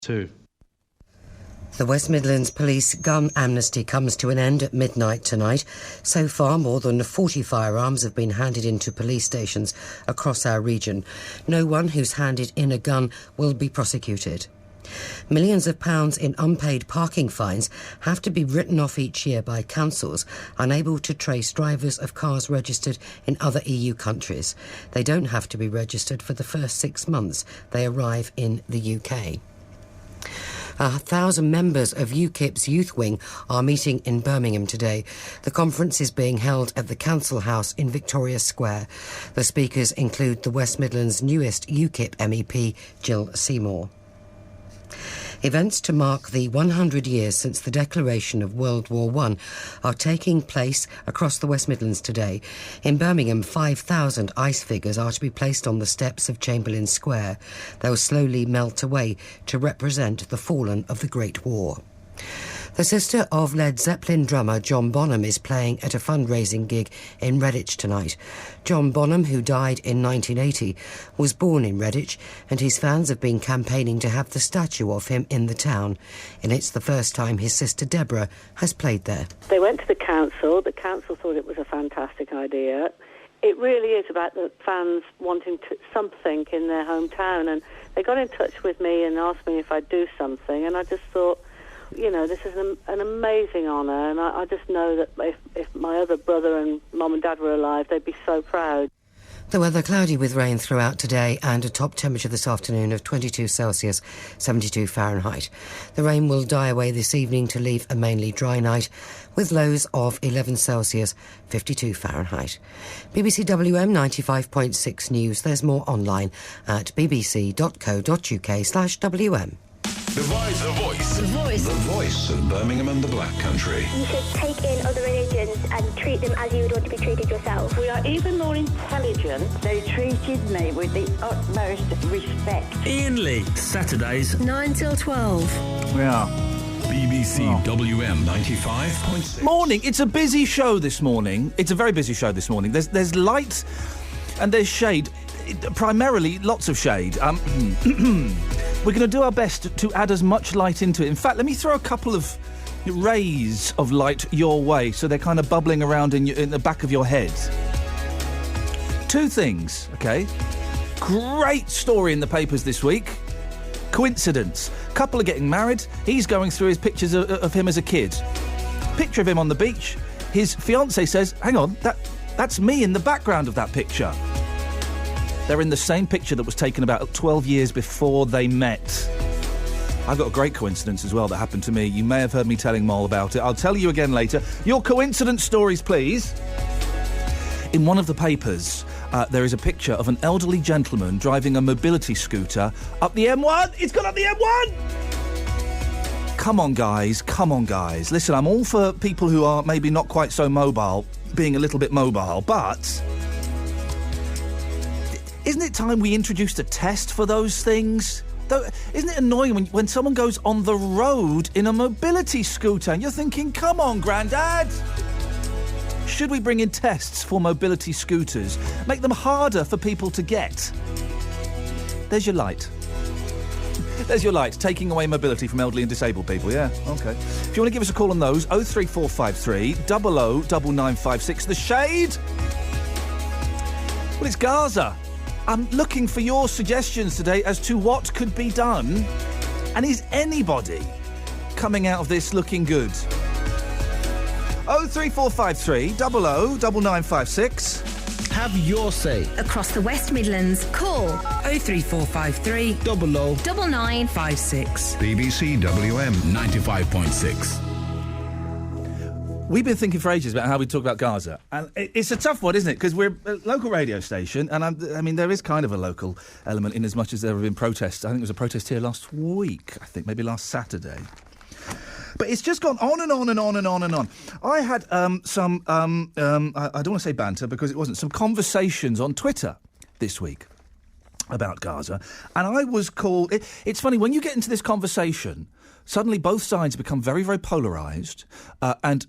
2. The West Midlands Police gun amnesty comes to an end at midnight tonight. So far, more than 40 firearms have been handed into police stations across our region. No one who's handed in a gun will be prosecuted. Millions of pounds in unpaid parking fines have to be written off each year by councils unable to trace drivers of cars registered in other EU countries. They don't have to be registered for the first 6 months they arrive in the UK. 1,000 members of UKIP's youth wing are meeting in Birmingham today. The conference is being held at the Council House in Victoria Square. The speakers include the West Midlands' newest UKIP MEP, Jill Seymour. Events to mark the 100 years since the declaration of World War I are taking place across the West Midlands today. In Birmingham, 5,000 ice figures are to be placed on the steps of Chamberlain Square. They'll slowly melt away to represent the fallen of the Great War. The sister of Led Zeppelin drummer John Bonham is playing at a fundraising gig in Redditch tonight. John Bonham, who died in 1980, was born in Redditch, and his fans have been campaigning to have the statue of him in the town. And it's the first time his sister Deborah has played there. They went to the council. The council thought it was a fantastic idea. It really is about the fans wanting something in their hometown, and they got in touch with me and asked me if I'd do something, and I just thought, you know, this is an amazing honour, and I just know that if my other brother and mum and dad were alive, they'd be so proud. The weather cloudy with rain throughout today and a top temperature this afternoon of 22 Celsius, 72 Fahrenheit. The rain will die away this evening to leave a mainly dry night with lows of 11 Celsius, 52 Fahrenheit. BBC WM 95.6 News. There's more online at bbc.co.uk/WM. The voice of Birmingham and the Black Country. You should take in other religions and treat them as you would want to be treated yourself. We are even more intelligent. They treated me with the utmost respect. Iain Lee, Saturdays 9 till 12. We are. BBC WM 95.6. Morning. It's a busy show this morning. It's a very busy show this morning. There's light and there's shade. Primarily, lots of shade. We're going to do our best to add as much light into it. In fact, let me throw a couple of rays of light your way so they're kind of bubbling around in the back of your head. 2 things, OK? Great story in the papers this week. Coincidence. Couple are getting married. He's going through his pictures of him as a kid. Picture of him on the beach. His fiancée says, hang on, that's me in the background of that picture. They're in the same picture that was taken about 12 years before they met. I've got a great coincidence as well that happened to me. You may have heard me telling Mol about it. I'll tell you again later. Your coincidence stories, please. In one of the papers, there is a picture of an elderly gentleman driving a mobility scooter up the M1. It's gone up the M1! Come on, guys. Listen, I'm all for people who are maybe not quite so mobile being a little bit mobile, but isn't it time we introduced a test for those things? Isn't it annoying when someone goes on the road in a mobility scooter and you're thinking, come on, Grandad? Should we bring in tests for mobility scooters? Make them harder for people to get? There's your light. There's your light, taking away mobility from elderly and disabled people, yeah, OK. If you want to give us a call on those, 03453 00 9956. The shade? Well, it's Gaza. I'm looking for your suggestions today as to what could be done. And is anybody coming out of this looking good? 03453 00 9956. Have your say. Across the West Midlands, call 03453 00 9956. BBC WM 95.6. We've been thinking for ages about how we talk about Gaza. And it's a tough one, isn't it? Because we're a local radio station, and I mean, there is kind of a local element in as much as there have been protests. I think there was a protest here last week, maybe last Saturday. But it's just gone on and on and on and on and on. I had I don't want to say banter because it wasn't, some conversations on Twitter this week about Gaza. And I was called... It's funny, when you get into this conversation, suddenly both sides become very, very polarised and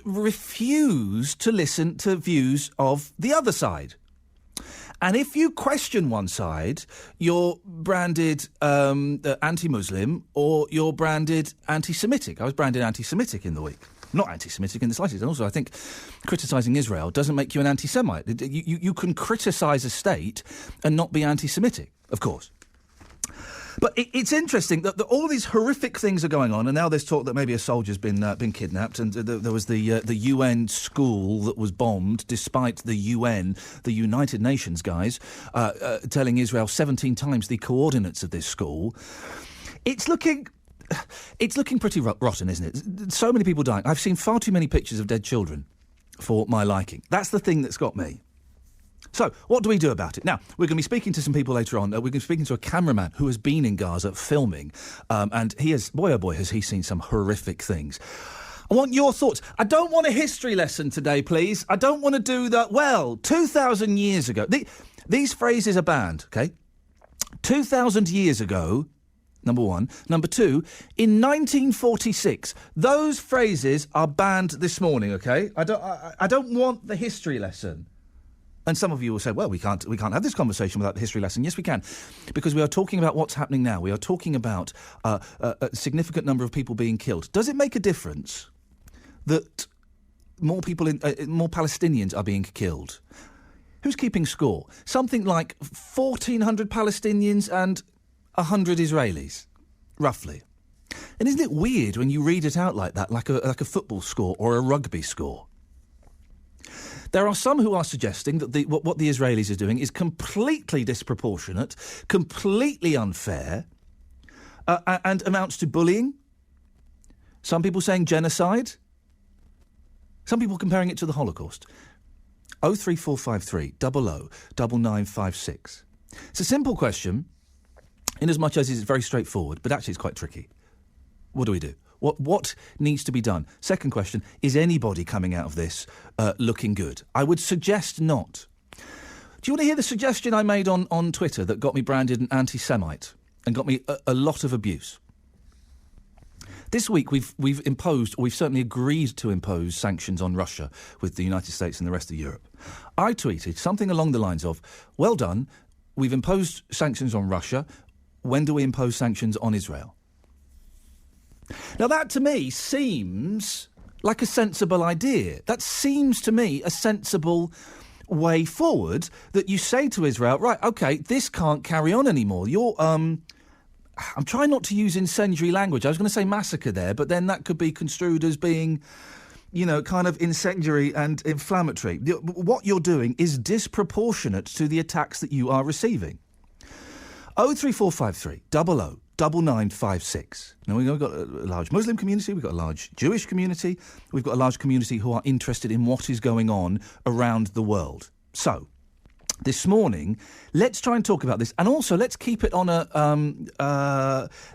refuse to listen to views of the other side. And if you question one side, you're branded anti-Muslim or you're branded anti-Semitic. I was branded anti-Semitic in the week. Not anti-Semitic in the slightest. And also, I think criticising Israel doesn't make you an anti-Semite. You can criticise a state and not be anti-Semitic, of course. But it's interesting that all these horrific things are going on, and now there's talk that maybe a soldier's been kidnapped, and there was the UN school that was bombed, despite the UN, the United Nations guys, telling Israel 17 times the coordinates of this school. It's looking pretty rotten, isn't it? So many people dying. I've seen far too many pictures of dead children for my liking. That's the thing that's got me. So, what do we do about it? Now, we're going to be speaking to some people later on. We're going to be speaking to a cameraman who has been in Gaza filming, and he has, boy oh boy, has he seen some horrific things. I want your thoughts. I don't want a history lesson today, please. I don't want to do that. Well, 2,000 years ago... These phrases are banned, OK? 2,000 years ago, number one. Number two, in 1946, those phrases are banned this morning, OK? I don't want the history lesson. And some of you will say, well, we can't have this conversation without the history lesson. Yes, we can, because we are talking about what's happening now. We are talking about a significant number of people being killed. Does it make a difference that more Palestinians are being killed? Who's keeping score? Something like 1,400 Palestinians and 100 Israelis, roughly. And isn't it weird when you read it out like that, like a football score or a rugby score? There are some who are suggesting that what the Israelis are doing is completely disproportionate, completely unfair, and amounts to bullying. Some people saying genocide. Some people comparing it to the Holocaust. 03453 00 9956. It's a simple question, in as much as it's very straightforward, but actually it's quite tricky. What do we do? What needs to be done? Second question, is anybody coming out of this looking good? I would suggest not. Do you want to hear the suggestion I made on Twitter that got me branded an anti-Semite and got me a lot of abuse? This week we've certainly agreed to impose sanctions on Russia with the United States and the rest of Europe. I tweeted something along the lines of, well done, we've imposed sanctions on Russia, when do we impose sanctions on Israel? Now, that to me seems like a sensible idea. That seems to me a sensible way forward, that you say to Israel, right, OK, this can't carry on anymore. I'm trying not to use incendiary language. I was going to say massacre there, but then that could be construed as being, kind of incendiary and inflammatory. What you're doing is disproportionate to the attacks that you are receiving. 03453 00 9956. Now, we've got a large Muslim community, we've got a large Jewish community, we've got a large community who are interested in what is going on around the world. So, this morning, let's try and talk about this, and also let's keep it on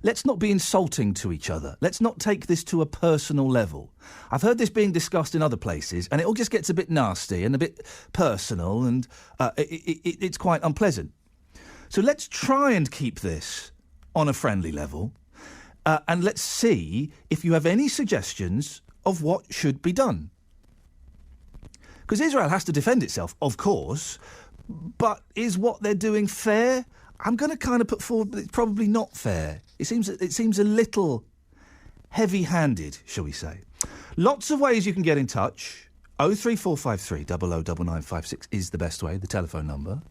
let's not be insulting to each other. Let's not take this to a personal level. I've heard this being discussed in other places, and it all just gets a bit nasty and a bit personal, and it's quite unpleasant. So let's try and keep this on a friendly level, and let's see if you have any suggestions of what should be done. Because Israel has to defend itself, of course, but is what they're doing fair? I'm going to kind of put forward that it's probably not fair. It seems a little heavy-handed, shall we say. Lots of ways you can get in touch. 03453 00 9956 is the best way, the telephone number.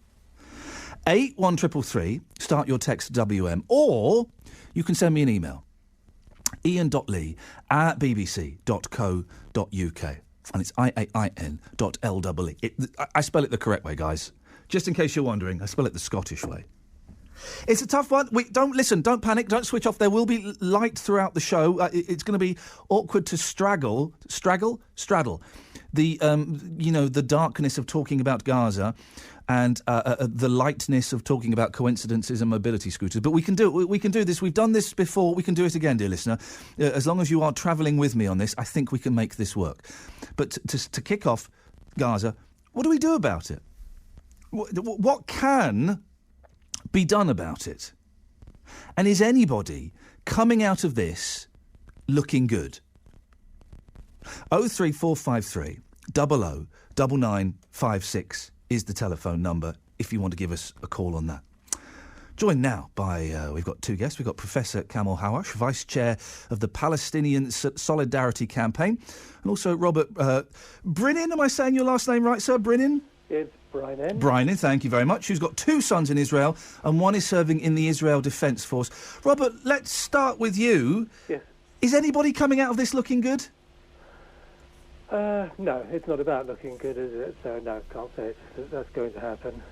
81333, start your text WM, or you can send me an email, ian.lee@bbc.co.uk, and it's IAIN.LEE. I spell it the correct way, guys. Just in case you're wondering, I spell it the Scottish way. It's a tough one. Don't panic, don't switch off. There will be light throughout the show. It's going to be awkward to straddle the the darkness of talking about Gaza and the lightness of talking about coincidences and mobility scooters. But we can do it. We can do this. We've done this before. We can do it again, dear listener. As long as you are travelling with me on this, I think we can make this work. But to kick off Gaza, what do we do about it? What can be done about it? And is anybody coming out of this looking good? 03453 00 9956 is the telephone number. if you want to give us a call on that. Joined now by, we've got two guests. We've got Professor Kamal Hawash, Vice Chair of the Palestinian Solidarity Campaign, and also Robert Brinnin. Am I saying your last name right, sir? Brinnin? It's Brian. Brian, thank you very much. Who's got two sons in Israel, and one is serving in the Israel Defence Force. Robert, let's start with you. Yes. Is anybody coming out of this looking good? No, it's not about looking good, is it? So, no, can't say that's going to happen.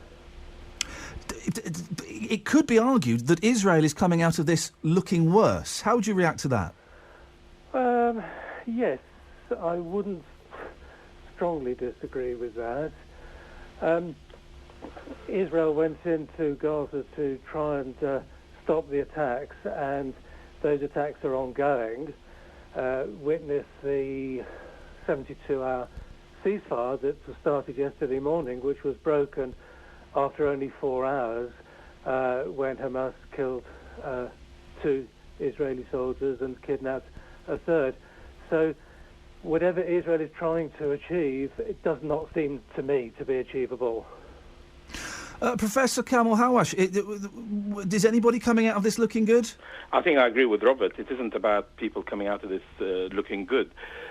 It could be argued that Israel is coming out of this looking worse. How would you react to that? Yes, I wouldn't strongly disagree with that. Israel went into Gaza to try and stop the attacks, and those attacks are ongoing. Witness the 72-hour ceasefire that was started yesterday morning, which was broken after only 4 hours when Hamas killed 2 Israeli soldiers and kidnapped a third. So whatever Israel is trying to achieve, it does not seem to me to be achievable. Professor Kamal Hawash, is anybody coming out of this looking good? I think I agree with Robert. It isn't about people coming out of this looking good.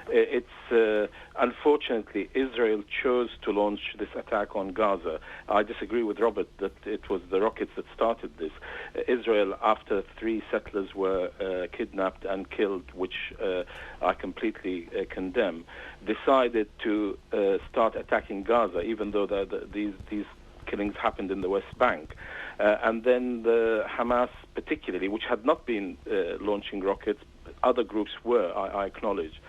It's unfortunately, Israel chose to launch this attack on Gaza. I disagree with Robert that it was the rockets that started this. Israel, after 3 settlers were kidnapped and killed, which I completely condemn, decided to start attacking Gaza, even though these killings happened in the West Bank. And then the Hamas particularly, which had not been launching rockets, other groups were, I acknowledge.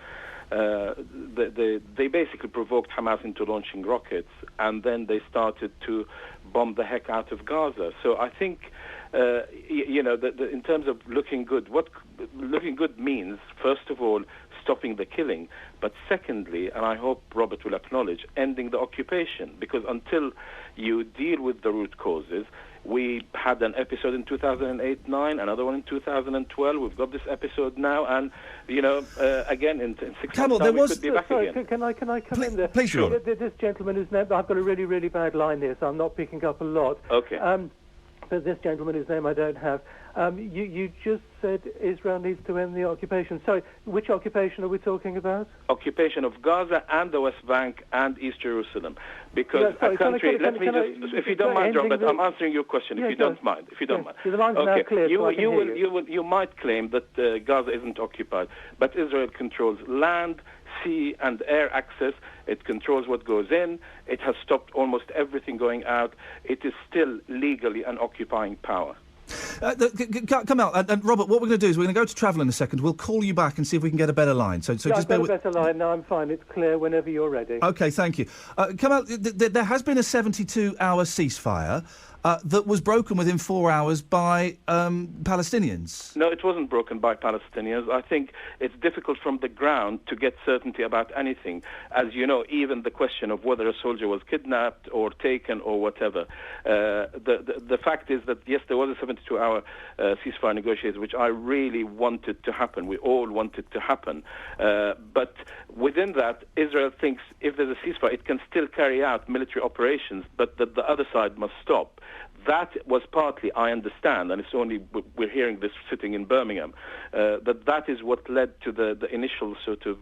They basically provoked Hamas into launching rockets, and then they started to bomb the heck out of Gaza. So I think, in terms of looking good, what looking good means, first of all, stopping the killing, but secondly, and I hope Robert will acknowledge, ending the occupation, because until you deal with the root causes, we had an episode in 2008-9, another one in 2012. We've got this episode now, and again in 6 months' time we could be back again. Can I come in there? Please, sure. This gentleman whose name, I've got a really, really bad line here, so I'm not picking up a lot. Okay. But this gentleman whose name I don't have. You just said Israel needs to end the occupation. Sorry, which occupation are we talking about? Occupation of Gaza and the West Bank and East Jerusalem. Because a country, if you don't mind, Robert, I'm answering your question, if you don't mind. The line's now clear, so I can hear you. You might claim that Gaza isn't occupied, but Israel controls land, sea and air access. It controls what goes in. It has stopped almost everything going out. It is still legally an occupying power. Come out, and Robert. What we're going to do is we're going to go to travel in a second. We'll call you back and see if we can get a better line. So just bear with... better line. No, I'm fine. It's clear whenever you're ready. Okay, thank you. Come out. There has been a 72-hour ceasefire that was broken within 4 hours by Palestinians. No, it wasn't broken by Palestinians. I think it's difficult from the ground to get certainty about anything. As you know, even the question of whether a soldier was kidnapped or taken or whatever, the fact is that, yes, there was a 72-hour ceasefire negotiation, which I really wanted to happen. We all wanted to happen. But within that, Israel thinks if there's a ceasefire, it can still carry out military operations, but that the other side must stop. That was partly, I understand, and it's only we're hearing this sitting in Birmingham, that is what led to the initial sort of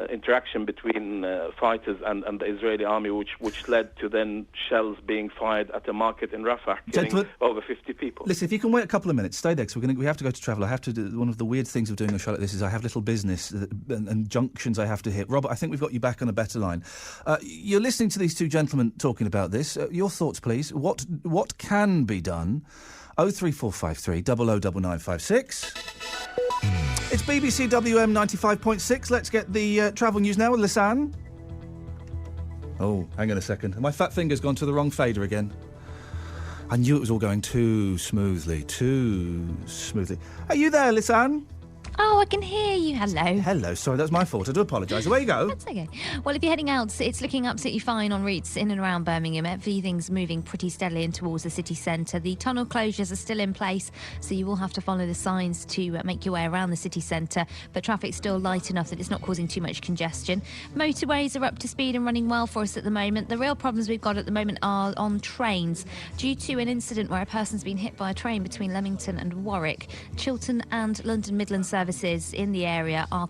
interaction between fighters and the Israeli army, which led to then shells being fired at a market in Rafah, killing over 50 people. Listen, if you can wait a couple of minutes, stay there, because we have to go to travel. I have to do, one of the weird things of doing a show like this is I have little business and junctions I have to hit. Robert, I think we've got you back on a better line. You're listening to these two gentlemen talking about this. Your thoughts, please. What can be done? 03453 009956. It's BBC WM 95.6. Let's get the travel news now with Lisanne. Oh, hang on a second. My fat finger's gone to the wrong fader again. I knew it was all going too smoothly. Are you there, Lisanne? Oh, I can hear you. Hello. Hello, sorry, that's my fault. I do apologise. Away you go. That's okay. Well, if you're heading out, it's looking absolutely fine on routes in and around Birmingham. Everything's moving pretty steadily in towards the city centre. The tunnel closures are still in place, so you will have to follow the signs to make your way around the city centre. But traffic's still light enough that it's not causing too much congestion. Motorways are up to speed and running well for us at the moment. The real problems we've got at the moment are on trains. Due to an incident where a person's been hit by a train between Leamington and Warwick, Chiltern and London Midland services in the area are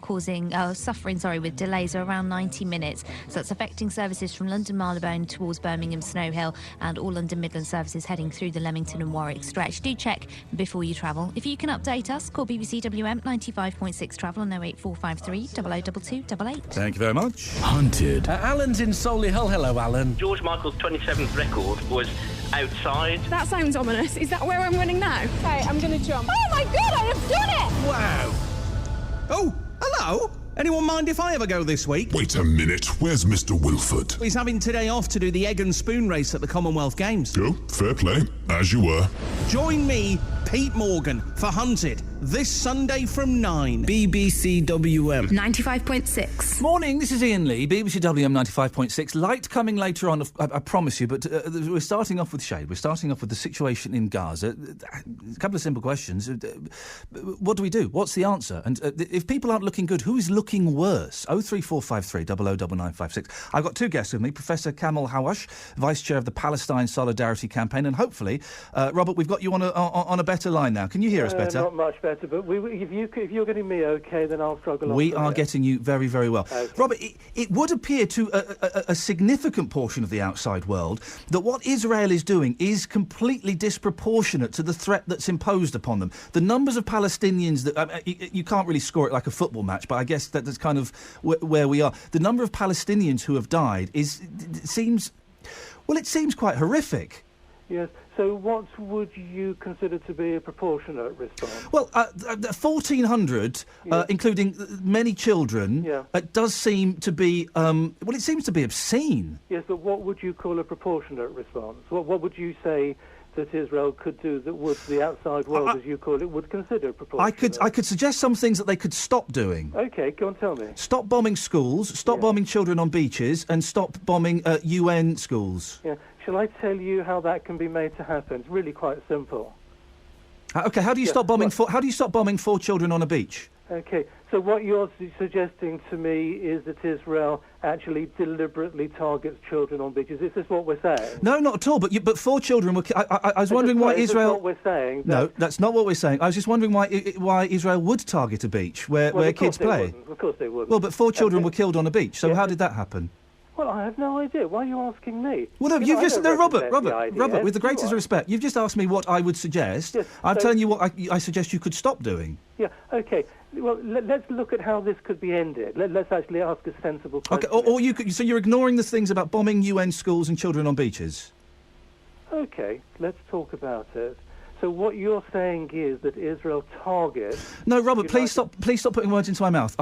suffering with delays of around 90 minutes. So that's affecting services from London Marylebone towards Birmingham Snow Hill, and all London Midland services heading through the Leamington and Warwick stretch. Do check before you travel. If you can update us, call BBC WM 95.6 travel on 08453 002288. Thank you very much. Hunted. Alan's in Solihull. Hello, Alan. George Michael's 27th record was outside. That sounds ominous. Is that where I'm running now? Okay, I'm going to jump. Oh my God, I have done it! Wow. Oh, hello. Anyone mind if I ever go this week? Wait a minute, where's Mr. Wilford? He's having today off to do the egg and spoon race at the Commonwealth Games. Oh, fair play, as you were. Join me, Pete Morgan, for Hunted, this Sunday from 9. BBC WM 95.6. Morning, this is Iain Lee, BBC WM 95.6. Light coming later on, I promise you, but we're starting off with shade. We're starting off with the situation in Gaza. A couple of simple questions. What do we do? What's the answer? And if people aren't looking good, who is looking worse? 03453 009956. I've got two guests with me, Professor Kamal Hawash, Vice Chair of the Palestine Solidarity Campaign, and hopefully, Robert, we've got you on a better line now. Can you hear us better? Not much better, but if you're getting me okay, then I'll struggle on. We are getting you very, very well. Okay. Robert, it would appear to a significant portion of the outside world that what Israel is doing is completely disproportionate to the threat that's imposed upon them. The numbers of Palestinians that you can't really score it like a football match, but I guess that's kind of where we are. The number of Palestinians who have died seems quite horrific. Yes. So what would you consider to be a proportionate response? Well, 1,400, including many children, does seem to be, it seems to be obscene. Yes, but what would you call a proportionate response? What would you say that Israel could do that would the outside world, as you call it, would consider proportionate? I could suggest some things that they could stop doing. OK, go on, tell me. Stop bombing schools, stop bombing children on beaches, and stop bombing UN schools. Yeah. Shall I tell you how that can be made to happen? It's really quite simple. OK, how do you stop bombing? How do you stop bombing 4 children on a beach? OK, so what you're suggesting to me is that Israel actually deliberately targets children on beaches. Is this what we're saying? No, not at all. But 4 children were. I was wondering why Israel. Is what we're saying? No, that's not what we're saying. I was just wondering why Israel would target a beach where kids play. Of course they wouldn't. Well, but 4 children were killed on a beach. So how did that happen? Well, I have no idea. Why are you asking me? Well, no, Robert, with the greatest respect, you've just asked me what I would suggest. Yes, I'm telling you what I suggest you could stop doing. Yeah, OK. Well, let's look at how this could be ended. Let's actually ask a sensible question. OK, or you could, so you're ignoring the things about bombing UN schools and children on beaches? OK, let's talk about it. So what you're saying is that Israel targets... No, Robert, please stop putting words into my mouth.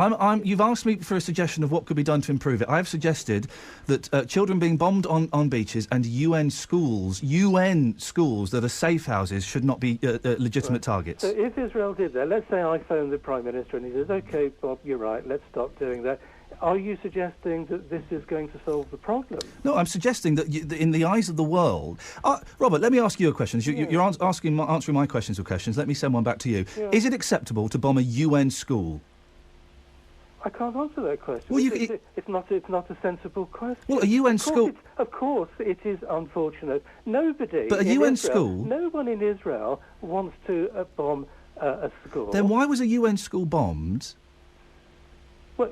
You've asked me for a suggestion of what could be done to improve it. I have suggested that children being bombed on beaches and UN schools that are safe houses should not be legitimate targets. So if Israel did that, let's say I phone the Prime Minister and he says, OK, Bob, you're right, let's stop doing that. Are you suggesting that this is going to solve the problem? No, I'm suggesting that in the eyes of the world... Robert, let me ask you a question. You're answering my questions with questions. Let me send one back to you. Yeah. Is it acceptable to bomb a UN school? I can't answer that question. Well, it's not a sensible question. Well, a UN school... Of course, it is unfortunate. But a UN school... No one in Israel wants to bomb a school. Then why was a UN school bombed? Well...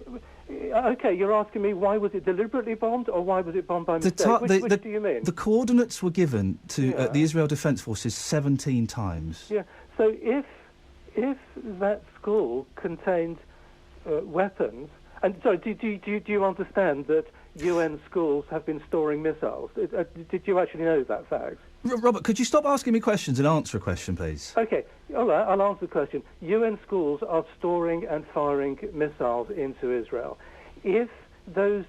OK, you're asking me why was it deliberately bombed or why was it bombed by mistake? Which do you mean? The coordinates were given to the Israel Defence Forces 17 times. Yeah, so if that school contained weapons... And sorry, do you understand that UN schools have been storing missiles? Did you actually know that fact? Robert, could you stop asking me questions and answer a question, please? OK, all right, I'll answer the question. UN schools are storing and firing missiles into Israel. If those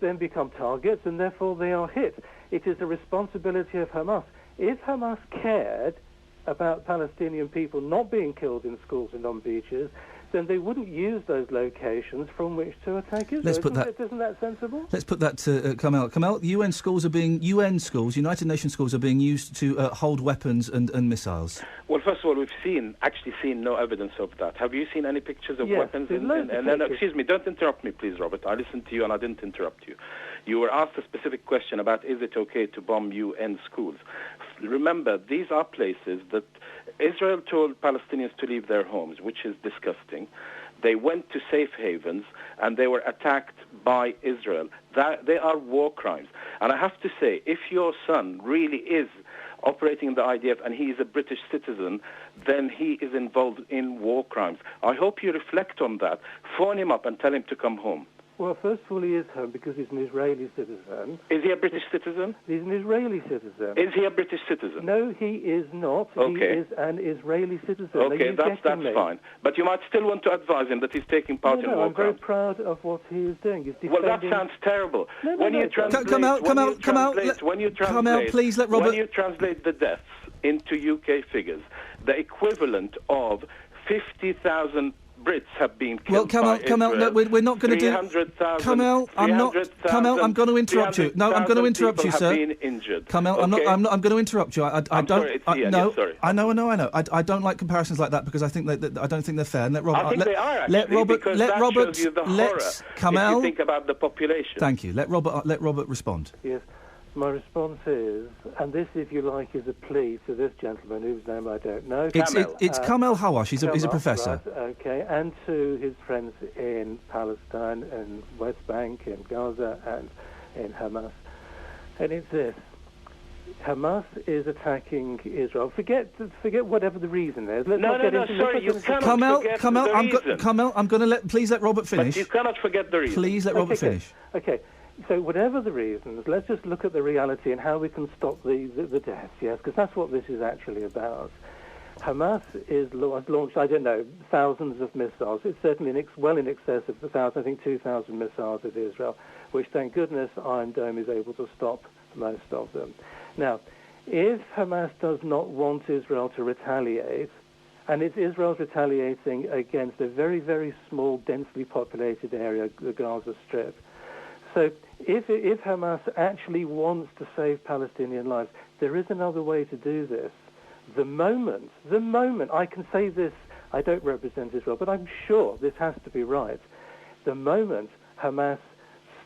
then become targets and therefore they are hit, it is the responsibility of Hamas. If Hamas cared about Palestinian people not being killed in schools and on beaches, then they wouldn't use those locations from which to attack Israel. Isn't that sensible? Let's put that to Kamel. Kamel, UN schools, United Nations schools are being used to hold weapons and missiles. Well, first of all, we've actually seen no evidence of that. Have you seen any pictures of weapons? No, excuse me, don't interrupt me, please, Robert. I listened to you and I didn't interrupt you. You were asked a specific question about is it okay to bomb UN schools. Remember, these are places that Israel told Palestinians to leave their homes, which is disgusting. They went to safe havens and they were attacked by Israel. They are war crimes. And I have to say, if your son really is operating in the IDF and he is a British citizen, then he is involved in war crimes. I hope you reflect on that. Phone him up and tell him to come home. Well, first of all, he is home because he's an Israeli citizen. Is he a British citizen? He's an Israeli citizen. Is he a British citizen? No, he is not. Okay. He is an Israeli citizen. Okay, that's fine. But you might still want to advise him that he's taking part in war I'm very proud of what he is doing. He's defending... Well, that sounds terrible. When you translate the deaths into UK figures, the equivalent of 50,000 Brits have been killed by Israel. No, we're not going to do... Kamel, I'm going to interrupt you. No, I'm going to interrupt you, sir. Have been injured. Kamel, okay? I'm going to interrupt you. I don't... Sorry, it's Iain. No, sorry. I know. I don't like comparisons like that because I think that I don't think they're fair. And let Robert... I think they are, actually, because that shows you the horror Kamel, if you think about the population. Thank you. Let Robert respond. Yes. My response is, and this, if you like, is a plea to this gentleman whose name I don't know. It's Kamel Hawash. He's a professor. Right, okay, and to his friends in Palestine and West Bank, in Gaza, and in Hamas. And it's this: Hamas is attacking Israel. Forget whatever the reason is. Sorry, you cannot forget the reason. Kamel, I'm going to please let Robert finish. But you cannot forget the reason. Please let Robert finish. Okay. So whatever the reasons, let's just look at the reality and how we can stop the deaths, yes, because that's what this is actually about. Hamas has launched, I don't know, thousands of missiles. It's certainly well in excess of 1,000, I think 2,000 missiles at Israel, which, thank goodness, Iron Dome is able to stop most of them. Now, if Hamas does not want Israel to retaliate, and it's Israel's retaliating against a very, very small, densely populated area, the Gaza Strip. So if Hamas actually wants to save Palestinian lives, there is another way to do this. The moment, I can say this, I don't represent Israel, but I'm sure this has to be right. The moment Hamas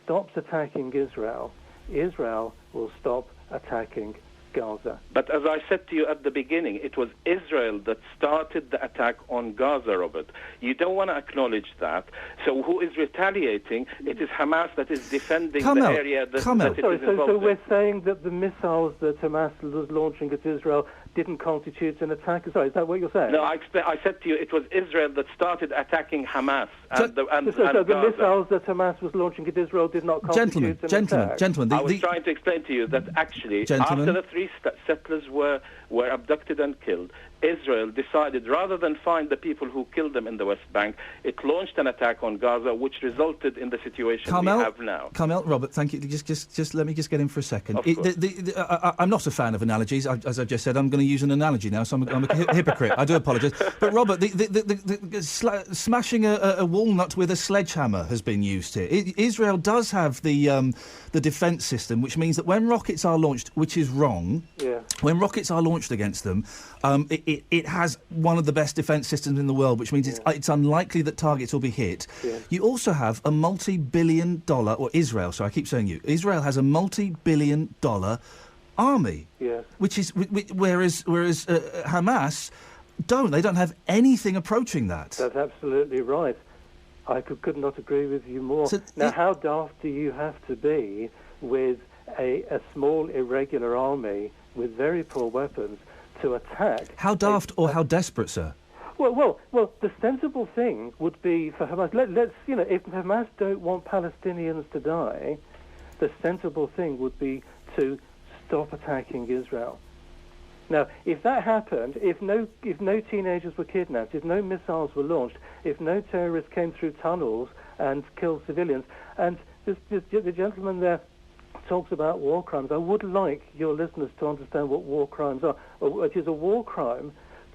stops attacking Israel, Israel will stop attacking Gaza. But as I said to you at the beginning, it was Israel that started the attack on Gaza, Robert. You don't want to acknowledge that. So who is retaliating? It is Hamas that is defending the area that it is involved So we're saying that the missiles that Hamas was launching at Israel didn't constitute an attack? Sorry, is that what you're saying? No, I said to you it was Israel that started attacking Hamas. So the missiles that Hamas was launching at Israel did not constitute an attack? Gentlemen, I was trying to explain to you that actually, after the three settlers were abducted and killed, Israel decided, rather than find the people who killed them in the West Bank, it launched an attack on Gaza, which resulted in the situation we have now. Kamel, Robert, thank you. Just let me just get in for a second. I'm not a fan of analogies. As I've just said, I'm going to use an analogy now, so I'm a hypocrite. I do apologise. But, Robert, smashing a walnut with a sledgehammer has been used here. Israel does have the defence system, which means that when rockets are launched, which is wrong, when rockets are launched against them, it has one of the best defence systems in the world, which means it's unlikely that targets will be hit. Yeah. You also have a multi-billion-dollar, or Israel, sorry, I keep saying you. Israel has a multi-billion-dollar army. Yes. Which is whereas Hamas don't. They don't have anything approaching that. That's absolutely right. I could not agree with you more. So how daft do you have to be with a small, irregular army with very poor weapons to attack? How daft or how desperate, sir? Well, the sensible thing would be for Hamas. If Hamas don't want Palestinians to die, the sensible thing would be to stop attacking Israel. Now, if that happened, if no teenagers were kidnapped, if no missiles were launched, if no terrorists came through tunnels and killed civilians, and the gentleman there talks about war crimes, I would like your listeners to understand what war crimes are. It is a war crime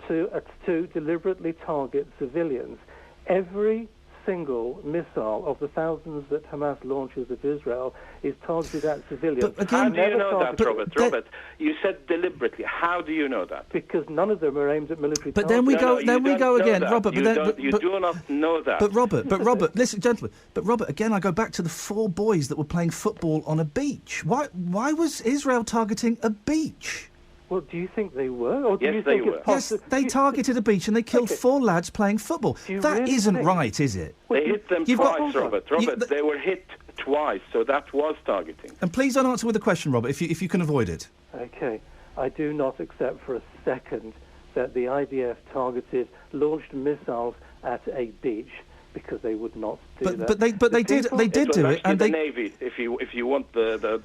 to deliberately target civilians. Every single missile of the thousands that Hamas launches at Israel is targeted at civilians. But again, how do you know that, Robert? Robert, you said deliberately. How do you know that? Because none of them are aimed at military But targets. then we go again, that. Robert. You do not know that. But Robert, listen, gentlemen. But Robert, again, I go back to the 4 boys that were playing football on a beach. Why was Israel targeting a beach? Well, do you think they were? Or do yes, you they think were. Yes, they targeted a beach and they killed 4 lads playing football. That really isn't think- right, is it? They hit them twice, Robert. They were hit twice, so that was targeting. And please don't answer with a question, Robert, if you can avoid it. Okay. I do not accept for a second that the IDF launched missiles at a beach, because they would not do that. But they did do it, and the Navy. If you want the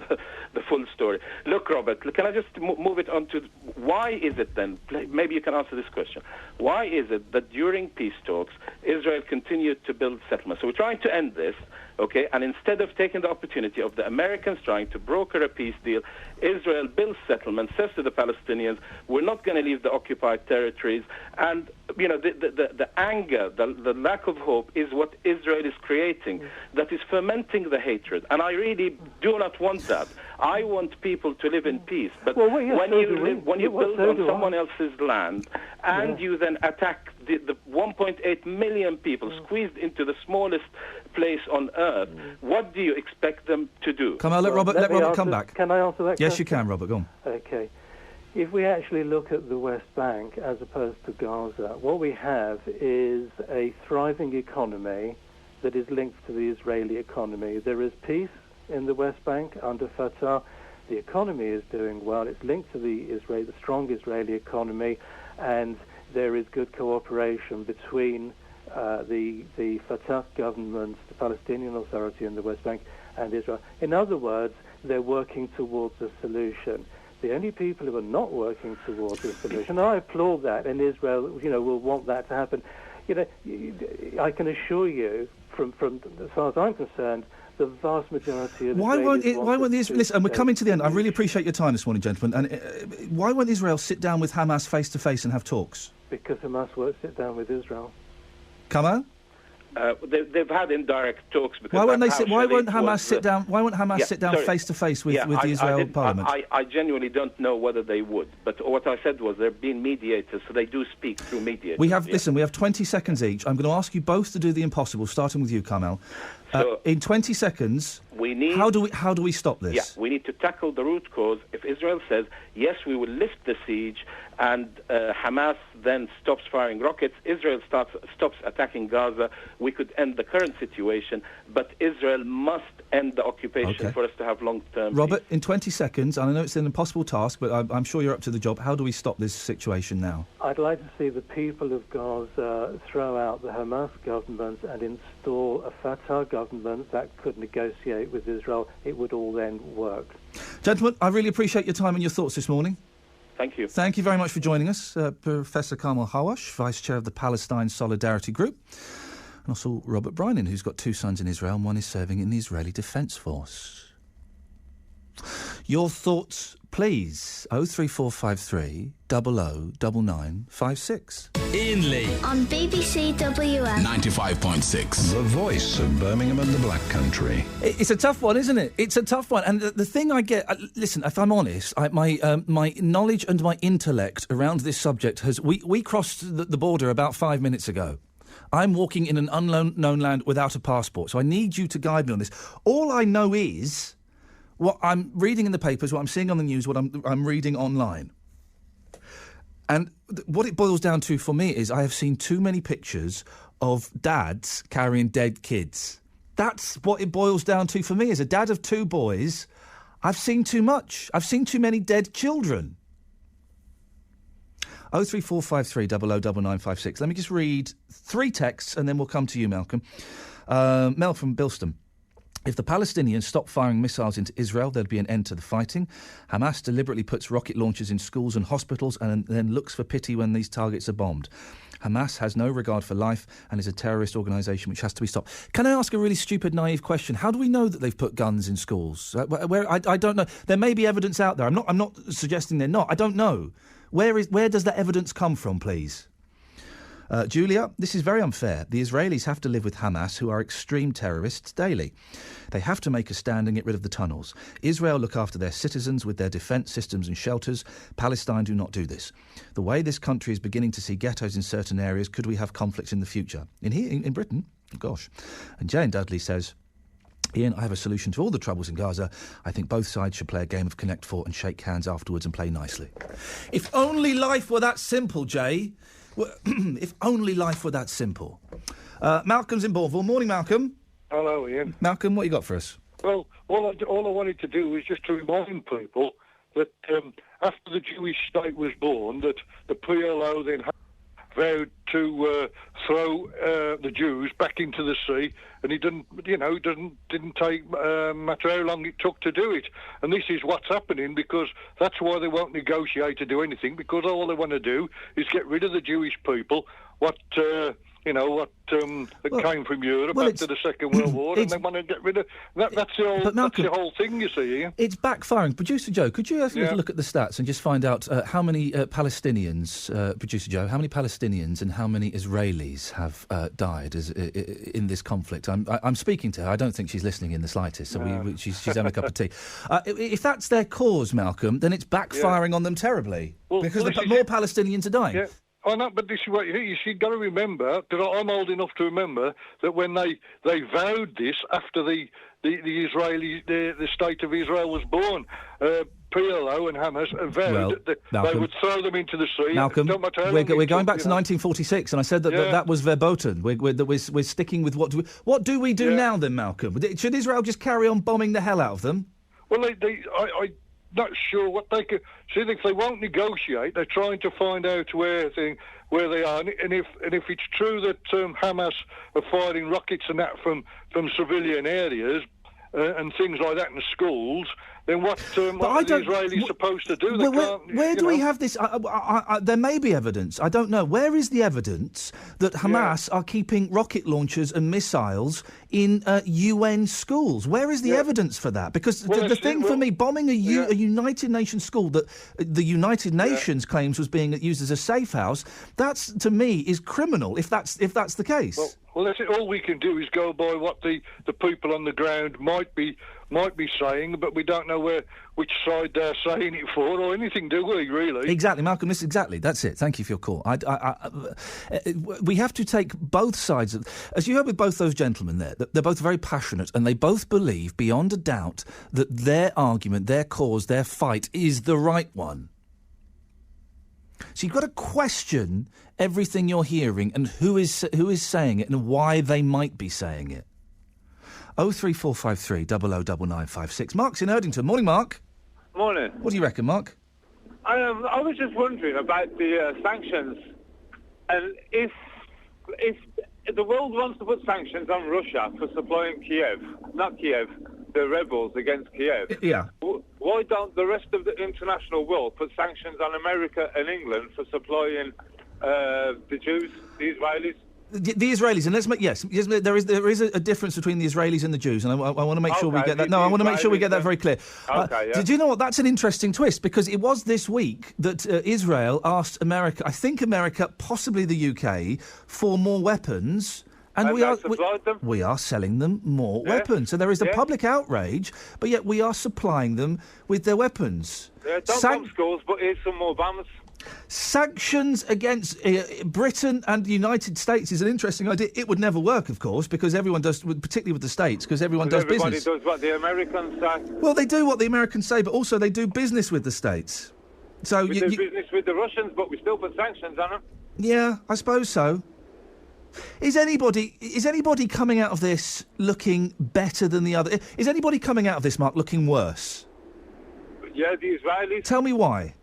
full story. Look, Robert, can I just move it on to why is it then? Maybe you can answer this question. Why is it that during peace talks Israel continued to build settlements? So we're trying to end this, okay? And instead of taking the opportunity of the Americans trying to broker a peace deal, Israel builds settlements, says to the Palestinians, "We're not going to leave the occupied territories." And the anger, the lack of hope is what Israel is creating, that is fermenting the hatred. And I really do not want that. I want people to live in peace. But when you build on someone else's land and you then attack the 1.8 million people squeezed into the smallest place on earth, what do you expect them to do? Come on, let Robert come back. Can I answer that question? Yes, you can, Robert. Go on. Okay. If we actually look at the West Bank as opposed to Gaza, what we have is a thriving economy that is linked to the Israeli economy. There is peace in the West Bank under Fatah. The economy is doing well. It's linked to the strong Israeli economy, and there is good cooperation between the Fatah government, the Palestinian Authority in the West Bank, and Israel. In other words, they're working towards a solution. The only people who are not working towards a solution, and I applaud that, and Israel, will want that to happen. I can assure you, from as far as I'm concerned, the vast majority of why won't Israel? Listen, and we're coming to the end. I really appreciate your time this morning, gentlemen. And why won't Israel sit down with Hamas face to face and have talks? Because Hamas won't sit down with Israel. Come on. They've had indirect talks. Because why won't Hamas sit down? Why won't Hamas sit down face to face with the Israel Parliament? I genuinely don't know whether they would. But what I said was there have been mediators, so they do speak through mediators. We have 20 seconds each. I'm going to ask you both to do the impossible, starting with you, Carmel. In 20 seconds, how do we stop this? Yeah, we need to tackle the root cause. If Israel says yes, we will lift the siege, and Hamas then stops firing rockets, Israel stops attacking Gaza, we could end the current situation, but Israel must end the occupation for us to have long-term Robert, peace. in 20 seconds, and I know it's an impossible task, but I'm sure you're up to the job, how do we stop this situation now? I'd like to see the people of Gaza throw out the Hamas government and install a Fatah government that could negotiate with Israel. It would all then work. Gentlemen, I really appreciate your time and your thoughts this morning. Thank you. Thank you very much for joining us. Professor Carmel Hawash, Vice Chair of the Palestine Solidarity Group, and also Robert Brynan, who's got 2 sons in Israel and one is serving in the Israeli Defence Force. Your thoughts, please. 03453 009956. Iain Lee. On BBC WM. 95.6. The voice of Birmingham and the Black Country. It's a tough one, isn't it? It's a tough one. And the thing I get... listen, if I'm honest, my knowledge and my intellect around this subject has... We crossed the border about 5 minutes ago. I'm walking in an unknown land without a passport, so I need you to guide me on this. All I know is what I'm reading in the papers, what I'm seeing on the news, what I'm reading online. And what it boils down to for me is I have seen too many pictures of dads carrying dead kids. That's what it boils down to for me. As a dad of 2 boys, I've seen too much. I've seen too many dead children. 03453 009956. Let me just read 3 texts and then we'll come to you, Malcolm. Mel from Bilston. If the Palestinians stop firing missiles into Israel, there'd be an end to the fighting. Hamas deliberately puts rocket launchers in schools and hospitals and then looks for pity when these targets are bombed. Hamas has no regard for life and is a terrorist organisation which has to be stopped. Can I ask a really stupid, naive question? How do we know that they've put guns in schools? I don't know. There may be evidence out there. I'm not suggesting they're not. I don't know. Where does that evidence come from, please? Julia, this is very unfair. The Israelis have to live with Hamas, who are extreme terrorists, daily. They have to make a stand and get rid of the tunnels. Israel look after their citizens with their defence systems and shelters. Palestine do not do this. The way this country is beginning to see ghettos in certain areas, could we have conflicts in the future? In Britain, gosh. And Jane Dudley says, Iain, I have a solution to all the troubles in Gaza. I think both sides should play a game of Connect Four and shake hands afterwards and play nicely. If only life were that simple, Jay. If only life were that simple. Malcolm's in Bournemouth. Morning, Malcolm. Hello, Iain. Malcolm, what you got for us? Well, all I wanted to do was just to remind people that after the Jewish state was born, that the PLO then vowed to throw the Jews back into the sea, and it didn't take matter how long it took to do it. And this is what's happening, because that's why they won't negotiate to do anything, because all they want to do is get rid of the Jewish people. That came from Europe after the Second World War, and they want to get rid of that. That's the whole thing, you see. It's backfiring. Producer Joe, could you have a look at the stats and just find out how many Palestinians, Producer Joe, how many Palestinians and how many Israelis have died in this conflict? I'm speaking to her. I don't think she's listening in the slightest, so she's having a cup of tea. If that's their cause, Malcolm, then it's backfiring on them terribly, because more Palestinians are dying. Yeah. I know, but this is what you've got to remember, because I'm old enough to remember that when they vowed this after the state of Israel was born, PLO and Hamas vowed that they would throw them into the sea. Malcolm, we're going back to 1946, and I said that was verboten. We're sticking with what do we do now then, Malcolm? Should Israel just carry on bombing the hell out of them? Well, I'm not sure what they could. See, if they won't negotiate, they're trying to find out where they are. And if it's true that Hamas are firing rockets and that from civilian areas and things like that in schools, then what are the Israelis supposed to do? Where do we have this? There may be evidence. I don't know. Where is the evidence that Hamas are keeping rocket launchers and missiles in UN schools? Where is the evidence for that? Because the thing for me, bombing a United Nations school that the United Nations claims was being used as a safe house, that's, to me, is criminal, if that's the case. Well, that's it. All we can do is go by what the people on the ground might be saying, but we don't know which side they're saying it for or anything, do we, really? Exactly, Malcolm, that's it. Thank you for your call. We have to take both sides. As you heard with both those gentlemen there, they're both very passionate, and they both believe, beyond a doubt, that their argument, their cause, their fight is the right one. So you've got to question everything you're hearing and who is saying it and why they might be saying it. 03453 009956. Mark's in Erdington. Morning, Mark. Morning. What do you reckon, Mark? I was just wondering about the sanctions, and if the world wants to put sanctions on Russia for supplying the rebels against Kiev. Yeah. Why don't the rest of the international world put sanctions on America and England for supplying the Jews, the Israelis? The Israelis, and let's make yes, there is a difference between the Israelis and the Jews, and I want to make sure we get that. No, I want to make sure we get that very clear. Did you know what? That's an interesting twist, because it was this week that Israel asked America, I think America, possibly the UK, for more weapons. And we are selling them more weapons. So there is a public outrage, but yet we are supplying them with their weapons. Don't bomb schools, but here's some more bombs. Sanctions against Britain and the United States is an interesting idea. It would never work, of course, because everyone does, particularly with the States, because everyone does business. Everybody does what the Americans say. Well, they do what the Americans say, but also they do business with the States. So we do business with the Russians, but we still put sanctions on them. Yeah, I suppose so. Is anybody coming out of this looking better than the other? Is anybody coming out of this, Mark, looking worse? Yeah, the Israelis. Tell me why.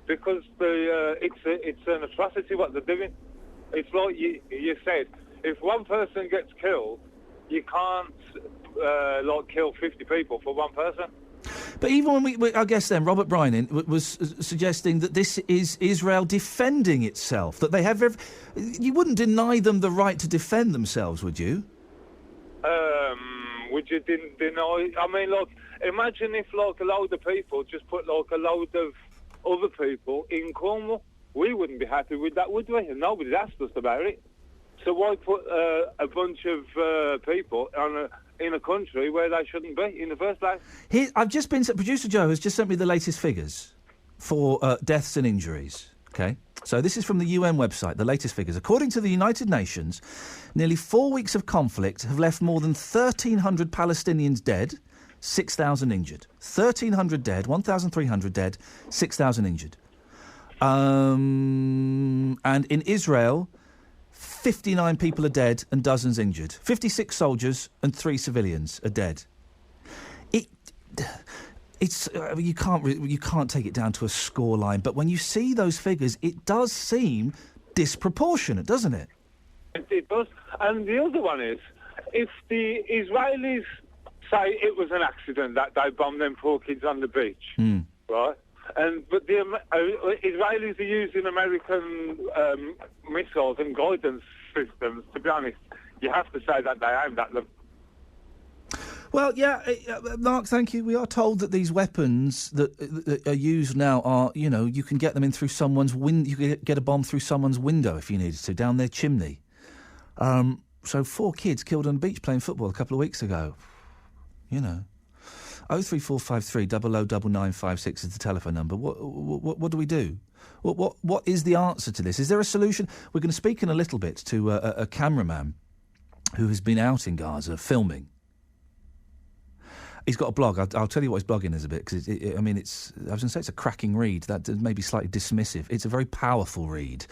Because it's an atrocity what they're doing. It's like you said, if one person gets killed, you can't kill 50 people for one person. But even when I guess then, Robert Bryan was suggesting that this is Israel defending itself, that they have... You wouldn't deny them the right to defend themselves, would you? Would you deny... I mean, imagine if, a load of people just put, a load of other people in Cornwall we wouldn't be happy with that, would we? And nobody's asked us about it. So why put a bunch of people in a country where they shouldn't be in the first place? Producer Joe has just sent me the latest figures for deaths and injuries. Okay, so this is from the UN website, the latest figures. According to the United Nations, nearly 4 weeks of conflict have left more than 1,300 Palestinians dead, 6,000 injured. 1,300 dead, 1,300 dead, 6,000 injured. And in Israel, 59 people are dead and dozens injured. 56 soldiers and 3 civilians are dead. You can't take it down to a scoreline, but when you see those figures, it does seem disproportionate, doesn't it? It does. And the other one is, if the Israelis say it was an accident that they bombed them 4 kids on the beach, right? But the Israelis are using American missiles and guidance systems. To be honest, you have to say that they aimed at them. Well, yeah, Mark, thank you. We are told that these weapons that are used now are, you can get them in through someone's window. You can get a bomb through someone's window if you needed to, down their chimney. So 4 kids killed on the beach playing football a couple of weeks ago. 03453 009956 is the telephone number. What do we do? What is the answer to this? Is there a solution? We're going to speak in a little bit to a cameraman who has been out in Gaza filming. He's got a blog. I'll tell you what his blogging is a bit, because I was going to say it's a cracking read. That may be slightly dismissive. It's a very powerful read,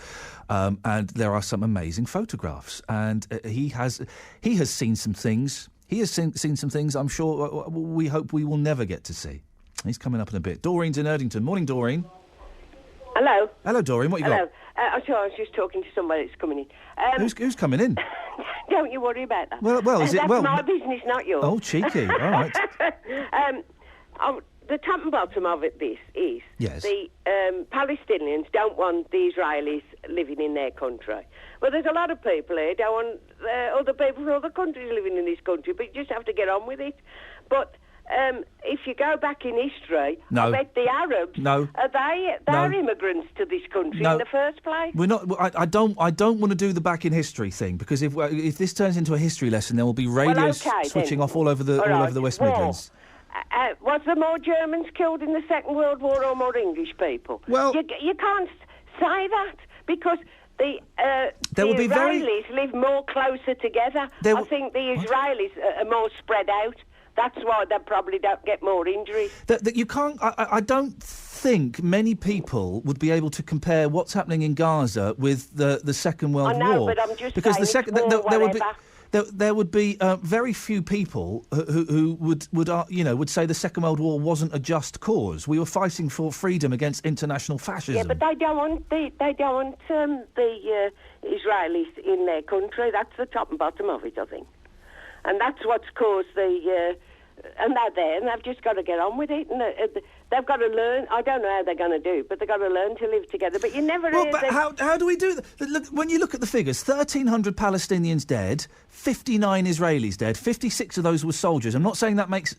and there are some amazing photographs. And he has seen some things. He has seen some things I'm sure we hope we will never get to see. He's coming up in a bit. Doreen's in Erdington. Morning, Doreen. Hello. Hello, Doreen. What you got? I was just talking to somebody that's coming in. Who's coming in? Don't you worry about that. Well, is it? That's my business, not yours. Oh, cheeky. All right. The top and bottom of this is yes. The Palestinians don't want the Israelis living in their country. Well, there's a lot of people here don't want other people from other countries living in this country, but you just have to get on with it. But if you go back in history, no. I bet the Arabs they're immigrants to this country in the first place. We're not. I don't want to do the back in history thing, because if this turns into a history lesson, there will be radios switching off all over the West Midlands. Was there more Germans killed in the Second World War or more English people? Well, you can't say that, because the Israelis live more closer together. I think the Israelis are more spread out. That's why they probably don't get more injuries. You can't. I don't think many people would be able to compare what's happening in Gaza with the Second World War. I know, but I'm just because saying there would be very few people who would say the Second World War wasn't a just cause. We were fighting for freedom against international fascism. Yeah, but they don't want the Israelis in their country. That's the top and bottom of it, I think. And that's what's caused and they're there, and they've just got to get on with it. And they've got to learn. I don't know how they're going to do it, but they've got to learn to live together. But you never hear... But how do we do that? Look, when you look at the figures, 1,300 Palestinians dead, 59 Israelis dead, 56 of those were soldiers. I'm not saying that makes...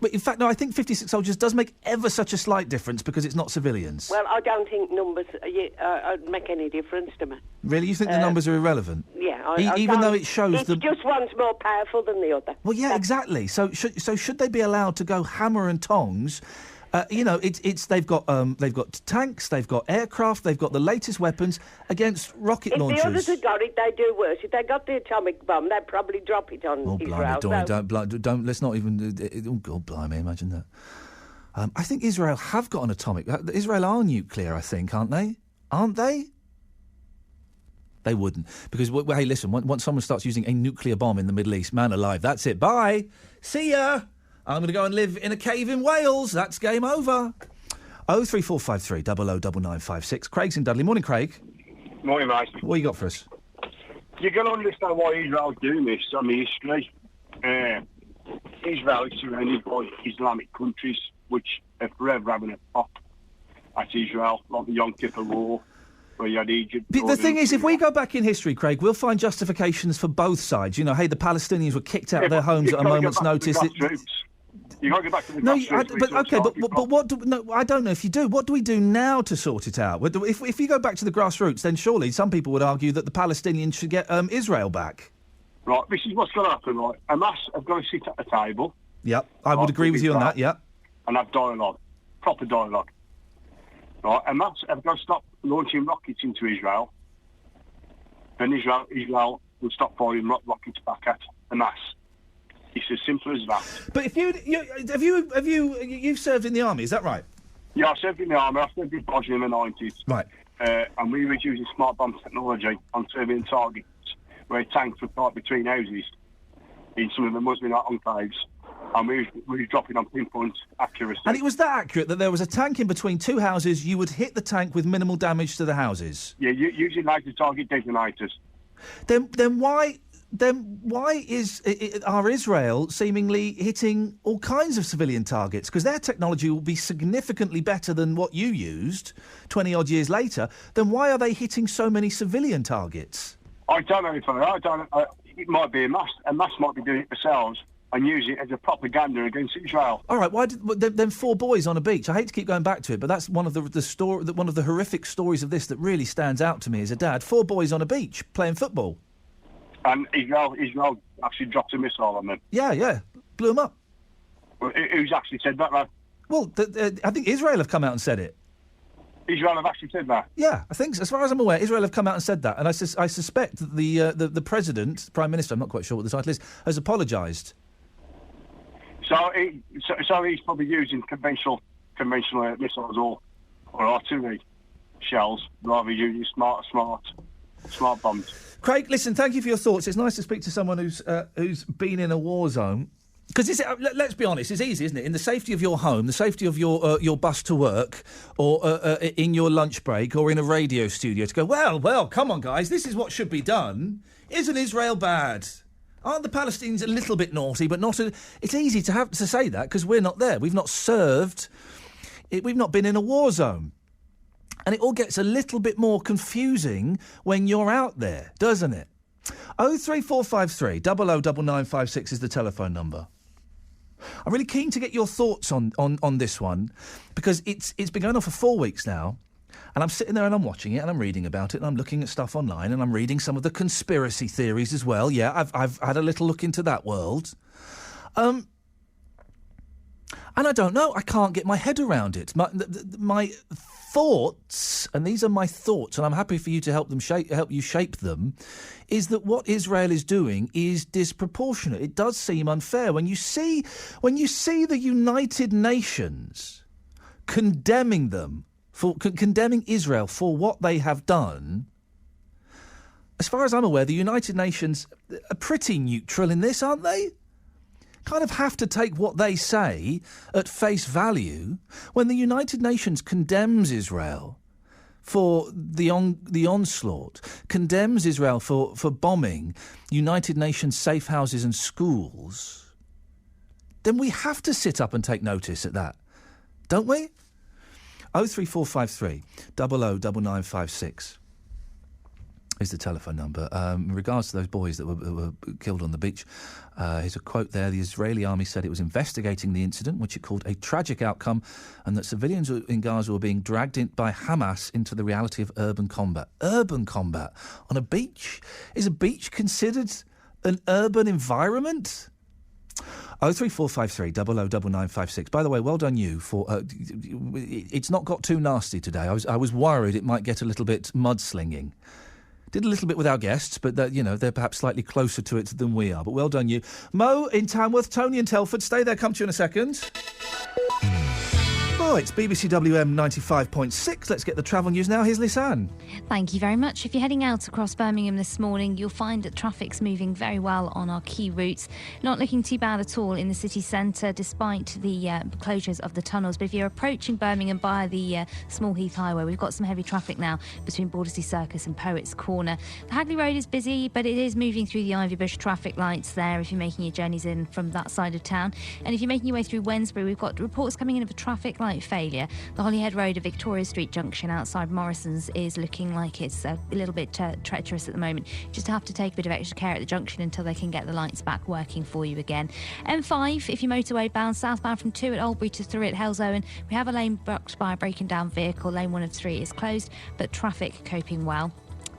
But in fact, no, I think 56 soldiers does make ever such a slight difference, because it's not civilians. Well, I don't think numbers make any difference to me. Really? You think the numbers are irrelevant? Yeah. Even though it shows it's just one's more powerful than the other. Well, yeah, exactly. So should they be allowed to go hammer and tongs? They've got tanks, they've got aircraft, they've got the latest weapons against rocket launchers. If the others had got it, they'd do worse. If they got the atomic bomb, they'd probably drop it on Israel. Don't. Let's not even. Oh God, blimey! Imagine that. I think Israel have got an atomic. Israel are nuclear, I think, aren't they? Aren't they? They wouldn't, because hey, listen. Once someone starts using a nuclear bomb in the Middle East, man alive, that's it. Bye. See ya. I'm going to go and live in a cave in Wales. That's game over. 03453 009956. Craig's in Dudley. Morning, Craig. Morning, mate. What you got for us? You're going to understand why Israel's doing this on the history. Israel is surrounded by Islamic countries which are forever having a pop at Israel, like the Yom Kippur War, where you had Egypt. The thing is, if we go back in history, Craig, we'll find justifications for both sides. Hey, the Palestinians were kicked out of their homes at a moment's notice. You got to go back to the No, grassroots. but what do... No, I don't know if you do. What do we do now to sort it out? If you go back to the grassroots, then surely some people would argue that the Palestinians should get Israel back. Right, this is what's going to happen, right? Hamas have got to sit at the table. Yep, I would agree with you on that, yep. And have dialogue, proper dialogue. Right, Hamas have got to stop launching rockets into Israel. Then Israel will stop firing rockets back at Hamas. It's as simple as that. But if you've served in the army, is that right? Yeah, I served in the army. I served in Bosnia in the 90s. Right. And we were using smart bomb technology on Serbian targets, where tanks were parked between houses in some of the Muslim enclaves, and we were dropping on pinpoint accuracy. And it was that accurate that there was a tank in between two houses. You would hit the tank with minimal damage to the houses. Yeah, using laser target detonators. Then why are Israel seemingly hitting all kinds of civilian targets? Because their technology will be significantly better than what you used 20-odd years later. Then why are they hitting so many civilian targets? I don't know. It might be Hamas. Hamas might be doing it themselves and using it as a propaganda against Israel. All right. Why then 4 boys on a beach? I hate to keep going back to it, but that's one of the horrific stories of this that really stands out to me as a dad. 4 boys on a beach playing football. And Israel actually dropped a missile on them. Yeah. Blew them up. Well, who's actually said that, lad? Well, I think Israel have come out and said it. Israel have actually said that? Yeah, I think so. As far as I'm aware, Israel have come out and said that. And I suspect that the President, Prime Minister, I'm not quite sure what the title is, has apologised. So he's probably using conventional missiles or artillery shells rather than using smart bombs. Craig, listen, thank you for your thoughts. It's nice to speak to someone who's been in a war zone. Because let's be honest, it's easy, isn't it? In the safety of your home, the safety of your bus to work, or in your lunch break, or in a radio studio, to go, well, come on, guys, this is what should be done. Isn't Israel bad? Aren't the Palestinians a little bit naughty, but not? It's easy to have to say that because we're not there. We've not served. We've not been in a war zone. And it all gets a little bit more confusing when you're out there, doesn't it? 03453 009956 is the telephone number. I'm really keen to get your thoughts on this one because it's been going on for 4 weeks now, and I'm sitting there and I'm watching it and I'm reading about it and I'm looking at stuff online and I'm reading some of the conspiracy theories as well. Yeah, I've had a little look into that world. And I don't know. I can't get my head around it. My thoughts, and these are my thoughts, and I'm happy for you to help you shape them, is that what Israel is doing is disproportionate. It does seem unfair when you see the United Nations condemning Israel for what they have done. As far as I'm aware, the United Nations are pretty neutral in this, aren't they? Kind of have to take what they say at face value. When the United Nations condemns Israel for the onslaught, condemns Israel for bombing United Nations safe houses and schools, then we have to sit up and take notice at that, don't we? 03453 009956 is the telephone number. In regards to those boys that were killed on the beach, here's a quote there. The Israeli army said it was investigating the incident, which it called a tragic outcome, and that civilians in Gaza were being dragged by Hamas into the reality of urban combat. Urban combat? On a beach? Is a beach considered an urban environment? 03453 009956. By the way, well done you for... it's not got too nasty today. I was worried it might get a little bit mudslinging. Did a little bit with our guests, but they're perhaps slightly closer to it than we are. But well done you. Mo in Tamworth, Tony in Telford. Stay there, come to you in a second. Oh, it's BBC WM 95.6. Let's get the travel news now. Here's Lisanne. Thank you very much. If you're heading out across Birmingham this morning, you'll find that traffic's moving very well on our key routes. Not looking too bad at all in the city centre, despite the closures of the tunnels. But if you're approaching Birmingham by the Small Heath Highway, we've got some heavy traffic now between Bordersea Circus and Poets Corner. The Hagley Road is busy, but it is moving through the Ivybush traffic lights there if you're making your journeys in from that side of town. And if you're making your way through Wednesbury, we've got reports coming in of a traffic light failure. The Holyhead Road at Victoria Street junction outside Morrison's is looking like it's a little bit treacherous at the moment. Just have to take a bit of extra care at the junction until they can get the lights back working for you again. M5, if you're motorway bound, southbound from 2 at Albury to 3 at Hellsowen, we have a lane blocked by a breaking down vehicle. Lane 1 of 3 is closed, but traffic coping well.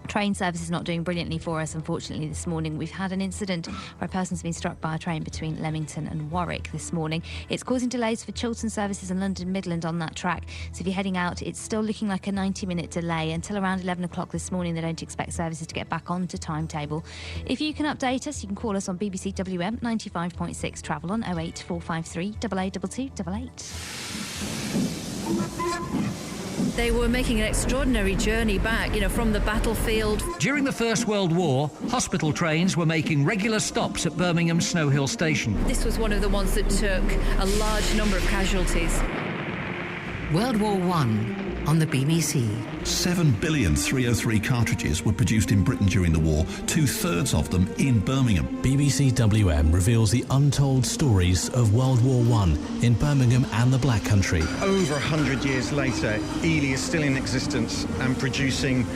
Train service is not doing brilliantly for us, unfortunately, this morning. We've had an incident where a person's been struck by a train between Leamington and Warwick this morning. It's causing delays for Chiltern services and London Midland on that track. So if you're heading out, it's still looking like a 90-minute delay. Until around 11 o'clock this morning, they don't expect services to get back onto timetable. If you can update us, you can call us on BBC WM 95.6 travel on 08453 888888. They were making an extraordinary journey back, from the battlefield. During the First World War, hospital trains were making regular stops at Birmingham Snow Hill Station. This was one of the ones that took a large number of casualties. World War I on the BBC. 7,303 cartridges were produced in Britain during the war, 2/3 of them in Birmingham. BBC WM reveals the untold stories of World War I in Birmingham and the Black Country. Over 100 years later, Ely is still in existence and producing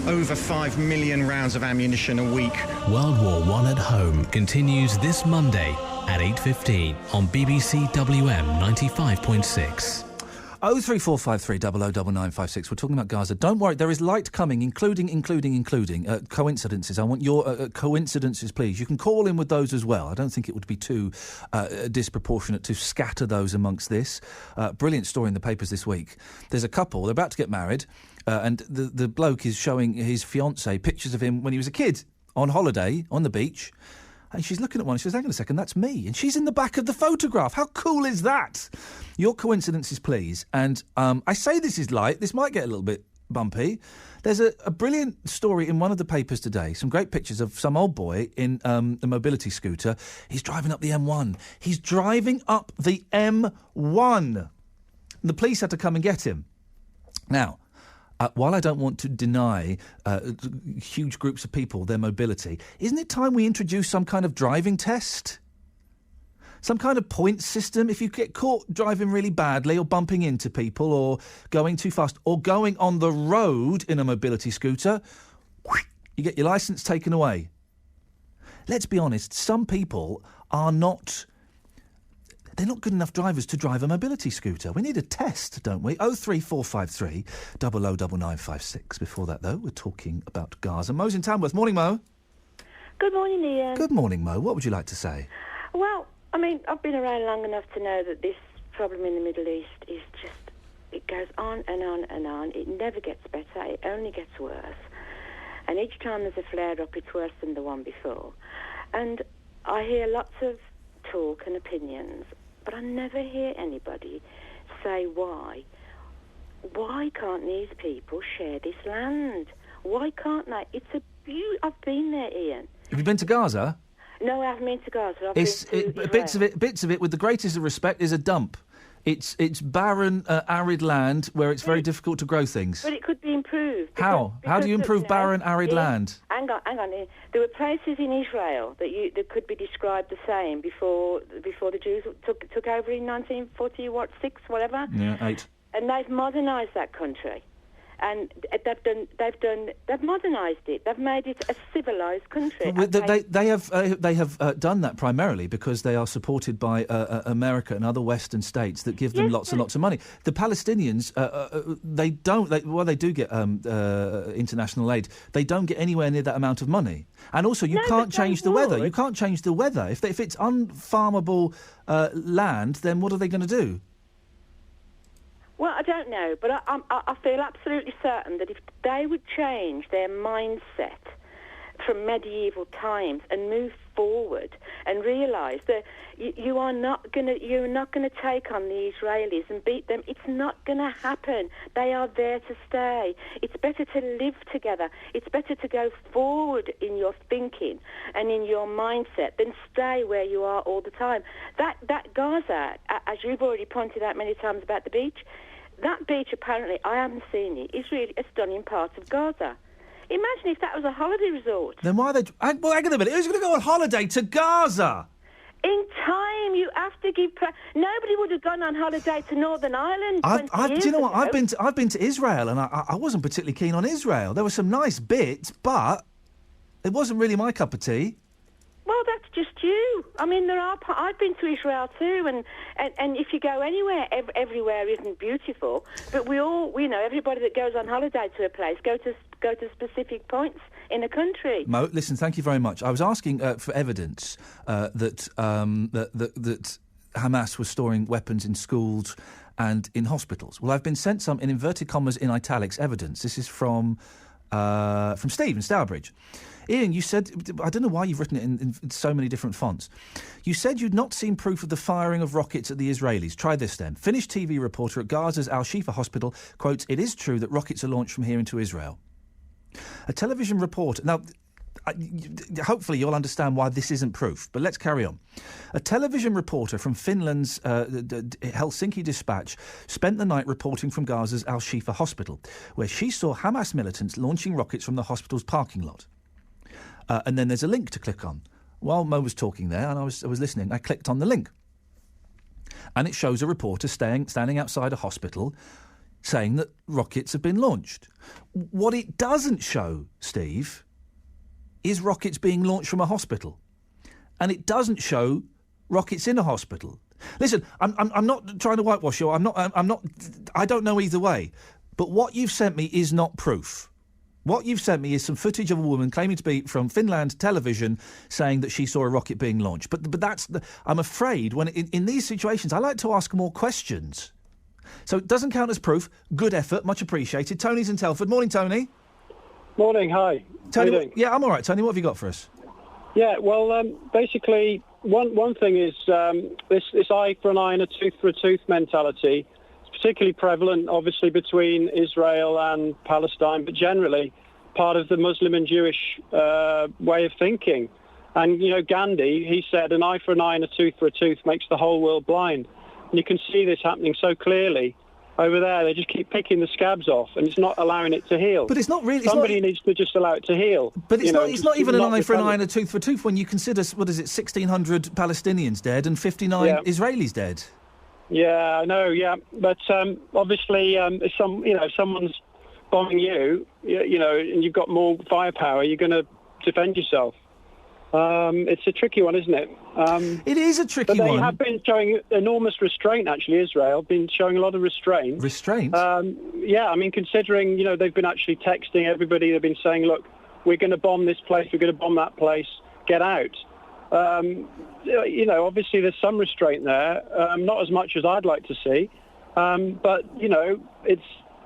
over 5 million rounds of ammunition a week. World War I at Home continues this Monday at 8:15 on BBC WM 95.6. 03453 009956. We're talking about Gaza. Don't worry, there is light coming, including coincidences. I want your coincidences, please. You can call in with those as well. I don't think it would be too disproportionate to scatter those amongst this. Brilliant story in the papers this week. There's a couple, they're about to get married, and the bloke is showing his fiancée pictures of him when he was a kid on holiday on the beach. And she's looking at one and she says, hang on a second, that's me. And she's in the back of the photograph. How cool is that? Your coincidences, please. And I say this is light. This might get a little bit bumpy. There's a brilliant story in one of the papers today. Some great pictures of some old boy in a mobility scooter. He's driving up the M1. He's driving up the M1. And the police had to come and get him. Now, while I don't want to deny huge groups of people their mobility, isn't it time we introduce some kind of driving test? Some kind of point system? If you get caught driving really badly or bumping into people or going too fast or going on the road in a mobility scooter, you get your licence taken away. Let's be honest, some people are not... They're not good enough drivers to drive a mobility scooter. We need a test, don't we? 03453 009956. Before that, though, we're talking about Gaza. Mo's in Tamworth. Morning, Mo. Good morning, Iain. Good morning, Mo. What would you like to say? Well, I mean, I've been around long enough to know that this problem in the Middle East is just... It goes on and on and on. It never gets better. It only gets worse. And each time there's a flare-up, it's worse than the one before. And I hear lots of talk and opinions, but I never hear anybody say why. Why can't these people share this land? Why can't they? It's a I've been there, Iain. Have you been to Gaza? No, I haven't been to Gaza. I've been to bits of it, with the greatest of respect, is a dump. It's barren, arid land where it's very difficult to grow things. But it could be improved. How? How do you improve barren, arid land? Hang on. There were places in Israel that could be described the same before the Jews took over in 1946, whatever. Yeah, 8. And they've modernised that country. And they've modernised it. They've made it a civilised country. They have done that primarily because they are supported by America and other Western states that give them lots and lots of money. The Palestinians, they do get international aid. They don't get anywhere near that amount of money. And also, you can't change the weather. You can't change the weather. If it's unfarmable land, then what are they going to do? Well, I don't know, but I feel absolutely certain that if they would change their mindset from medieval times and move forward and realise that you're not going to take on the Israelis and beat them. It's not going to happen. They are there to stay. It's better to live together. It's better to go forward in your thinking and in your mindset than stay where you are all the time. That Gaza, as you've already pointed out many times about the beach, that beach, apparently, I haven't seen it, is really a stunning part of Gaza. Imagine if that was a holiday resort. Then why are they... Well, hang on a minute. Who's going to go on holiday to Gaza? In time, you have to give. Nobody would have gone on holiday to Northern Ireland. Do you know what? I've been to Israel, and I wasn't particularly keen on Israel. There were some nice bits, but it wasn't really my cup of tea. Well, that's just you. I mean, I've been to Israel too, and if you go anywhere, everywhere isn't beautiful. But we know, everybody that goes on holiday to a place go to specific points in a country. Mo, listen, thank you very much. I was asking for evidence that Hamas was storing weapons in schools and in hospitals. Well, I've been sent some, in inverted commas, in italics, evidence. This is from Steve in Stourbridge. Ian, you said, I don't know why you've written it in so many different fonts. You said you'd not seen proof of the firing of rockets at the Israelis. Try this then. Finnish TV reporter at Gaza's Al-Shifa hospital quotes, "It is true that rockets are launched from here into Israel." A television reporter... Now, hopefully you'll understand why this isn't proof, but let's carry on. A television reporter from Finland's Helsinki Dispatch spent the night reporting from Gaza's Al-Shifa hospital, where she saw Hamas militants launching rockets from the hospital's parking lot. And then there's a link to click on. While Mo was talking there, and I was listening, I clicked on the link. And it shows a reporter standing outside a hospital saying that rockets have been launched. What it doesn't show, Steve, is rockets being launched from a hospital. And it doesn't show rockets in a hospital. Listen, I'm not trying to whitewash you. I don't know either way. But what you've sent me is not proof. What you've sent me is some footage of a woman claiming to be from Finland television saying that she saw a rocket being launched. But that's... I'm afraid when in these situations, I like to ask more questions. So it doesn't count as proof. Good effort, much appreciated. Tony's in Telford. Morning, Tony. Morning, hi. Tony, how you doing? Yeah, I'm all right, Tony. What have you got for us? Yeah, well, basically, one thing is this eye for an eye and a tooth for a tooth mentality. It's particularly prevalent, obviously, between Israel and Palestine, but generally part of the Muslim and Jewish way of thinking. And, you know, Gandhi, he said, an eye for an eye and a tooth for a tooth makes the whole world blind. And you can see this happening so clearly. Over there, they just keep picking the scabs off, and it's not allowing it to heal. But it's not really... Somebody needs to just allow it to heal. But it's not even an eye for an eye and a tooth for a tooth when you consider, 1,600 Palestinians dead and 59 Israelis dead. Yeah, I know, yeah. But obviously, if someone's bombing you, and you've got more firepower, you're going to defend yourself. It's a tricky one, isn't it? It is a tricky one. But they have been showing enormous restraint, actually, Israel. Been showing a lot of restraint. Restraint? Yeah, I mean, considering, they've been actually texting everybody. They've been saying, look, we're going to bomb this place, we're going to bomb that place, get out. Obviously there's some restraint there, not as much as I'd like to see. But,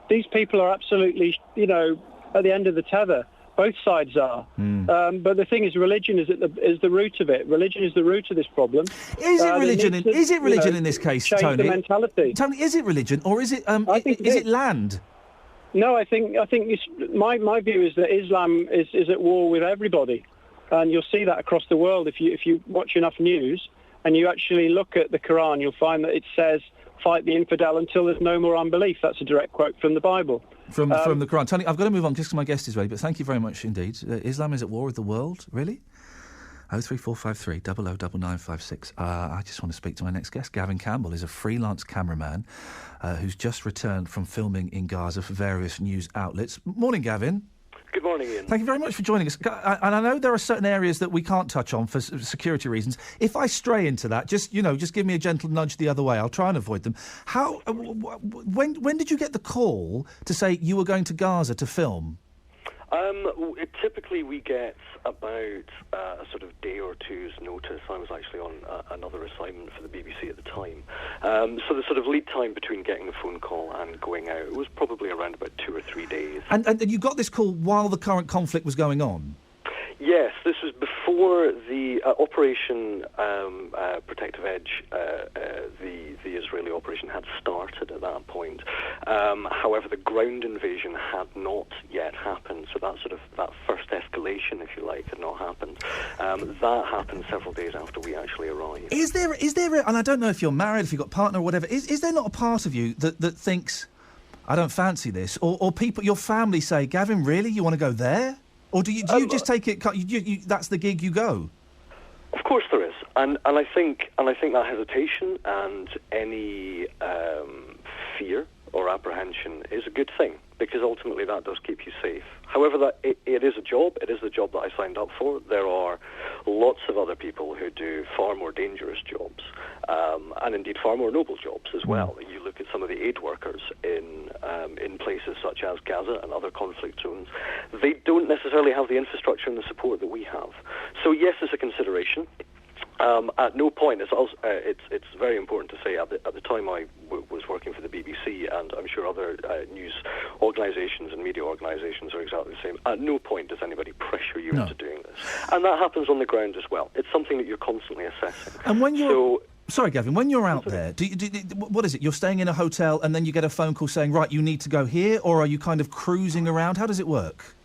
these people are absolutely, at the end of the tether. Both sides are. But the thing is, religion is the root of it. Religion is the root of this problem. Is it religion? Is it religion in this case, change Tony? The mentality. Tony, is it religion or is it? Is it land? No, I think my view is that Islam is at war with everybody, and you'll see that across the world. If you watch enough news and you actually look at the Quran, you'll find that it says, "Fight the infidel until there's no more unbelief." That's a direct quote from the Bible. From the Quran. Tony, I've got to move on just because my guest is ready, but thank you very much indeed. Islam is at war with the world? Really? 03453 009956. I just want to speak to my next guest. Gavin Campbell is a freelance cameraman who's just returned from filming in Gaza for various news outlets. Morning, Gavin. Good morning, Ian. Thank you very much for joining us. And I know there are certain areas that we can't touch on for security reasons. If I stray into that, just give me a gentle nudge the other way. I'll try and avoid them. When did you get the call to say you were going to Gaza to film? Typically we get about a sort of day or two's notice. I was actually on another assignment for the BBC at the time. So the sort of lead time between getting the phone call and going out was probably around about 2 or 3 days. And you got this call while the current conflict was going on? Yes, this was before the Operation Protective Edge, the Israeli operation had started at that point. However, the ground invasion had not yet happened, so that first escalation, if you like, had not happened. That happened several days after we actually arrived. Is there, and I don't know if you're married, if you've got a partner or whatever, is there not a part of you that thinks, I don't fancy this, or people, your family say, Gavin, really, you want to go there? Or do you just take it? That's the gig you go. Of course there is, and I think that hesitation and any fear or apprehension is a good thing, because ultimately that does keep you safe. However, it is a job. It is the job that I signed up for. There are lots of other people who do far more dangerous jobs, and indeed far more noble jobs as well. You look at some of the aid workers in places such as Gaza and other conflict zones. They don't necessarily have the infrastructure and the support that we have. So yes, it's a consideration. At no point, it's very important to say, at the time I was working for the BBC, and I'm sure other news organisations and media organisations are exactly the same, at no point does anybody pressure you into doing this. And that happens on the ground as well. It's something that you're constantly assessing. And when you're... Sorry, Gavin, when you're out there, what is it? You're staying in a hotel and then you get a phone call saying, right, you need to go here, or are you kind of cruising around? How does it work?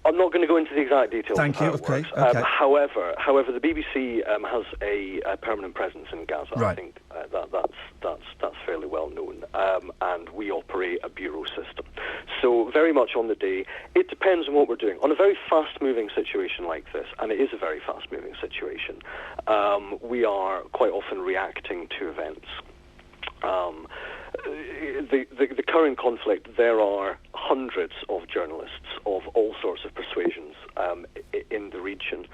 I'm not going to go into the exact details. Thank you. Okay. However, the BBC has a permanent presence in Gaza. Right. I think that's fairly well known, and we operate a bureau system. So very much on the day, it depends on what we're doing. On a very fast-moving situation like this, and it is a very fast-moving situation, we are quite often reacting to events. The current conflict, there are hundreds of journalists of all sorts of persuasions in the region.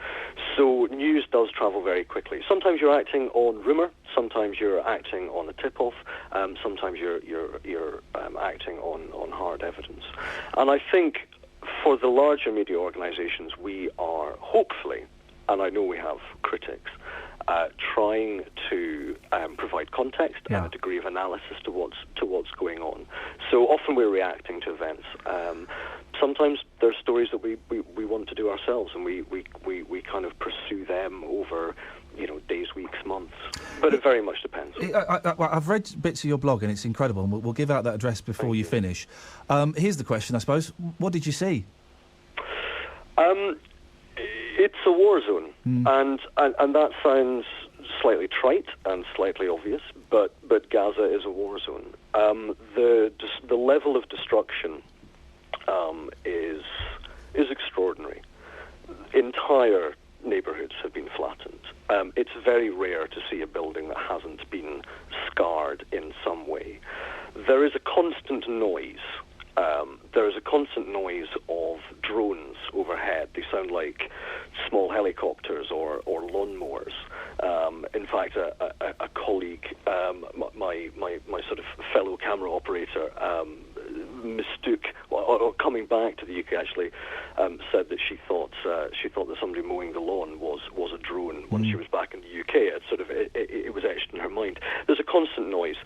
So news does travel very quickly. Sometimes you're acting on rumour, sometimes you're acting on a tip-off, sometimes you're acting on hard evidence. And I think for the larger media organisations, we are hopefully, and I know we have critics, trying to provide context and a degree of analysis to what's going on. So often we're reacting to events. Sometimes there's stories that we want to do ourselves, and we kind of pursue them over days, weeks, months. But it very much depends. I've read bits of your blog, and it's incredible, and we'll give out that address before you finish. Here's the question, I suppose. What did you see? It's a war zone, and that sounds slightly trite and slightly obvious, but Gaza is a war zone. The level of destruction is extraordinary. Entire neighbourhoods have been flattened. It's very rare to see a building that hasn't been scarred in some way. There is a constant noise. There is a constant noise of drones overhead. They sound like small helicopters or lawnmowers. In fact, a colleague, my sort of fellow camera operator, mistook, or coming back to the UK actually, said that she thought that somebody mowing the lawn was a drone when she was back in the UK. It was etched in her mind. There's a constant noise.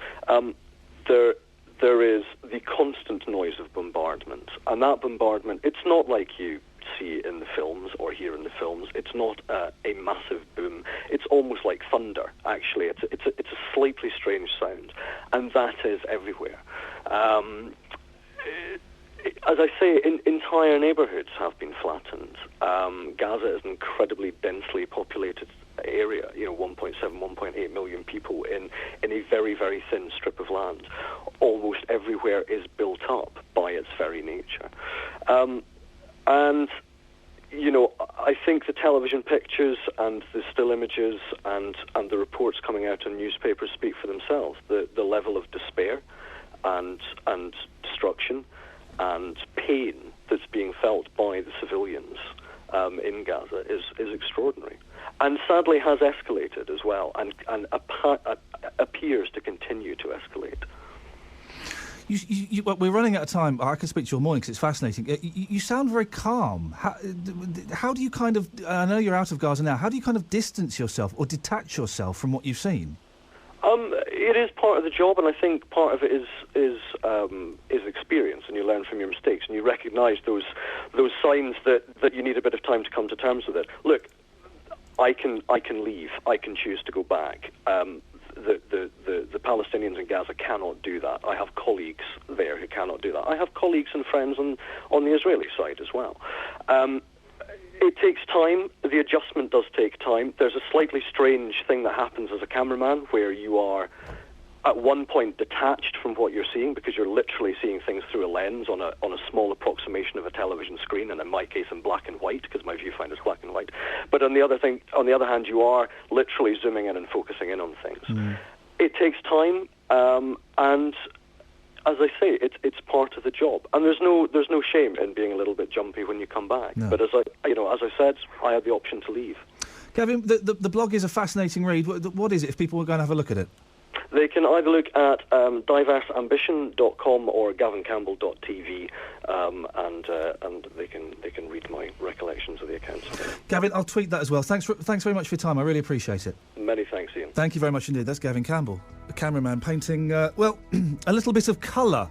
There is the constant noise of bombardment, and that bombardment, it's not like you see in the films or hear in the films. It's not a massive boom. It's almost like thunder, actually. It's a slightly strange sound, and that is everywhere. As I say, entire neighbourhoods have been flattened. Gaza is an incredibly densely populated area, 1.7, 1.8 million people in a very, very thin strip of land. Almost everywhere is built up by its very nature. And, I think the television pictures and the still images and the reports coming out in newspapers speak for themselves. The level of despair and destruction and pain that's being felt by the civilians in Gaza is extraordinary, and sadly has escalated as well, and appears to continue to escalate. We're running out of time. I could speak to you all morning because it's fascinating. You sound very calm. How do you kind of... I know you're out of Gaza now. How do you kind of distance yourself or detach yourself from what you've seen? It is part of the job, and I think part of it is experience, and you learn from your mistakes, and you recognise those signs that you need a bit of time to come to terms with it. Look, I can leave. I can choose to go back. The Palestinians in Gaza cannot do that. I have colleagues there who cannot do that. I have colleagues and friends on the Israeli side as well. It takes time. The adjustment does take time. There's a slightly strange thing that happens as a cameraman where you are at one point detached from what you're seeing, because you're literally seeing things through a lens on a small approximation of a television screen, and in my case in black and white, because my viewfinder is black and white. But on the other hand, you are literally zooming in and focusing in on things. It takes time, and as I say, it's part of the job, and there's no shame in being a little bit jumpy when you come back. No. But as I said, I had the option to leave. Gavin, the blog is a fascinating read. What is it, if people were going to have a look at it? They can either look at diverseambition.com or gavincampbell.tv, and they can read my recollections of the accounts. Gavin, I'll tweet that as well. Thanks very much for your time. I really appreciate it. Many thanks, Iain. Thank you very much indeed. That's Gavin Campbell, a cameraman painting, a little bit of colour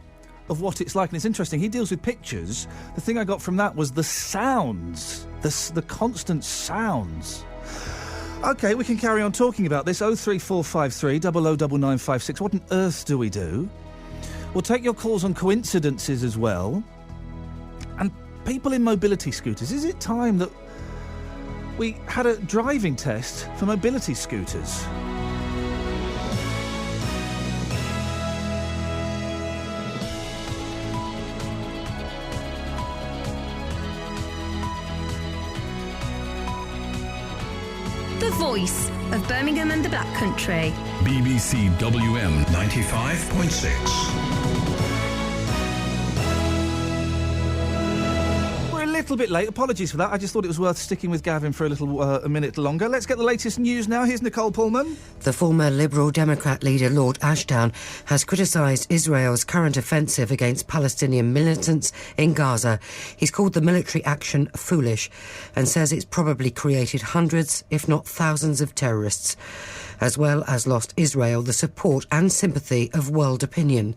of what it's like. And it's interesting, he deals with pictures. The thing I got from that was the sounds, the constant sounds. OK, we can carry on talking about this. 03453 009956. What on earth do we do? We'll take your calls on coincidences as well. And people in mobility scooters. Is it time that we had a driving test for mobility scooters? The voice of Birmingham and the Black Country. BBC WM 95.6. We're a little bit late. Apologies for that. I just thought it was worth sticking with Gavin for a minute longer. Let's get the latest news now. Here's Nicole Pullman. The former Liberal Democrat leader Lord Ashdown has criticised Israel's current offensive against Palestinian militants in Gaza. He's called the military action foolish and says it's probably created hundreds, if not thousands, of terrorists, as well as lost Israel the support and sympathy of world opinion.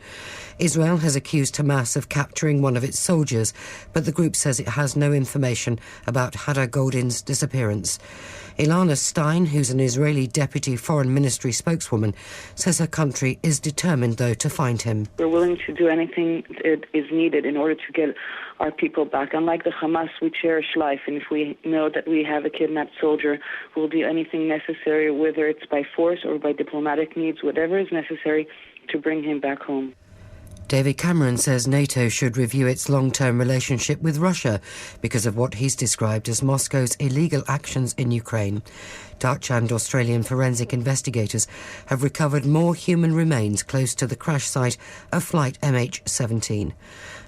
Israel has accused Hamas of capturing one of its soldiers, but the group says it has no information about Hadar Goldin's disappearance. Ilana Stein, who's an Israeli Deputy Foreign Ministry spokeswoman, says her country is determined, though, to find him. We're willing to do anything that is needed in order to get our people back. Unlike the Hamas, we cherish life, and if we know that we have a kidnapped soldier, we'll do anything necessary, whether it's by force or by diplomatic means, whatever is necessary to bring him back home. David Cameron says NATO should review its long-term relationship with Russia because of what he's described as Moscow's illegal actions in Ukraine. Dutch and Australian forensic investigators have recovered more human remains close to the crash site of flight MH17.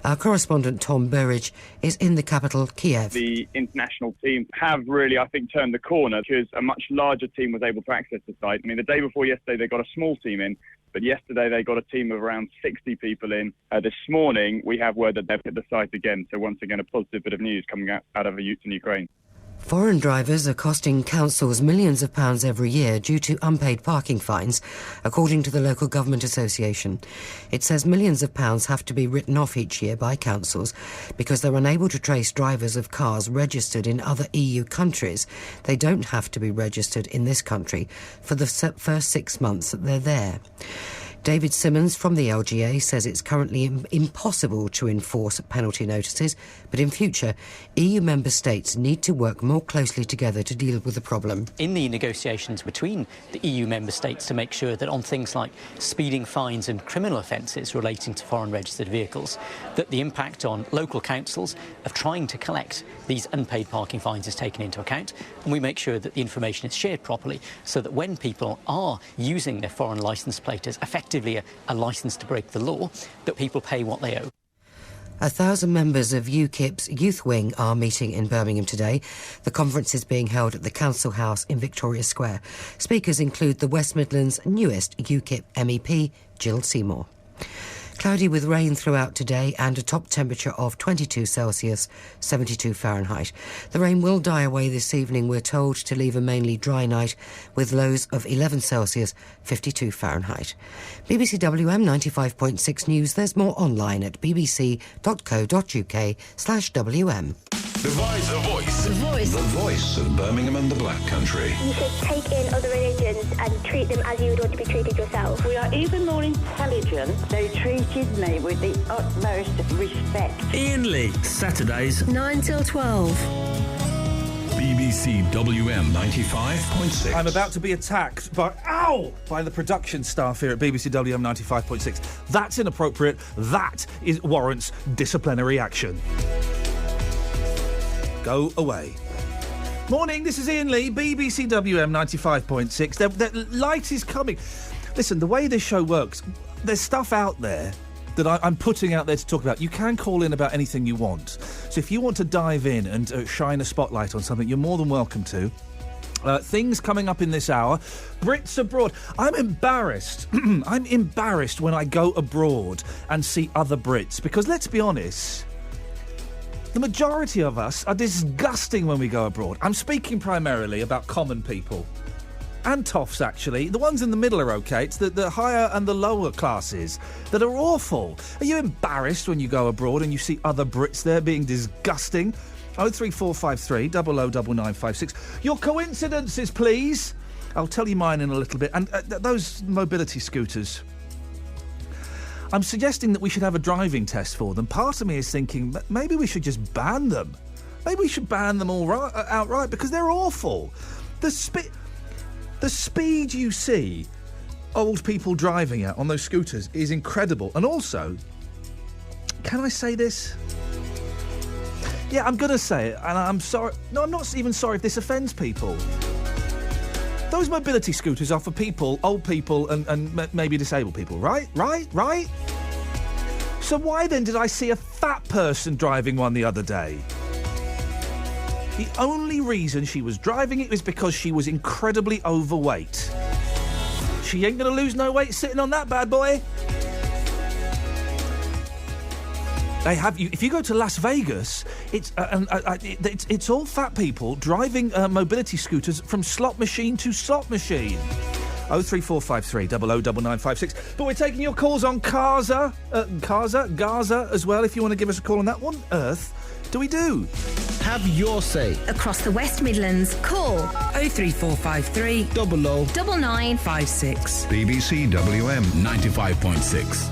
Our correspondent Tom Burridge is in the capital, Kiev. The international team have really, I think, turned the corner because a much larger team was able to access the site. I mean, the day before yesterday, they got a small team in, but yesterday they got a team of around 60 people in. This morning, we have word that they've hit the site again. So once again, a positive bit of news coming out of Ukraine. Foreign drivers are costing councils millions of pounds every year due to unpaid parking fines, according to the local government association. It says millions of pounds have to be written off each year by councils because they're unable to trace drivers of cars registered in other EU countries. They don't have to be registered in this country for the first 6 months that they're there. David Simmons from the LGA says it's currently impossible to enforce penalty notices, but in future, EU member states need to work more closely together to deal with the problem. In the negotiations between the EU member states to make sure that on things like speeding fines and criminal offences relating to foreign registered vehicles, that the impact on local councils of trying to collect these unpaid parking fines is taken into account, and we make sure that the information is shared properly so that when people are using their foreign licence plate as effectively a licence to break the law, that people pay what they owe. 1,000 members of UKIP's Youth Wing are meeting in Birmingham today. The conference is being held at the Council House in Victoria Square. Speakers include the West Midlands' newest UKIP MEP, Jill Seymour. Cloudy with rain throughout today and a top temperature of 22 Celsius, 72 Fahrenheit. The rain will die away this evening, we're told, to leave a mainly dry night with lows of 11 Celsius, 52 Fahrenheit. BBC WM 95.6 News. There's more online at bbc.co.uk/WM. The voice of Birmingham and the Black Country. You should take in other religions and treat them as you would want to be treated yourself. We are even more intelligent. They treated me with the utmost respect. Iain Lee, Saturdays 9 till 12. BBC WM 95.6. I'm about to be attacked by the production staff here at BBC WM 95.6. That's inappropriate. That warrants disciplinary action. Go away. Morning, this is Iain Lee, BBC WM 95.6. The light is coming. Listen, the way this show works, there's stuff out there that I'm putting out there to talk about. You can call in about anything you want. So if you want to dive in and shine a spotlight on something, you're more than welcome to. Things coming up in this hour. Brits abroad. I'm embarrassed. I'm embarrassed when I go abroad and see other Brits, because let's be honest, the majority of us are disgusting when we go abroad. I'm speaking primarily about common people. And toffs, actually. The ones in the middle are okay. It's the higher and the lower classes that are awful. Are you embarrassed when you go abroad and you see other Brits there being disgusting? 03453 009956. Your coincidences, please. I'll tell you mine in a little bit. And those mobility scooters, I'm suggesting that we should have a driving test for them. Part of me is thinking maybe we should just ban them. Maybe we should ban them outright, because they're awful. The speed you see old people driving at on those scooters is incredible. And also, can I say this? Yeah, I'm going to say it, and I'm sorry. No, I'm not even sorry if this offends people. Those mobility scooters are for people, old people and maybe disabled people, right? Right? So why then did I see a fat person driving one the other day? The only reason she was driving it was because she was incredibly overweight. She ain't going to lose no weight sitting on that bad boy. They have you. If you go to Las Vegas, it's all fat people driving mobility scooters from slot machine to slot machine. 03453 009956. But we're taking your calls on Gaza as well. If you want to give us a call on that, what on earth do we do? Have your say. Across the West Midlands, call 03453 009956. BBC WM 95.6.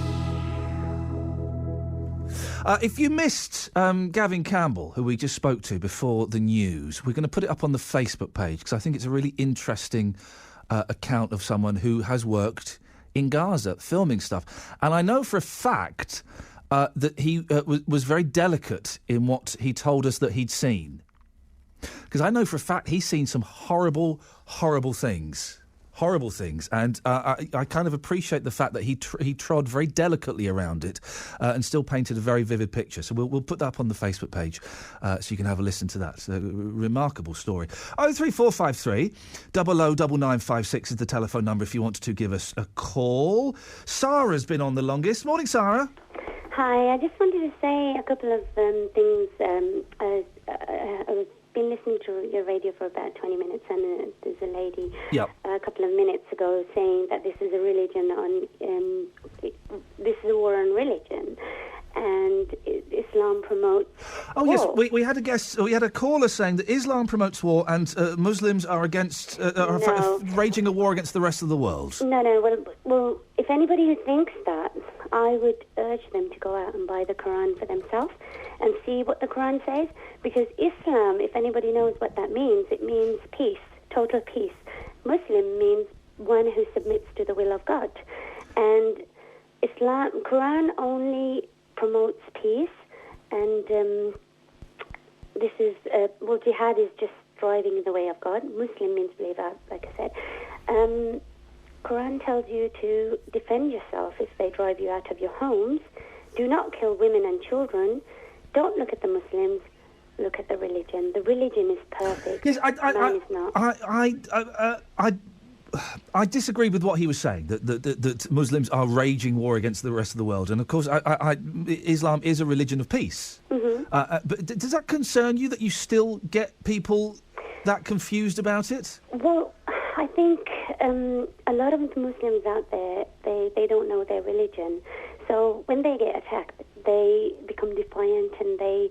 If you missed Gavin Campbell, who we just spoke to before the news, we're going to put it up on the Facebook page, because I think it's a really interesting account of someone who has worked in Gaza, filming stuff. And I know for a fact that he was very delicate in what he told us that he'd seen. Because I know for a fact he's seen some horrible, horrible things. Horrible things. And I kind of appreciate the fact that he trod very delicately around it and still painted a very vivid picture. So we'll put that up on the Facebook page so you can have a listen to that. It's a remarkable story. 03453 009956 is the telephone number if you want to give us a call. Sarah's been on the longest. Morning, Sarah. Hi, I just wanted to say a couple of things. I've been listening to your radio for about 20 minutes, and there's a lady a couple of minutes ago saying that this is a religion this is a war on religion, and Islam promotes war. Yes, we had a guest, we had a caller saying that Islam promotes war and Muslims are against, raging a war against the rest of the world. No, well, if anybody who thinks that, I would urge them to go out and buy the Quran for themselves and see what the Quran says, because Islam, if anybody knows what that means, it means peace, total peace. Muslim means one who submits to the will of God. And Quran only promotes peace, and this is, jihad is just driving in the way of God. Muslim means believer, like I said. Quran tells you to defend yourself if they drive you out of your homes. Do not kill women and children. Don't look at the Muslims. Look at the religion. The religion is perfect. Yes, Man is not. I disagree with what he was saying, that Muslims are raging war against the rest of the world. And, of course, Islam is a religion of peace. Mm-hmm. But does that concern you, that you still get people that confused about it? Well, I think a lot of the Muslims out there, they don't know their religion. So when they get attacked, they become defiant and they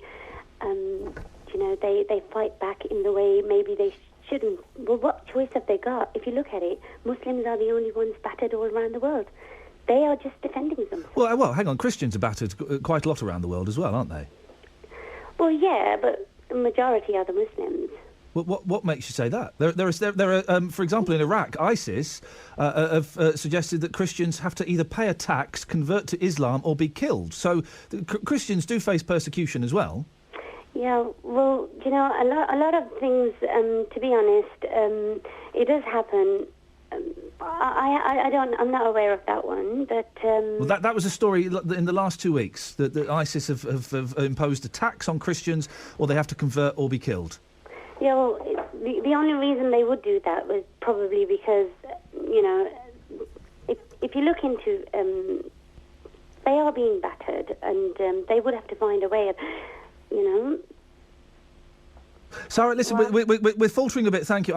fight back in the way maybe they shouldn't. Well, what choice have they got? If you look at it, Muslims are the only ones battered all around the world. They are just defending themselves. Well, hang on. Christians are battered quite a lot around the world as well, aren't they? Well, yeah, but the majority are the Muslims. What makes you say that? There are for example, in Iraq, ISIS have suggested that Christians have to either pay a tax, convert to Islam, or be killed. So Christians do face persecution as well. Yeah, well, a lot of things, to be honest, it does happen. I'm not aware of that one, but... Well, that was a story in the last 2 weeks, that ISIS have imposed a tax on Christians, or they have to convert or be killed. Yeah, well, the only reason they would do that was probably because, if you look into... they are being battered, and they would have to find a way of... Sarah, listen, we're faltering a bit, thank you.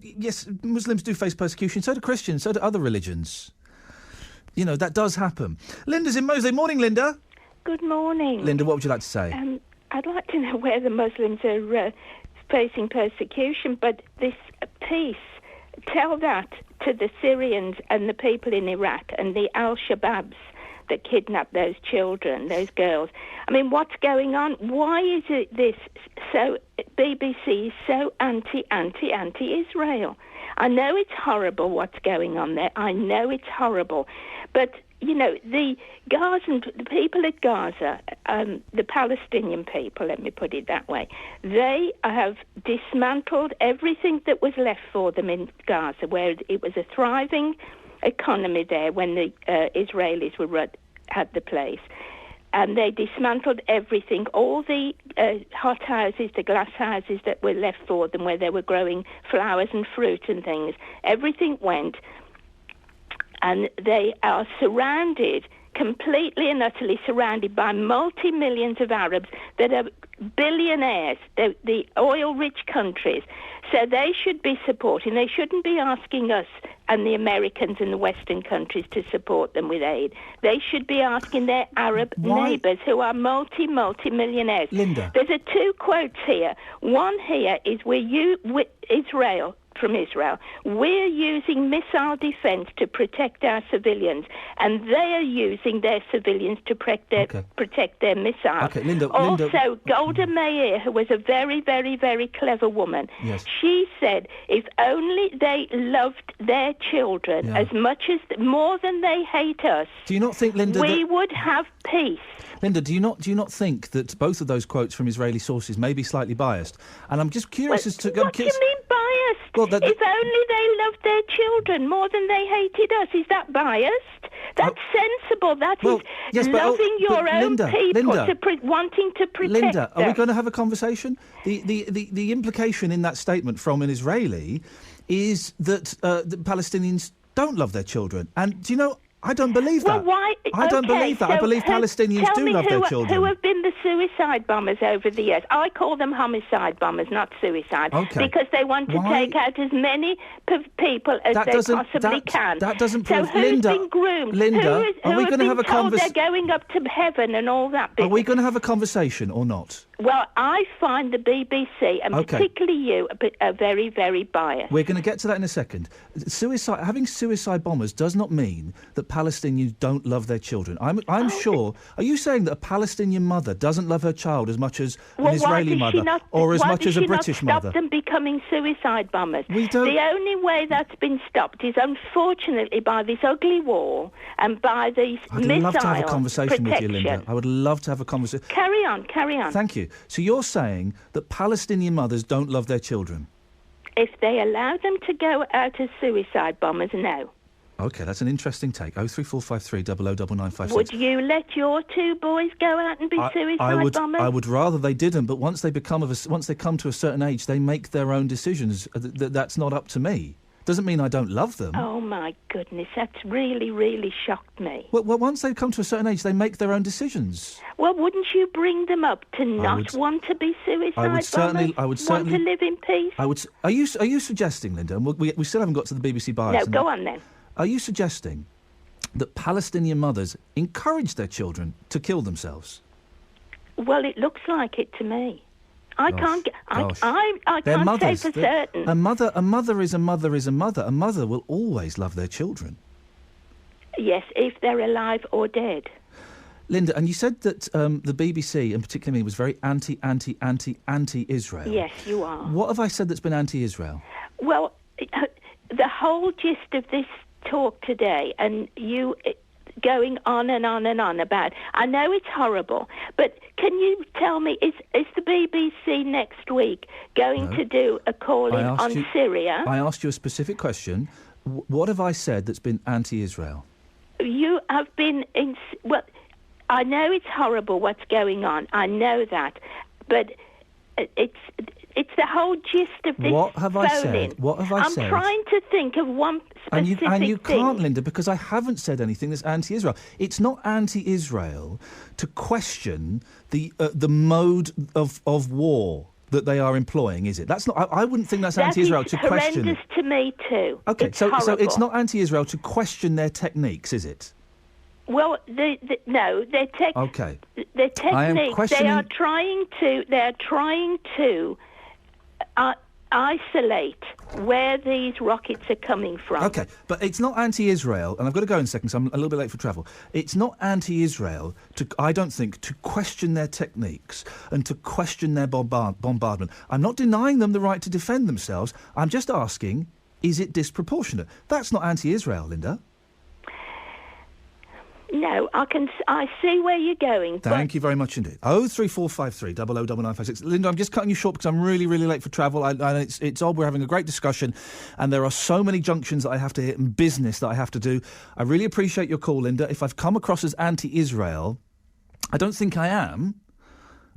Yes, Muslims do face persecution, so do Christians, so do other religions. That does happen. Linda's in Moseley. Morning, Linda. Good morning. Linda, what would you like to say? I'd like to know where the Muslims are facing persecution, but this peace, tell that to the Syrians and the people in Iraq and the Al-Shabaabs that kidnap those children, those girls. I mean, what's going on? Why is it this so... BBC is so anti-Israel? I know it's horrible what's going on there. I know it's horrible. But, the people at Gaza, the Palestinian people, let me put it that way, they have dismantled everything that was left for them in Gaza, where it was a thriving economy there when the Israelis had the place. And they dismantled everything, all the hot houses, the glass houses that were left for them where they were growing flowers and fruit and things. Everything went, and they are surrounded, completely and utterly surrounded by multi-millions of Arabs that are billionaires, the oil-rich countries. So they should be supporting. They shouldn't be asking us and the Americans and the Western countries to support them with aid. They should be asking their Arab neighbours who are multi-millionaires. Linda. There's two quotes here. One here is from Israel. We're using missile defence to protect our civilians, and they are using their civilians to protect their missiles. Okay, Linda. Also, Golda Meir, who was a very, very, very clever woman, yes. She said if only they loved their children as much as more than they hate us, do you not think, Linda, we would have peace? Linda, do you not think that both of those quotes from Israeli sources may be slightly biased? And I'm just curious as to... What do you mean biased? Well, if only they loved their children more than they hated us. Is that biased? That's sensible. That is loving your own people, wanting to protect Linda, them. are we going to have a conversation? The implication in that statement from an Israeli is that the Palestinians don't love their children. And, do you know... I don't believe that. I don't believe that. I believe Palestinians do love their children. Who have been the suicide bombers over the years? I call them homicide bombers, not suicide, because they want to take out as many people as they possibly can. That doesn't prove... So who's been groomed? Linda, who are we going to have a conversation? They're going up to heaven and all that business? Are we going to have a conversation or not? Well, I find the BBC, and particularly you, are very, very biased. We're going to get to that in a second. Having suicide bombers does not mean that Palestinians don't love their children. I'm sure... Are you saying that a Palestinian mother doesn't love her child as much as an Israeli mother, or as much as a British mother? Why does she not stop them becoming suicide bombers? The only way that's been stopped is, unfortunately, by this ugly war and by these missile I'd love to have a conversation with you, Linda. I would love to have a conversation. Carry on. Thank you. So you're saying that Palestinian mothers don't love their children? If they allow them to go out as suicide bombers, no. OK, that's an interesting take. 03453 009956. Would you let your two boys go out and be suicide bombers? I would rather they didn't, but once they come to a certain age, they make their own decisions. That's not up to me. Doesn't mean I don't love them. Oh, my goodness, that's really, really shocked me. Well, once they come to a certain age, they make their own decisions. Well, wouldn't you bring them up to not want to be suicide bombers? I would certainly want to live in peace? Are you suggesting, Linda, and we still haven't got to the BBC bias. No, go on then. Are you suggesting that Palestinian mothers encourage their children to kill themselves? Well, it looks like it to me. I can't say for certain. A mother is a mother is a mother. A mother will always love their children. Yes, if they're alive or dead. Linda, and you said that the BBC, and particularly me, was very anti-Israel. Yes, you are. What have I said that's been anti-Israel? Well, the whole gist of this talk today, and you going on and on and on about, I know it's horrible, but can you tell me, is the BBC next week going to do a call-in on Syria? I asked you a specific question. What have I said that's been anti-Israel? You have been well, I know it's horrible what's going on. I know that, but it's the whole gist of this. What have I said? phone-in. What have I said? I'm trying to think of one specific And you thing. can't, Linda, because I haven't said anything that's anti-Israel. It's not anti-Israel to question the mode of war that they are employing, is it? That's not. I wouldn't think that's anti-Israel to question. Horrendous to me too. Okay, so it's horrible. not anti-Israel to question their techniques, is it? Well, no, their Okay. their I am techniques. questioning- They are trying to isolate where these rockets are coming from. Okay, but it's not anti-Israel, and I've got to go in a second, so I'm a little bit late for travel. It's not anti-Israel, I don't think, to question their techniques and to question their bombardment. I'm not denying them the right to defend themselves. I'm just asking, is it disproportionate? That's not anti-Israel, Linda. No, I see where you're going. Thank you very much indeed. 03453 009956. Linda, I'm just cutting you short because I'm really, really late for travel. It's odd. We're having a great discussion, and there are so many junctions that I have to hit and business that I have to do. I really appreciate your call, Linda. If I've come across as anti-Israel, I don't think I am.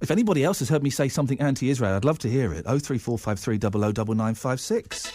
If anybody else has heard me say something anti-Israel, I'd love to hear it. 03453 009956.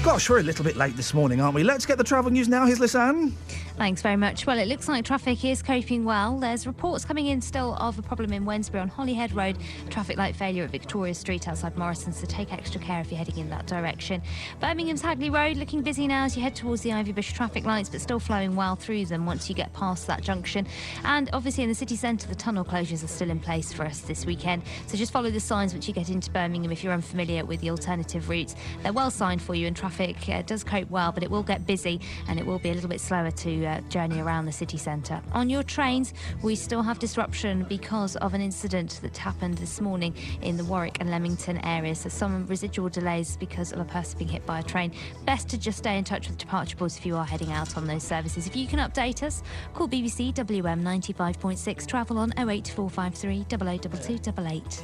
Gosh, we're a little bit late this morning, aren't we? Let's get the travel news now. Here's Lisanne. Thanks very much. Well, it looks like traffic is coping well. There's reports coming in still of a problem in Wednesbury on Holyhead Road. Traffic light failure at Victoria Street outside Morrison, so take extra care if you're heading in that direction. Birmingham's Hagley Road looking busy now as you head towards the Ivybush traffic lights, but still flowing well through them once you get past that junction. And obviously in the city centre, the tunnel closures are still in place for us this weekend. So just follow the signs once you get into Birmingham if you're unfamiliar with the alternative routes. They're well signed for you, and traffic does cope well, but it will get busy and it will be a little bit slower to journey around the city centre. On your trains, we still have disruption because of an incident that happened this morning in the Warwick and Leamington areas. So some residual delays because of a person being hit by a train. Best to just stay in touch with departure boards if you are heading out on those services. If you can update us, call BBC WM 95.6 travel on 08453 002288.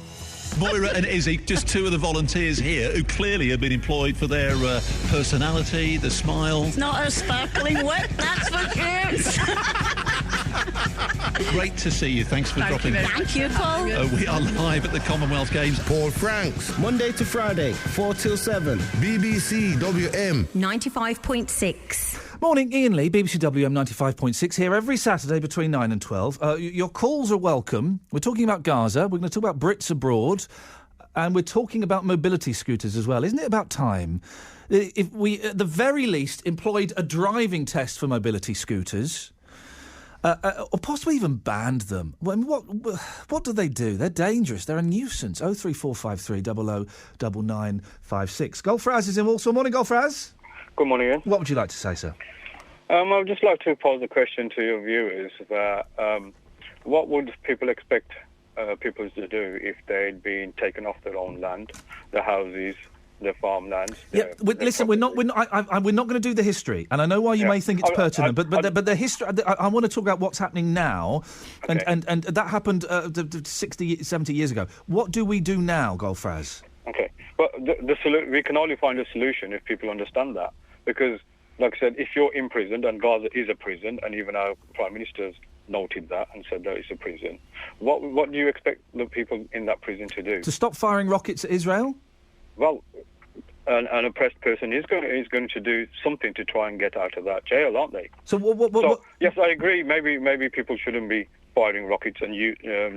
Moira and Izzy, just two of the volunteers here who clearly have been employed for their personality, the smile. It's not a sparkling wet, that's for sure. Great to see you. Thanks for dropping in. Thank you, Paul. We are live at the Commonwealth Games. Paul Franks, Monday to Friday, 4 till 7. BBC WM 95.6. Morning, Iain Lee, BBC WM 95.6, here every Saturday between 9 and 12. Your calls are welcome. We're talking about Gaza, we're going to talk about Brits abroad, and we're talking about mobility scooters as well. Isn't it about time? If we, at the very least, employed a driving test for mobility scooters, or possibly even banned them. Well, I mean, what do they do? They're dangerous. They're a nuisance. 03453 009956. Golfraz is in Walsall. Morning, Golfraz. Good morning, Ian. What would you like to say, sir? I would just like to pose a question to your viewers that what would people expect people to do if they'd been taken off their own land, their houses, their farmlands? Listen, we're not going to do the history, and I know why you may think it's pertinent, but the history. I want to talk about what's happening now, and that happened 60, 70 years ago. What do we do now, Golfraz? Okay, well, we can only find a solution if people understand that, because, like I said, if you're imprisoned, and Gaza is a prison, and even our Prime Minister's noted that and said that it's a prison, what do you expect the people in that prison to do? To stop firing rockets at Israel? Well, an oppressed person is going to do something to try and get out of that jail, aren't they? So what? Yes, I agree. Maybe people shouldn't be firing rockets and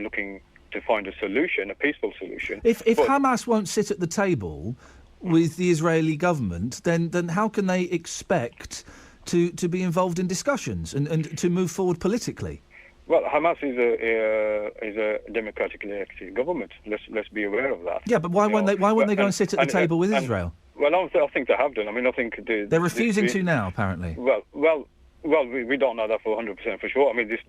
looking to find a solution, a peaceful solution. If Hamas won't sit at the table with the Israeli government, then how can they expect to be involved in discussions and to move forward politically? Well, Hamas is a democratically elected government. Let's be aware of that. Yeah, but why won't they go and sit at the table with Israel? Well, I think they have done. I mean, I think they're refusing to now, apparently. Well, we don't know that for 100% for sure. I mean, this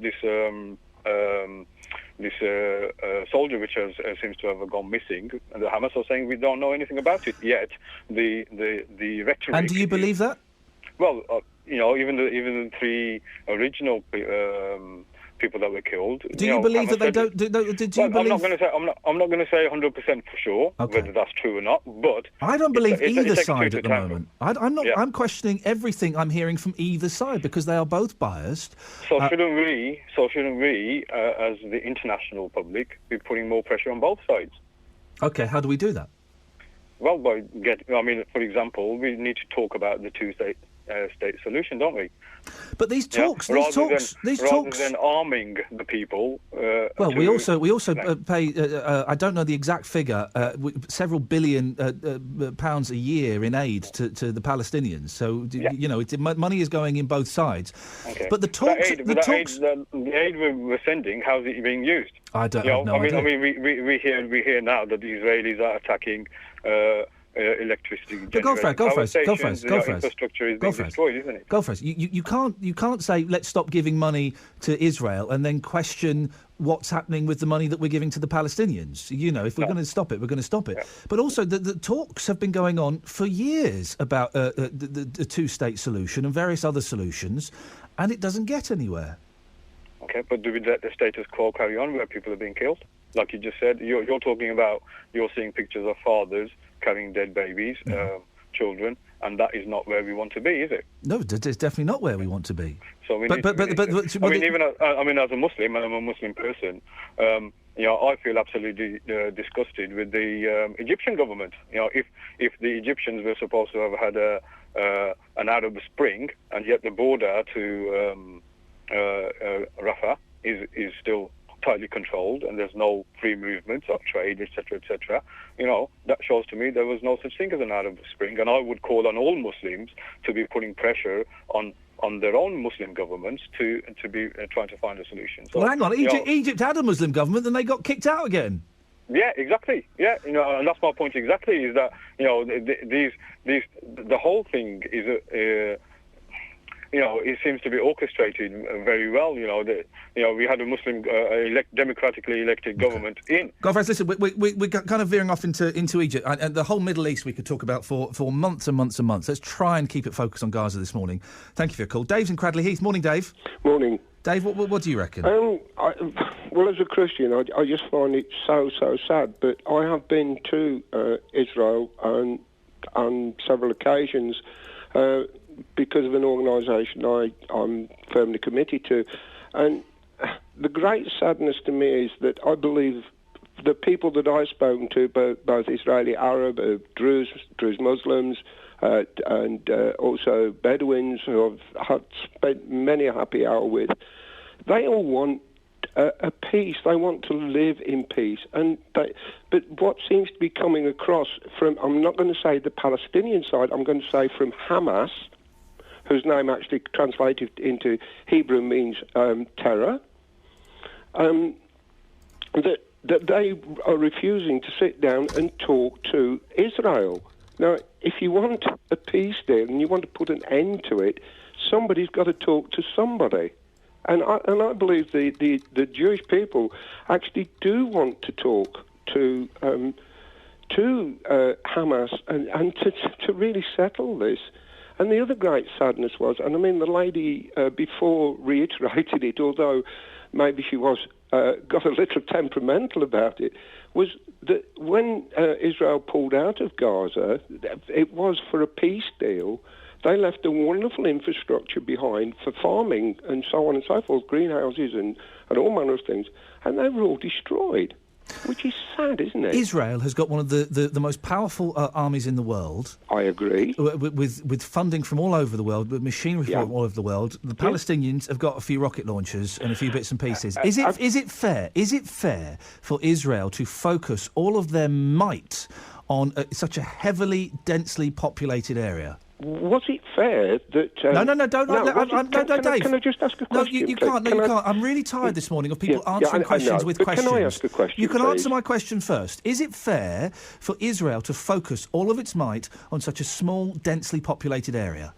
soldier which seems to have gone missing. And the Hamas are saying we don't know anything about it yet. The rhetoric. And do you believe that? Well, even the 3 original people that were killed. Do you believe that they don't? Do you believe? I'm not going to say 100% for sure whether that's true or not. But I don't believe either side at the moment. I'm not. Yeah. I'm questioning everything I'm hearing from either side because they are both biased. So shouldn't we, as the international public, be putting more pressure on both sides? Okay, how do we do that? Well, for example, we need to talk about the two-state solution, don't we? But these talks, rather than arming the people. Well, we also pay. I don't know the exact figure. Several billion pounds a year in aid to the Palestinians. So money is going in both sides. Okay. But the talks, the aid we're sending, how's it being used? I don't have no idea. We hear now that the Israelis are attacking. Electricity. But go for it. Infrastructure is being destroyed, isn't it? Go for it. You can't say let's stop giving money to Israel and then question what's happening with the money that we're giving to the Palestinians. If we're going to stop it, we're going to stop it. Yeah. But also the talks have been going on for years about the two-state solution and various other solutions, and it doesn't get anywhere. Okay, but do we let the status quo carry on where people are being killed? Like you just said, you're talking about, you're seeing pictures of fathers carrying dead babies, children, and that is not where we want to be, is it? No, it's definitely not where we want to be. So even as a Muslim, and I'm a Muslim person, I feel absolutely disgusted with the Egyptian government. If the Egyptians were supposed to have had an Arab Spring, and yet the border to Rafah is still tightly controlled, and there's no free movement of trade, etc., etc. That shows to me there was no such thing as an Arab Spring, and I would call on all Muslims to be putting pressure on their own Muslim governments to be trying to find a solution. So, well, hang on, Egypt had a Muslim government, then they got kicked out again. Yeah, exactly. Yeah, and that's my point exactly. Is that the whole thing is it seems to be orchestrated very well. We had a Muslim democratically elected government in. Guys, listen, we're kind of veering off into Egypt and the whole Middle East. We could talk about for months and months and months. Let's try and keep it focused on Gaza this morning. Thank you for your call, Dave's in Cradley Heath. Morning, Dave. Morning, Dave. What do you reckon? Well, as a Christian, I just find it so sad. But I have been to Israel on several occasions. Because of an organisation I'm firmly committed to. And the great sadness to me is that I believe the people that I've spoken to, both Israeli Arab, Druze Muslims, and also Bedouins who I've spent many a happy hour with, they all want a peace. They want to live in peace. But what seems to be coming across from, I'm not going to say the Palestinian side, I'm going to say from Hamas, whose name actually translated into Hebrew means terror, that they are refusing to sit down and talk to Israel. Now, if you want a peace deal and you want to put an end to it, somebody's got to talk to somebody. And I believe the Jewish people actually do want to talk to Hamas and to really settle this. And the other great sadness was, and I mean, the lady before reiterated it, although maybe she was got a little temperamental about it, was that when Israel pulled out of Gaza, it was for a peace deal. They left a wonderful infrastructure behind for farming and so on and so forth, greenhouses and all manner of things, and they were all destroyed. Which is sad, isn't it? Israel has got one of the most powerful armies in the world. I agree. With funding from all over the world, with machinery from all over the world. The Palestinians have got a few rocket launchers and a few bits and pieces. Is it fair? Is it fair for Israel to focus all of their might on such a heavily, densely populated area? Was it fair that... No, Dave. Can I just ask a question? No, you can't. No, you can't. I'm really tired this morning of people answering questions with questions. Can I ask a question, You can please? answer my question first. Is it fair for Israel to focus all of its might on such a small, densely populated area?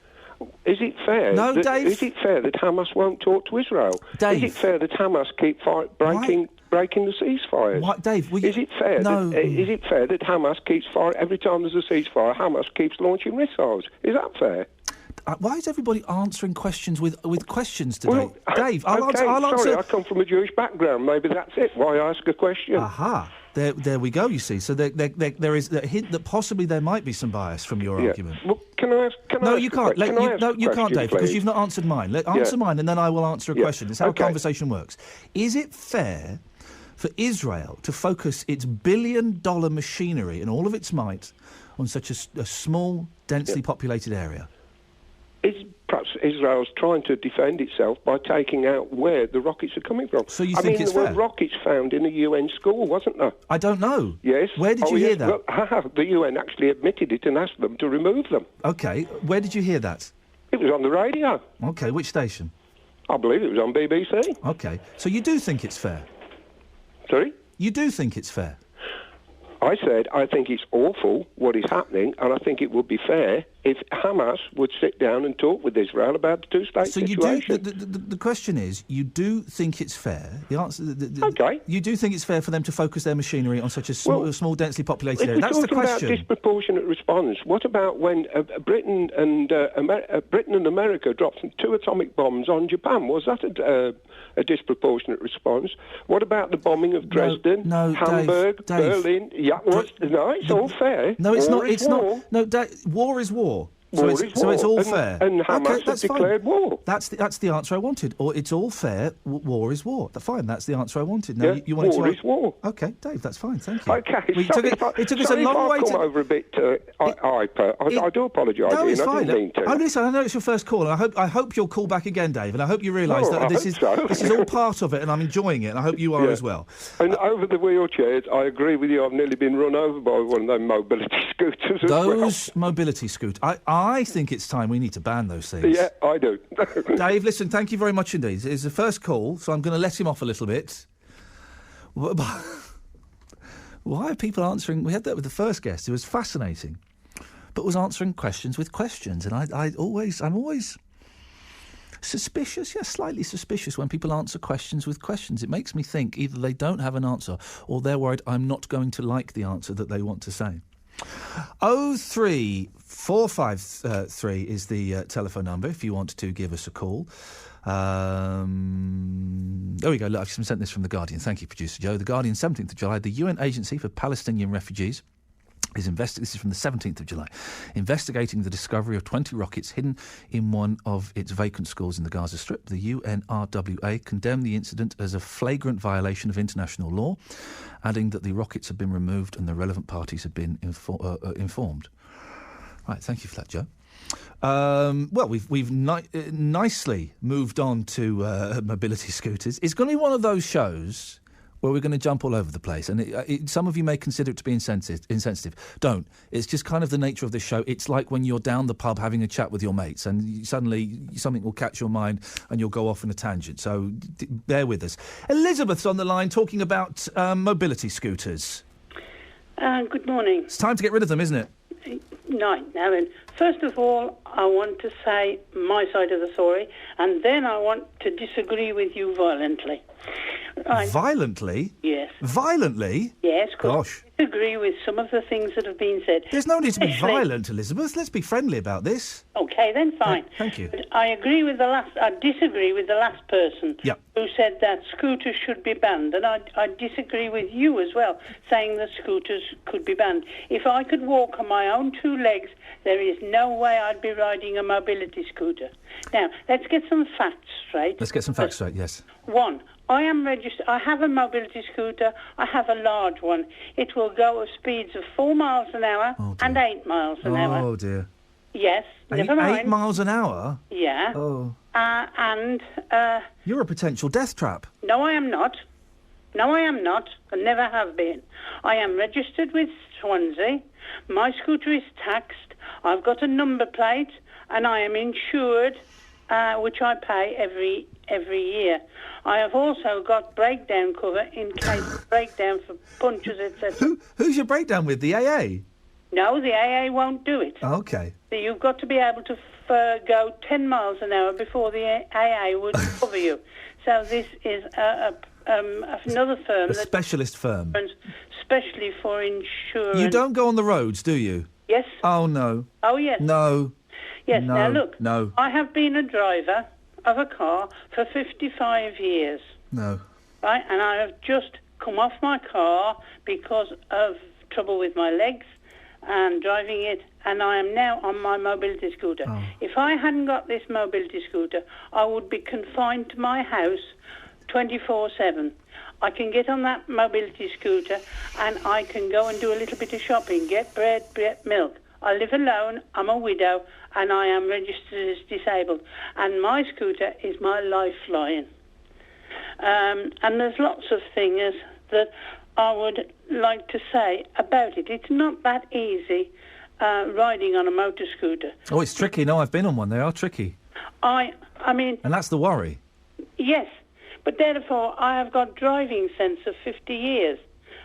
Is it fair? No, Dave. Is it fair that Hamas won't talk to Israel? Dave. Is it fair that Hamas keep breaking the ceasefires? What, Dave? Is it fair? No. Is it fair that Hamas keeps firing every time there's a ceasefire? Hamas keeps launching missiles. Is that fair? Why is everybody answering questions with questions today? Well, Dave, I'll answer. Sorry, I come from a Jewish background. Maybe that's it. Why ask a question? Aha. There we go, you see. So there is a hint that possibly there might be some bias from your argument. Well, can I ask... No, you can't. You can't, Dave, because you've not answered mine. Answer mine, and then I will answer a question. It's how a conversation works. Is it fair for Israel to focus its billion-dollar machinery and all of its might on such a small, densely populated area? Perhaps Israel's trying to defend itself by taking out where the rockets are coming from. So you think it's fair? There were rockets found in a UN school, wasn't there? I don't know. Yes. Where did you hear that? Well, the UN actually admitted it and asked them to remove them. OK. Where did you hear that? It was on the radio. OK. Which station? I believe it was on BBC. OK. So you do think it's fair? Sorry? You do think it's fair? I said I think it's awful what is happening, and I think it would be fair if Hamas would sit down and talk with Israel about the two-state situation. So the question is, you do think it's fair? The answer... OK. You do think it's fair for them to focus their machinery on such a small densely populated area? That's the question. If we're talking about disproportionate response, what about when Britain and America dropped 2 atomic bombs on Japan? Was that a disproportionate response? What about the bombing of Dresden, Hamburg, Dave, Berlin? Yeah, no, it's all fair. No, it's not. It's war. not. No, war is war. So it's all fair. And Hamas has declared war. That's the answer I wanted. Or it's all fair. War is war. Fine. That's the answer I wanted. Now you wanted war to. Is war. Okay, Dave. That's fine. Thank you. Okay. It took us a long way to come over a bit hyper. I do apologise. No, it's fine. I didn't mean to. Listen, I know it's your first call, and I hope you'll call back again, Dave. And I hope you realise that this is all part of it, and I'm enjoying it. And I hope you are as well. And over the wheelchairs, I agree with you. I've nearly been run over by one of those mobility scooters. Those mobility scooters. I think it's time we need to ban those things. Yeah, I do. Dave, listen, thank you very much indeed. It's the first call, so I'm going to let him off a little bit. Why are people answering... We had that with the first guest. It was fascinating. But was answering questions with questions. And I'm always suspicious, slightly suspicious when people answer questions with questions. It makes me think either they don't have an answer or they're worried I'm not going to like the answer that they want to say. 03453 is the telephone number if you want to give us a call. There we go. Look, I've just sent this from The Guardian. Thank you, Producer Joe. The Guardian, 17th of July. The UN Agency for Palestinian Refugees this is from the 17th of July, investigating the discovery of 20 rockets hidden in one of its vacant schools in the Gaza Strip. The UNRWA condemned the incident as a flagrant violation of international law, adding that the rockets have been removed and the relevant parties have been informed. Right, thank you for that, Joe. Well, we've nicely moved on to mobility scooters. It's going to be one of those shows where we're going to jump all over the place. And some of you may consider it to be insensitive. Don't. It's just kind of the nature of this show. It's like when you're down the pub having a chat with your mates and suddenly something will catch your mind and you'll go off on a tangent. So bear with us. Elizabeth's on the line talking about mobility scooters. Good morning. It's time to get rid of them, isn't it? Now then, first of all, I want to say my side of the story, and then I want to disagree with you violently. Violently? Yes. Violently? Yes, gosh. I disagree with some of the things that have been said. There's no need to be violent, Elizabeth. Let's be friendly about this. Okay, then fine. Thank you. But I disagree with the last person who said that scooters should be banned, and I disagree with you as well, saying that scooters could be banned. If I could walk on my own 2 legs, there is no way I'd be riding a mobility scooter. Now, let's get some facts straight. Let's get some facts straight, yes. 1. I am registered. I have a mobility scooter. I have a large one. It will go at speeds of 4 miles an hour and 8 miles an hour. Oh, dear. Yes, never mind. 8 miles an hour? Yeah. Oh. You're a potential death trap. No, I am not. No, I am not. I never have been. I am registered with Swansea. My scooter is taxed. I've got a number plate, and I am insured, which I pay every year. I have also got breakdown cover in case of breakdown for punches, etc. Who's your breakdown with? The AA? No, the AA won't do it. Okay. that you've got to be able to go 10 miles an hour before the AA would cover you. So this is another firm. A specialist firm. Especially for insurance. You don't go on the roads, do you? Yes. Oh, no. Oh, yes. No. Yes, No. now look. No. I have been a driver of a car for 55 years, No. right? And I have just come off my car because of trouble with my legs and driving it, and I am now on my mobility scooter. Oh. If I hadn't got this mobility scooter, I would be confined to my house 24/7. I can get on that mobility scooter and I can go and do a little bit of shopping, get bread, get milk. I live alone, I'm a widow, and I am registered as disabled. And my scooter is my lifeline. And there's lots of things that I would like to say about it. It's not that easy riding on a motor scooter. Oh, it's tricky. No, I've been on one. They are tricky. I mean... And that's the worry. Yes, but therefore I have got driving sense of 50 years.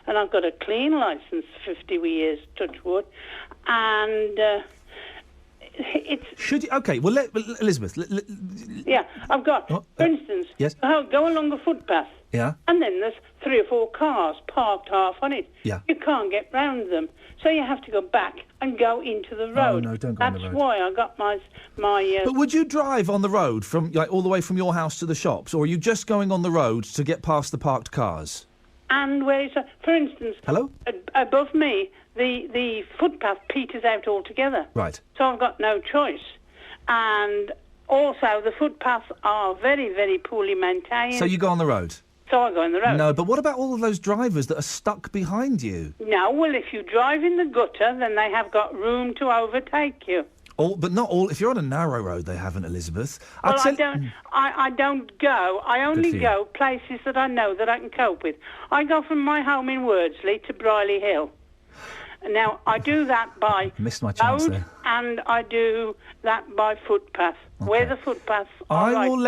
And I've got a clean licence for 50 years, touch wood. And it's... Should you... OK, well, Elizabeth... Yeah, I've got, for instance, yes? Go along a footpath. Yeah? And then there's 3 or 4 cars parked half on it. Yeah. You can't get round them. So you have to go back and go into the road. Oh, no, don't go on the road. That's why I got my But would you drive on the road from all the way from your house to the shops, or are you just going on the road to get past the parked cars? And where it's... for instance... Hello? Above me, the footpath peters out altogether. Right. So I've got no choice. And also the footpaths are very, very poorly maintained. So you go on the road? So I go on the road. No, but what about all of those drivers that are stuck behind you? No, well, if you drive in the gutter, then they have got room to overtake you. But not all. If you're on a narrow road, they haven't, Elizabeth. Well, I don't go. I only for you. go places that I know that I can cope with. I go from my home in Wordsley to Briley Hill. Now, I do that by Missed my chance road, there. and I do that by footpath, where the footpaths are I will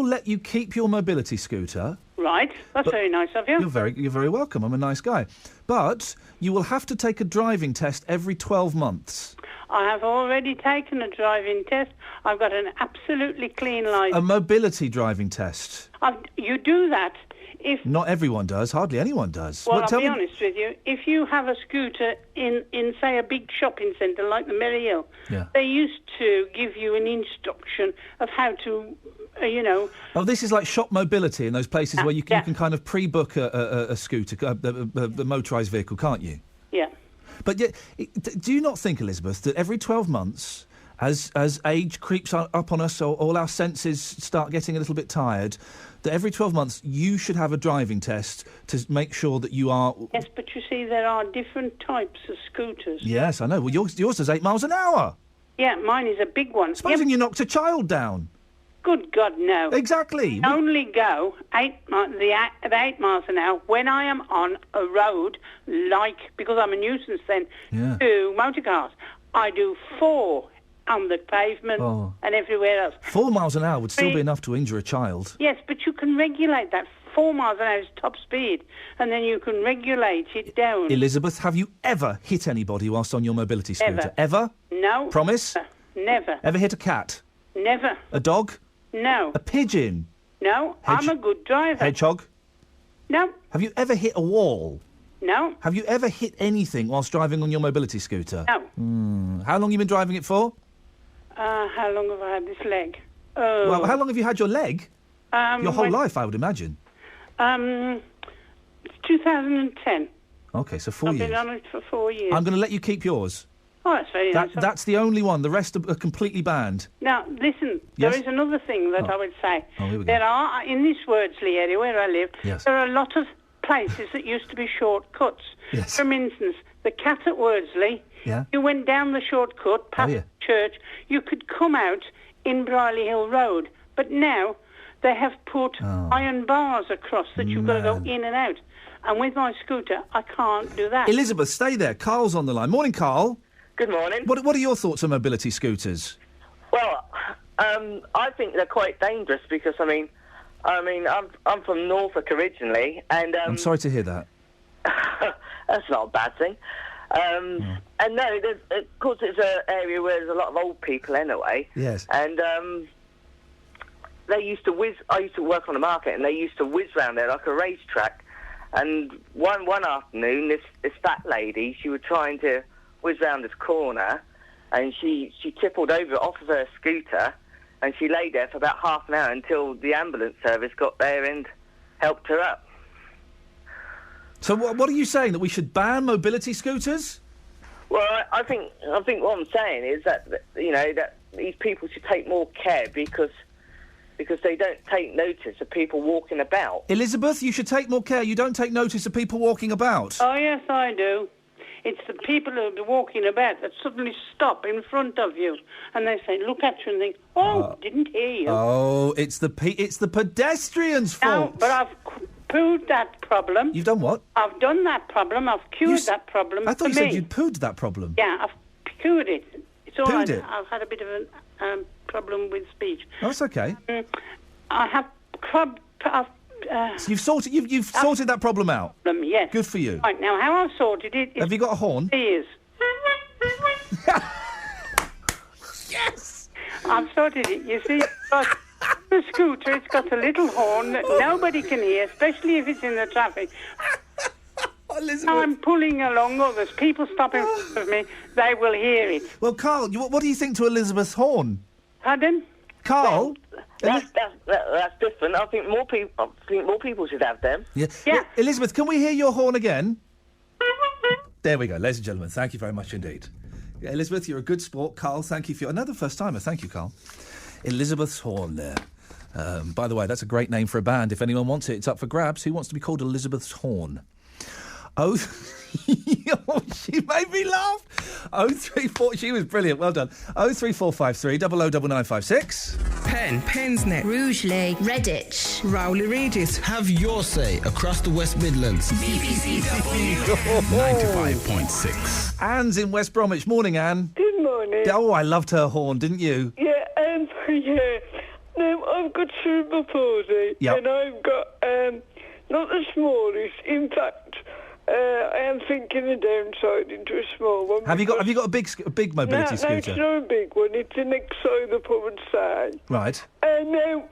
let you keep your mobility scooter. Right, that's But very nice of you. You're very welcome. I'm a nice guy. But you will have to take a driving test every 12 months. I have already taken a driving test. I've got an absolutely clean licence. A mobility driving test. You do that if... Not everyone does. Hardly anyone does. Well, tell I'll be me- honest with you. If you have a scooter in say, a big shopping centre like the Merry Hill, Yeah. they used to give you an instruction of how to, Oh, this is like shop mobility in those places where you can kind of pre-book a scooter, a motorised vehicle, can't you? Yeah. But do you not think, Elizabeth, that every 12 months, as age creeps up on us, or all our senses start getting a little bit tired, that every 12 months you should have a driving test to make sure that you are... Yes, but you see, there are different types of scooters. Yes, I know. Well, yours does 8 miles an hour. Yeah, mine is a big one. Supposing you knocked a child down. Good God, no. Exactly. I only go 8 miles an hour when I am on a road, because I'm a nuisance then, to motor cars. I do 4 on the pavement and everywhere else. 4 miles an hour would still be enough to injure a child. Yes, but you can regulate that. 4 miles an hour is top speed, and then you can regulate it down. Elizabeth, have you ever hit anybody whilst on your mobility scooter? Ever. No. Promise? Never. Ever hit a cat? Never. A dog? No. A pigeon? No, I'm a good driver. Hedgehog? No. Have you ever hit a wall? No. Have you ever hit anything whilst driving on your mobility scooter? No. How long have you been driving it for? How long have I had this leg? Well, how long have you had your leg? Your whole life, I would imagine. 2010. OK, so 4 years. I've been on it for 4 years. I'm going to let you keep yours. Oh, that's very nice. That's the only one. The rest are completely banned. Now, listen, Yes? there is another thing that I would say. Oh, here we go. There are, in this Wordsley area where I live, Yes. there are a lot of places that used to be shortcuts. Yes. For instance, the Cat at Wordsley, Yeah. you went down the shortcut, past the church, you could come out in Briley Hill Road. But now they have put iron bars across that you've got to go in and out. And with my scooter, I can't do that. Elizabeth, stay there. Carl's on the line. Morning, Carl. Good morning. What are your thoughts on mobility scooters? Well, I think they're quite dangerous because, I'm from Norfolk originally, and... I'm sorry to hear that. that's not a bad thing. And no, of course, it's an area where there's a lot of old people anyway. Yes. And they used to whiz. I used to work on the market, and they used to whiz round there like a racetrack. And one afternoon, this fat lady, she was trying to whiz round this corner, and she tippled over off of her scooter, and she lay there for about half an hour until the ambulance service got there and helped her up. So what are you saying, that we should ban mobility scooters? Well, I think what I'm saying is that that these people should take more care because they don't take notice of people walking about. Elizabeth, you should take more care. You don't take notice of people walking about. Oh, yes, I do. It's the people who are walking about that suddenly stop in front of you, and they say, look at you and think, didn't hear you. Oh, it's the pedestrians' fault. No, but I've pooed that problem. You've done what? I've done that problem. I've cured that problem. I thought you said you'd pooed that problem. Yeah, I've cured it. It's all right. It? I've had a bit of a problem with speech. Oh, that's okay. I have so you've sorted that problem out? Yes. Good for you. Right, now, how I've sorted it is... Have you got a horn? Ears. Yes! I've sorted it. You see, the scooter, it's got a little horn that nobody can hear, especially if it's in the traffic. Elizabeth. I'm pulling along, or there's people stopping in front of me, they will hear it. Well, Carl, what do you think to Elizabeth's horn? Pardon? Carl? That's different. I think more people should have them. Yeah. Well, Elizabeth, can we hear your horn again? There we go, ladies and gentlemen. Thank you very much indeed. Yeah, Elizabeth, you're a good sport. Carl, thank you for another first timer. Thank you, Carl. Elizabeth's horn there. By the way, that's a great name for a band. If anyone wants it, it's up for grabs. Who wants to be called Elizabeth's horn? Oh, she made me laugh. 034, she was brilliant, well done. 03453 009956. Pensnet, Rugeley, Redditch, Rowley Regis. Have your say across the West Midlands. BBC W 95.6. Anne's in West Bromwich. Morning, Anne. Good morning. Oh, I loved her horn, didn't you? Yeah, yeah. Now, I've got cerebral palsy, and I've got, not the smallest, in fact... I am thinking of downsizing to a small one. Have you got a big mobility scooter? No, it's not a big one. It's an XO, I would say. Right. And now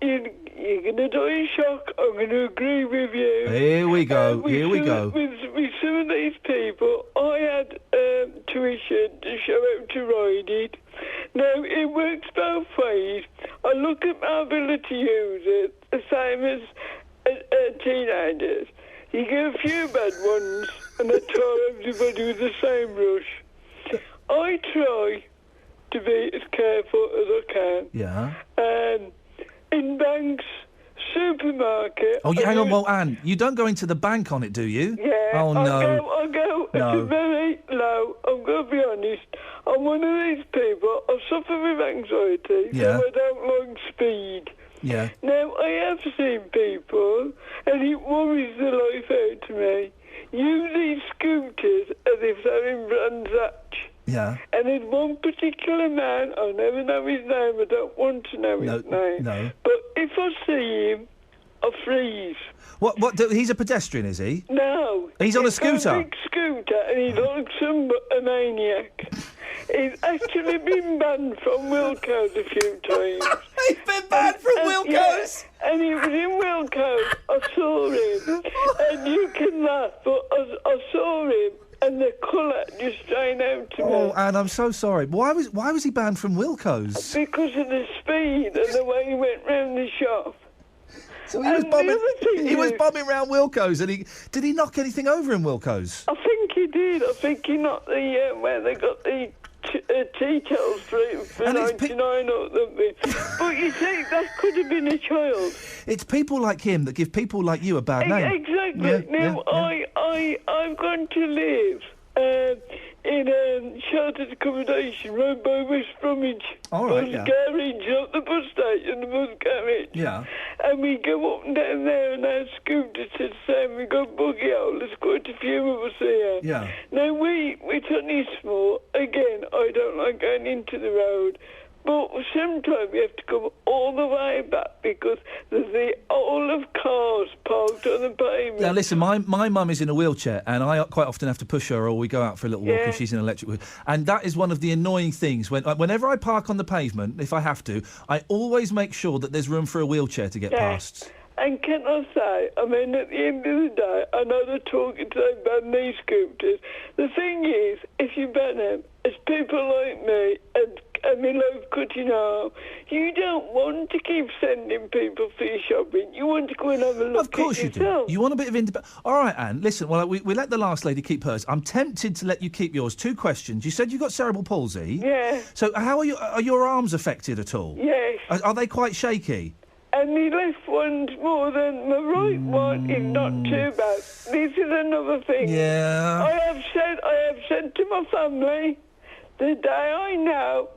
you're going to die in shock. I'm going to agree with you. Here we go. Here we go. With some of these people, I had tuition to show how to ride it. Now, it works both ways. I look at my ability to use it, the same as teenagers. You get a few bad ones, and I try everybody with the same rush. I try to be as careful as I can. Yeah. In banks, supermarket... Oh, hang on, well, Anne, you don't go into the bank on it, do you? Yeah. Oh, no. I go No. It's very low. I'm going to be honest. I'm one of these people. I suffer with anxiety, Yeah. so I don't like speed. Yeah. Now, I have seen people, and it worries the life out of me, use these scooters as if they're in Brands Hatch. Yeah. And there's one particular man, I'll never know his name, I don't want to know his name. No. But if I see him, I freeze. He's a pedestrian, is he? No. He's on a got scooter? a big scooter, and he looks a maniac. He's actually been banned from Wilco's a few times. He's been banned from Wilco's? Yeah, and he was in Wilco's. I saw him. And you can laugh, but I saw him, and the colour just sprang out to me. Oh, Anne, I'm so sorry. Why was he banned from Wilco's? Because of the speed and the way he went round the shop. So he was bombing around Wilco's, and did he knock anything over in Wilco's? I think he did. I think he knocked the where they got the tea kettles for 99 or something. But you see, that could have been a child. It's people like him that give people like you a bad name. Exactly. Now, I've gone to live in sheltered accommodation right by West Bromwich. All right, bus garage, not the bus station, the bus garage. Yeah. And we go up and down there and our scooters to the same. We got buggy hole. There's quite a few of us here. Yeah. Now, we're only small. Again, I don't like going into the road. But sometimes we have to come all the way back because there's the all of cars parked on the pavement. Now, listen, my mum is in a wheelchair, and I quite often have to push her, or we go out for a little walk, Yeah. and she's in an electric wheel. And that is one of the annoying things. Whenever I park on the pavement, if I have to, I always make sure that there's room for a wheelchair to get Yeah. past. And can I say, I mean, at the end of the day, I know they're talking to ban these scooters. The thing is, if you ban them, as people like me and my love cutting arm, you don't want to keep sending people for your shopping. You want to go and have a look Of course at you do. yourself. You want a bit of independence. All right, Anne, listen, well, we let the last lady keep hers. I'm tempted to let you keep yours. 2 questions. You said you got cerebral palsy. Yeah. So how are your arms affected at all? Yes. Are they quite shaky? And the left one's more than the right one is not too bad. This is another thing. Yeah. I have said to my family, the day I know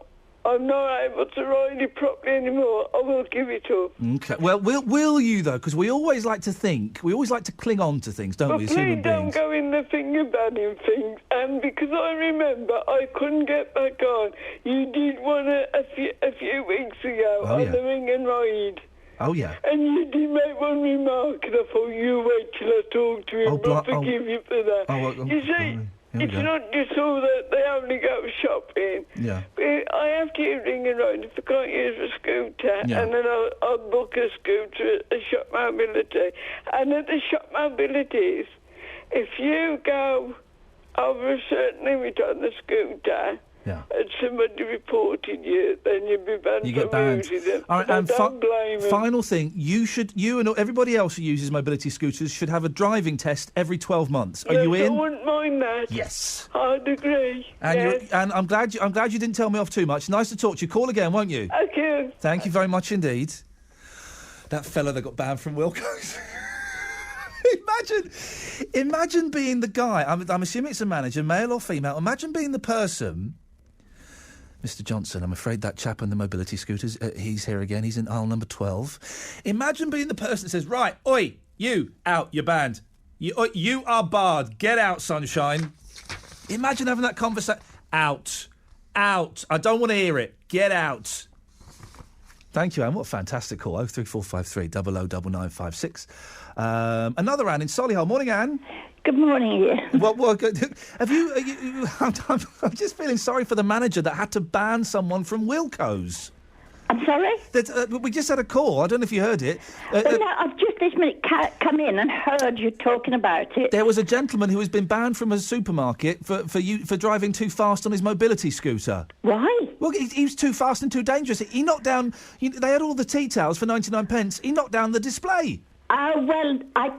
I'm not able to ride it properly anymore, I will give it up. Okay. Well, will you, though? Because we always like to cling on to things, don't But we, as human please don't beings? go in the finger banning things. And because I remember I couldn't get back on, you did one a few weeks ago Oh, on yeah. the Ring and Ride. Oh, yeah. And you did make one remark, and I thought, you wait till I talk to him, I'll forgive you for that. You see, it's not just all that they only go shopping. Yeah. But I have to use Ring and Ride if I can't use a scooter, Yeah. and then I'll book a scooter at Shop Mobility. And at the Shop Mobilities, if you go over a certain limit on the scooter, and somebody reported you, then you'd be banned You get from banned. using them. All right, I and don't blame them. final thing, you and everybody else who uses mobility scooters should have a driving test every 12 months. Are Yes, you I in? wouldn't mind that. Yes. I'd agree. And, yes. and I'm glad you didn't tell me off too much. Nice to talk to you. Call again, won't you? Okay. Thank you very much indeed. That fella that got banned from Wilco's. Imagine being the guy. I'm assuming it's a manager, male or female. Imagine being the person. Mr. Johnson, I'm afraid that chap on the mobility scooters, he's here again. He's in aisle number 12. Imagine being the person that says, right, oi, you, out, you're banned. You are barred. Get out, sunshine. Imagine having that conversation. Out. I don't want to hear it. Get out. Thank you, Anne. What a fantastic call. 03453 009956. Another Anne in Solihull. Morning, Anne. Good morning, Iain. What, have you I'm just feeling sorry for the manager that had to ban someone from Wilco's. I'm sorry? We just had a call. I don't know if you heard it. No, I've just this minute come in and heard you talking about it. There was a gentleman who has been banned from a supermarket for driving too fast on his mobility scooter. Why? Well, he was too fast and too dangerous. He knocked down... they had all the tea towels for 99 pence. He knocked down the display. Well, I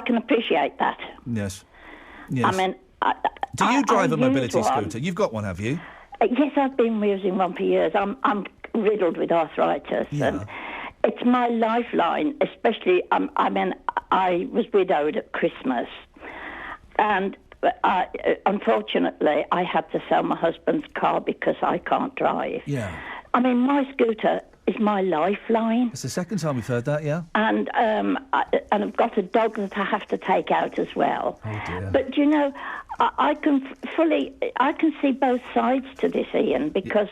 can appreciate that. Yes. I mean... Do you drive a use mobility one. scooter? You've got one, have you? Yes, I've been using one for years. I'm riddled with arthritis, and it's my lifeline. Especially, I was widowed at Christmas, and unfortunately, I had to sell my husband's car because I can't drive. Yeah. I mean, my scooter is my lifeline. It's the second time we've heard that, yeah? And I've got a dog that I have to take out as well. Oh, dear. But, you know, I can see both sides to this, Iain, because,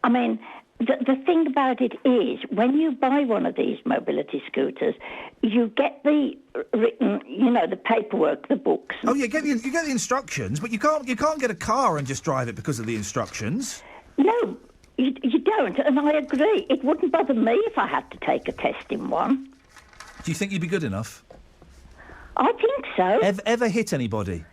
I mean, the thing about it is, when you buy one of these mobility scooters, you get the written, the paperwork, the books. Oh, yeah, you get the instructions, but you can't get a car and just drive it because of the instructions. No, you don't, and I agree. It wouldn't bother me if I had to take a test in one. Do you think you'd be good enough? I think so. Ever hit anybody?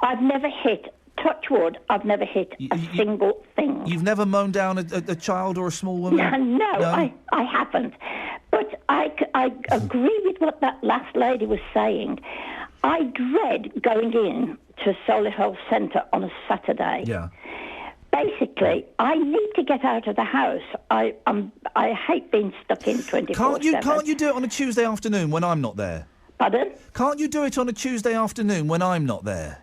I've never hit, touch wood, I've never hit a single thing. You've never mown down a child or a small woman? No, I haven't. But I agree with what that last lady was saying. I dread going in to Solihull Centre on a Saturday. Yeah. Basically, I need to get out of the house. I hate being stuck in 24/7. Can't you do it on a Tuesday afternoon when I'm not there? Pardon? Can't you do it on a Tuesday afternoon when I'm not there?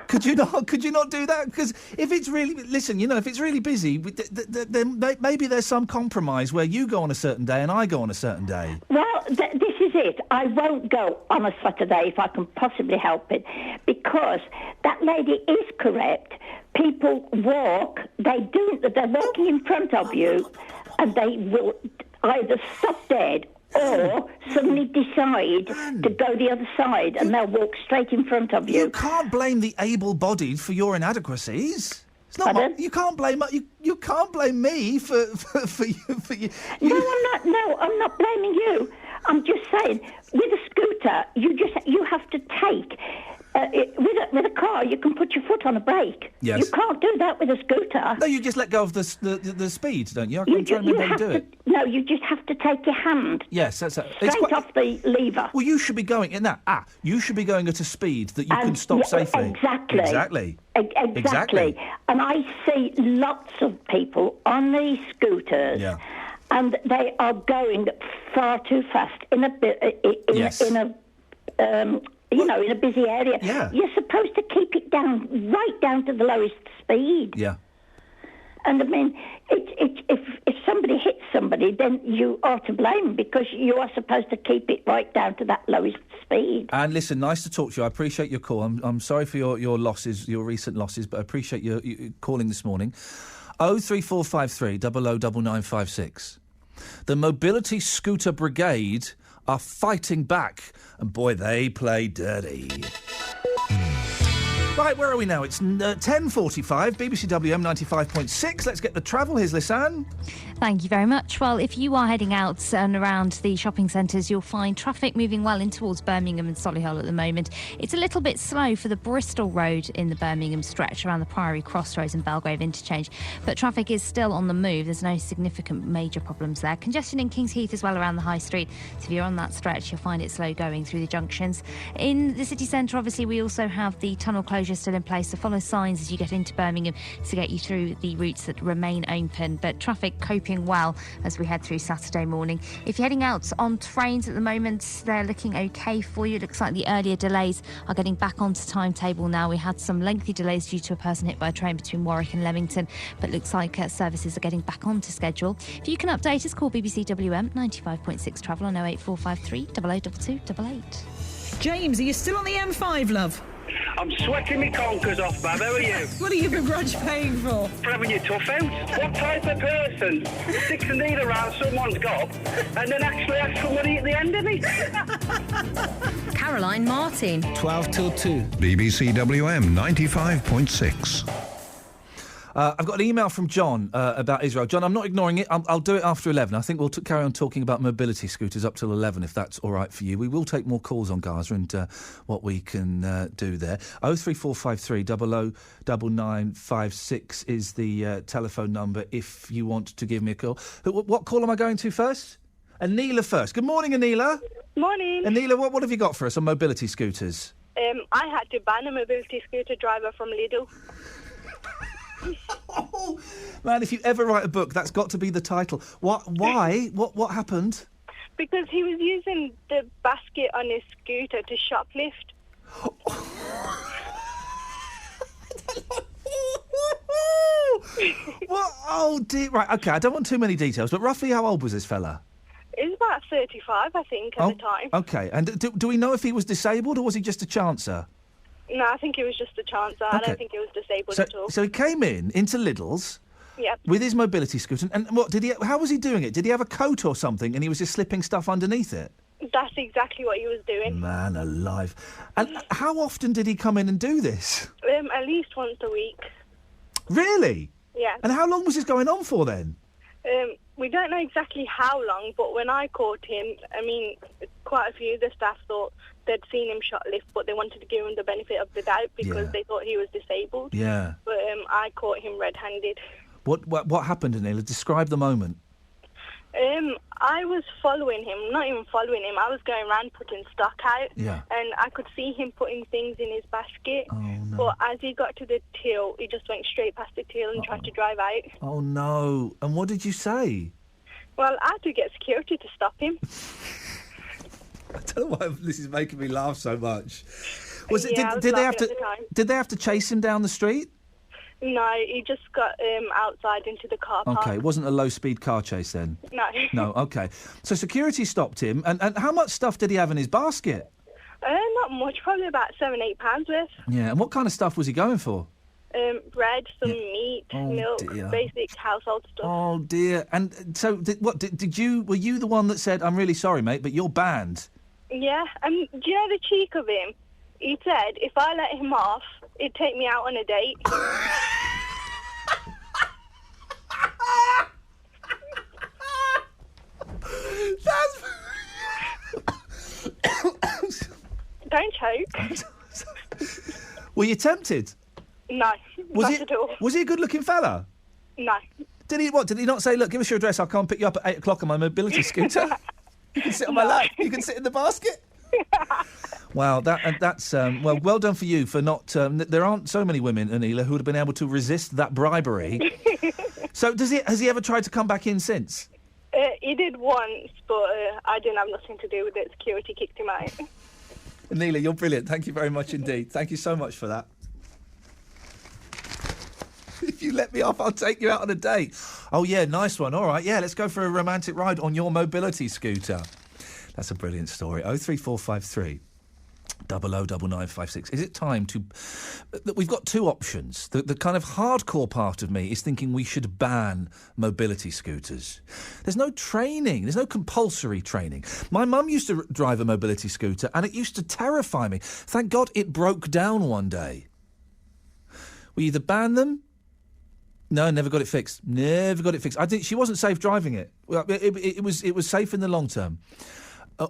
Could you not do that? Because if it's really... Listen, if it's really busy, then maybe there's some compromise where you go on a certain day and I go on a certain day. Well, this is it. I won't go on a Saturday if I can possibly help it, because that lady is correct. People walk, they're walking in front of you, and they will either stop dead or suddenly decide to go the other side, and they'll walk straight in front of you. You can't blame the able-bodied for your inadequacies. It's not you can't blame you can't blame me for you. No, I'm not blaming you. I'm just saying, with a scooter, you have to take. With a car, you can put your foot on a brake. Yes. You can't do that with a scooter. No, you just let go of the speed, don't you? I can't remember how you do it. No, you just have to take your hand. Yes, that's it. Straight off the lever. Well, you should be going in that. You should be going at a speed that you can stop safely. Exactly. Exactly. And I see lots of people on these scooters. Yeah. And they are going far too fast in a busy area. Yeah. You're supposed to keep it right down to the lowest speed. Yeah. And I mean, if somebody hits somebody, then you are to blame, because you are supposed to keep it right down to that lowest speed. And listen, nice to talk to you. I appreciate your call. I'm sorry for your losses, your recent losses, but I appreciate you calling this morning. 03453 009956. The Mobility Scooter Brigade are fighting back, and boy, they play dirty. Right, where are we now? It's 10:45, BBC WM 95.6. Let's get the travel. Here's Lisanne. Thank you very much. Well, if you are heading out and around the shopping centres, you'll find traffic moving well in towards Birmingham and Solihull at the moment. It's a little bit slow for the Bristol Road in the Birmingham stretch around the Priory Crossroads and Belgrave interchange, but traffic is still on the move. There's no significant major problems there. Congestion in Kings Heath as well around the High Street. So if you're on that stretch, you'll find it slow going through the junctions. In the city centre, obviously, we also have the tunnel closure still in place, so follow signs as you get into Birmingham to get you through the routes that remain open. But traffic coping well as we head through Saturday morning. If you're heading out on trains at the moment, they're looking okay for you. It looks like the earlier delays are getting back onto timetable now. We had some lengthy delays due to a person hit by a train between Warwick and Leamington, but looks like services are getting back onto schedule. If you can update us, call BBC WM 95.6 travel on 08453 002288. James, are you still on the M5, love? I'm sweating my conkers off, Bab. How are you? What are you begrudge paying for? For having your tough out. What type of person sticks a needle around someone's gob and then actually asks for money at the end of it? Caroline Martin. 12 till 2. BBC WM 95.6. I've got an email from John about Israel. John, I'm not ignoring it. I'll do it after 11. I think we'll carry on talking about mobility scooters up till 11, if that's all right for you. We will take more calls on Gaza and what we can do there. 03453 009956 is the telephone number if you want to give me a call. What call am I going to first? Anila first. Good morning, Anila. Morning. Anila, what have you got for us on mobility scooters? I had to ban a mobility scooter driver from Lidl. Oh, man, if you ever write a book, that's got to be the title. Why? What happened? Because he was using the basket on his scooter to shoplift. What? Oh, dear. Right, OK, I don't want too many details, but roughly how old was this fella? He was about 35, I think, at the time. OK, and do we know if he was disabled or was he just a chancer? No, I think it was just a chancer. I don't think he was disabled at all. So he came into Lidl's Yep. with his mobility scooter, and what did he? How was he doing it? Did he have a coat or something, and he was just slipping stuff underneath it? That's exactly what he was doing. Man alive! And how often did he come in and do this? At least once a week. Really? Yeah. And how long was this going on for then? We don't know exactly how long, but when I caught him, I mean, quite a few of the staff thought they'd seen him shoplift, but they wanted to give him the benefit of the doubt because they thought he was disabled. Yeah. But I caught him red-handed. What happened, Anila? Describe the moment. I was following him, not even following him. I was going around putting stock out, and I could see him putting things in his basket. Oh, no. But as he got to the till, he just went straight past the till and tried to drive out. Oh, no. And what did you say? Well, I had to get security to stop him. I don't know why this is making me laugh so much. Was it? Yeah, I was Did they have laughing to? at the time. Did they have to chase him down the street? No, he just got outside into the car park. Okay, it wasn't a low-speed car chase then. No. No. Okay. So security stopped him, and how much stuff did he have in his basket? Not much, probably about £7-8 worth. Yeah. And what kind of stuff was he going for? Bread, some meat, milk, dear. basic household stuff. Oh dear. And so, did you? Were you the one that said, "I'm really sorry, mate, but you're banned"? Yeah, do you know the cheek of him? He said if I let him off, he'd take me out on a date. Don't choke. Were you tempted? No, not at all. Was he a good-looking fella? No. Did he? What? Did he not say, "Look, give us your address. I'll come and pick you up at 8 o'clock on my mobility scooter. You can sit on my lap. You can sit in the basket." Wow, that's well done for you for not. There aren't so many women, Anila, who would have been able to resist that bribery. So, has he ever tried to come back in since? He did once, but I didn't have nothing to do with it. Security kicked him out. Anila, you're brilliant. Thank you very much indeed. Thank you so much for that. If you let me off, I'll take you out on a date. Oh, yeah, nice one. All right, yeah, let's go for a romantic ride on your mobility scooter. That's a brilliant story. 03453 009956. Is it time to... We've got two options. The kind of hardcore part of me is thinking we should ban mobility scooters. There's no training. There's no compulsory training. My mum used to drive a mobility scooter, and it used to terrify me. Thank God it broke down one day. We either ban them... No, never got it fixed. Never got it fixed. I think she wasn't safe driving it. Well, it was safe in the long term.